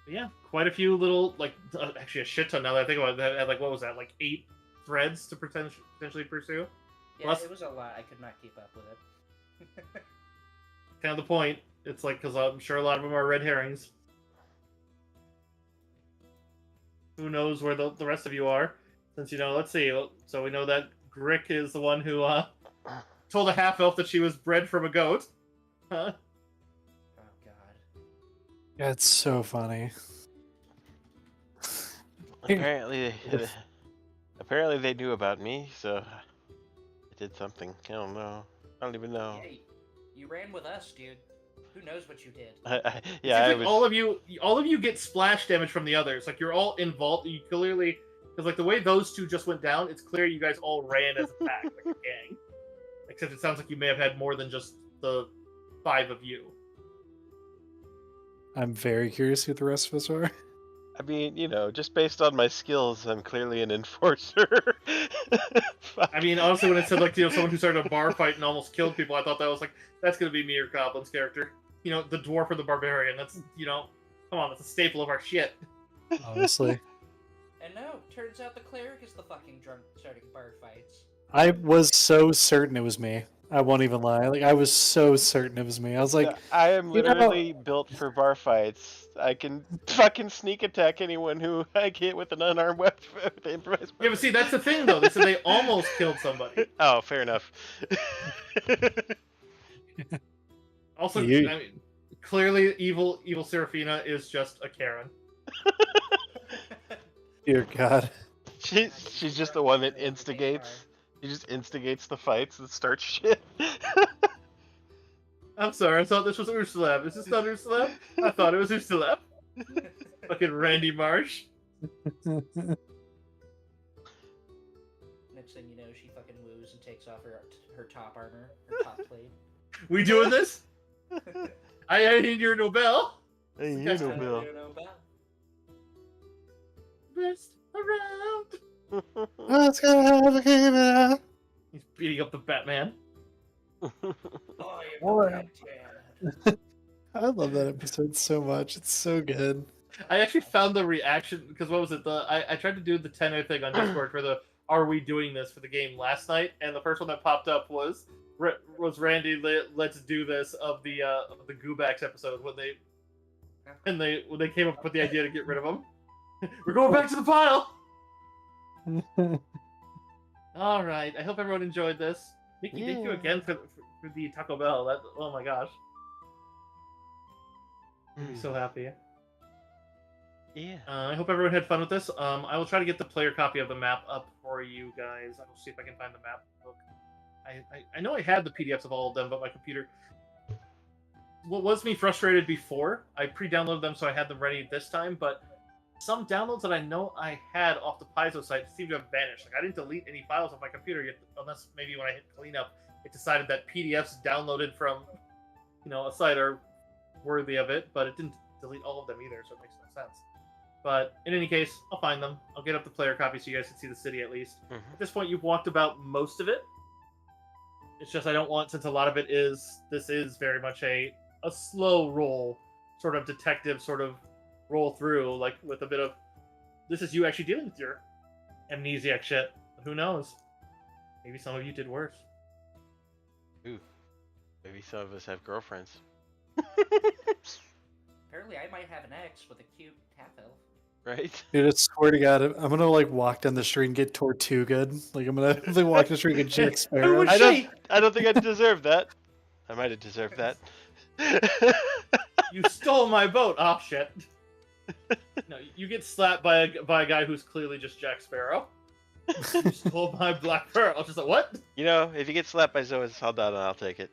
But yeah, quite a few little, actually a shit ton now that I think about it. Like, what was that? Like 8 threads to potentially pursue? Yeah, Plus- it was a lot. I could not keep up with it. Kind of the point. It's like, because I'm sure a lot of them are red herrings. Who knows where the rest of you are? Since, let's see. So we know that Grick is the one who told a half-elf that she was bred from a goat. Huh? Oh, God. That's so funny. Apparently, apparently they knew about me, so I did something. I don't know. I don't even know. Hey, you ran with us, dude. Who knows what you did? Yeah, It I seems like was. all of you get splash damage from the others. Like, you're all involved. You clearly, because like the way those two just went down, it's clear you guys all ran as a pack, like a gang. Except it sounds like you may have had more than just the 5 of you. I'm very curious who the rest of us are. I mean, just based on my skills, I'm clearly an enforcer. I mean, honestly, when it said like someone who started a bar fight and almost killed people, I thought that was like, that's gonna be me or Goblin's character. The dwarf or the barbarian. That's come on, that's a staple of our shit. Honestly, And no, turns out the cleric is the fucking drunk starting bar fights. I was so certain it was me. I won't even lie. Like, I was so certain it was me. I was like, I am you know- literally built for bar fights. I can fucking sneak attack anyone who I get with an unarmed weapon. With an improvised Yeah, but see, that's the thing though. They said they almost killed somebody. Oh, fair enough. Also, You- I mean, clearly, evil Serafina is just a Karen. dear God. She's just the one that instigates. She just instigates the fights and starts shit. I'm sorry, I thought this was Ursula. Is this not Ursula? I thought it was Ursula. Fucking Randy Marsh. Next thing you know, she fucking woos and takes off her top armor, her top plate. We doing this? I need your Nobel. Hey, you That's know, kinda Bill. Best around. Let's go have a game. He's beating up the Batman. Boy. I love that episode so much. It's so good. I actually found the reaction because what was it? I tried to do the 10 thing on Discord for the "Are we doing this" for the game last night, and the first one that popped up was Randy Let's Do This of the Goobax episode when they came up with the idea to get rid of him. We're going back to the pile. All right. I hope everyone enjoyed this. Mickey, thank you again for the Taco Bell. Oh my gosh, I'm so happy. Yeah. I hope everyone had fun with this. I will try to get the player copy of the map up for you guys. I will see if I can find the map book. I know I had the PDFs of all of them, but my computer... What was me frustrated before, I pre-downloaded them so I had them ready this time, but some downloads that I know I had off the Paizo site seem to have vanished. Like, I didn't delete any files off my computer yet, unless maybe when I hit cleanup, it decided that PDFs downloaded from, a site are worthy of it, but it didn't delete all of them either, so it makes no sense. But in any case, I'll find them. I'll get up the player copy so you guys can see the city at least. Mhm. At this point, you've walked about most of it. It's just I don't want, since a lot of it this is very much a slow roll, sort of detective, sort of roll through, like with a bit of, this is you actually dealing with your amnesiac shit. Who knows? Maybe some of you did worse. Ooh. Maybe some of us have girlfriends. Apparently, I might have an ex with a cute half elf. Right? Dude, I swear to God, I'm gonna walk down the street and get Tortuga. Like, I'm gonna walk down the street and get Jack Sparrow. was I she? don't think I deserve that. I might have deserved that. You stole my boat. Oh shit. No, you get slapped by a guy who's clearly just Jack Sparrow. You stole my black pearl. I was just like, what? You know, if you get slapped by someone Saldana, I'll take it.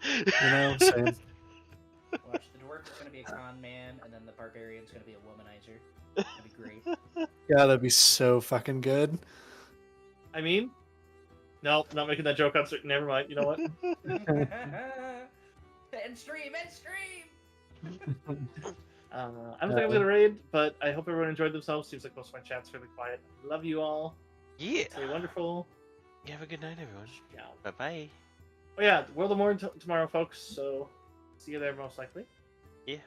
You know, same. Watch, the dwarf is gonna be a con man, and then the barbarian's gonna be a womanizer. That'd be great. Yeah, that'd be so fucking good. I mean, no, not making that joke on certain. Never mind. You know what? End stream. I'm not gonna raid, but I hope everyone enjoyed themselves. Seems like most of my chat's really quiet. Love you all. Yeah. Stay wonderful. You have a good night, everyone. Yeah. Bye bye. Oh yeah, World of More tomorrow, folks. So see you there most likely. Yeah.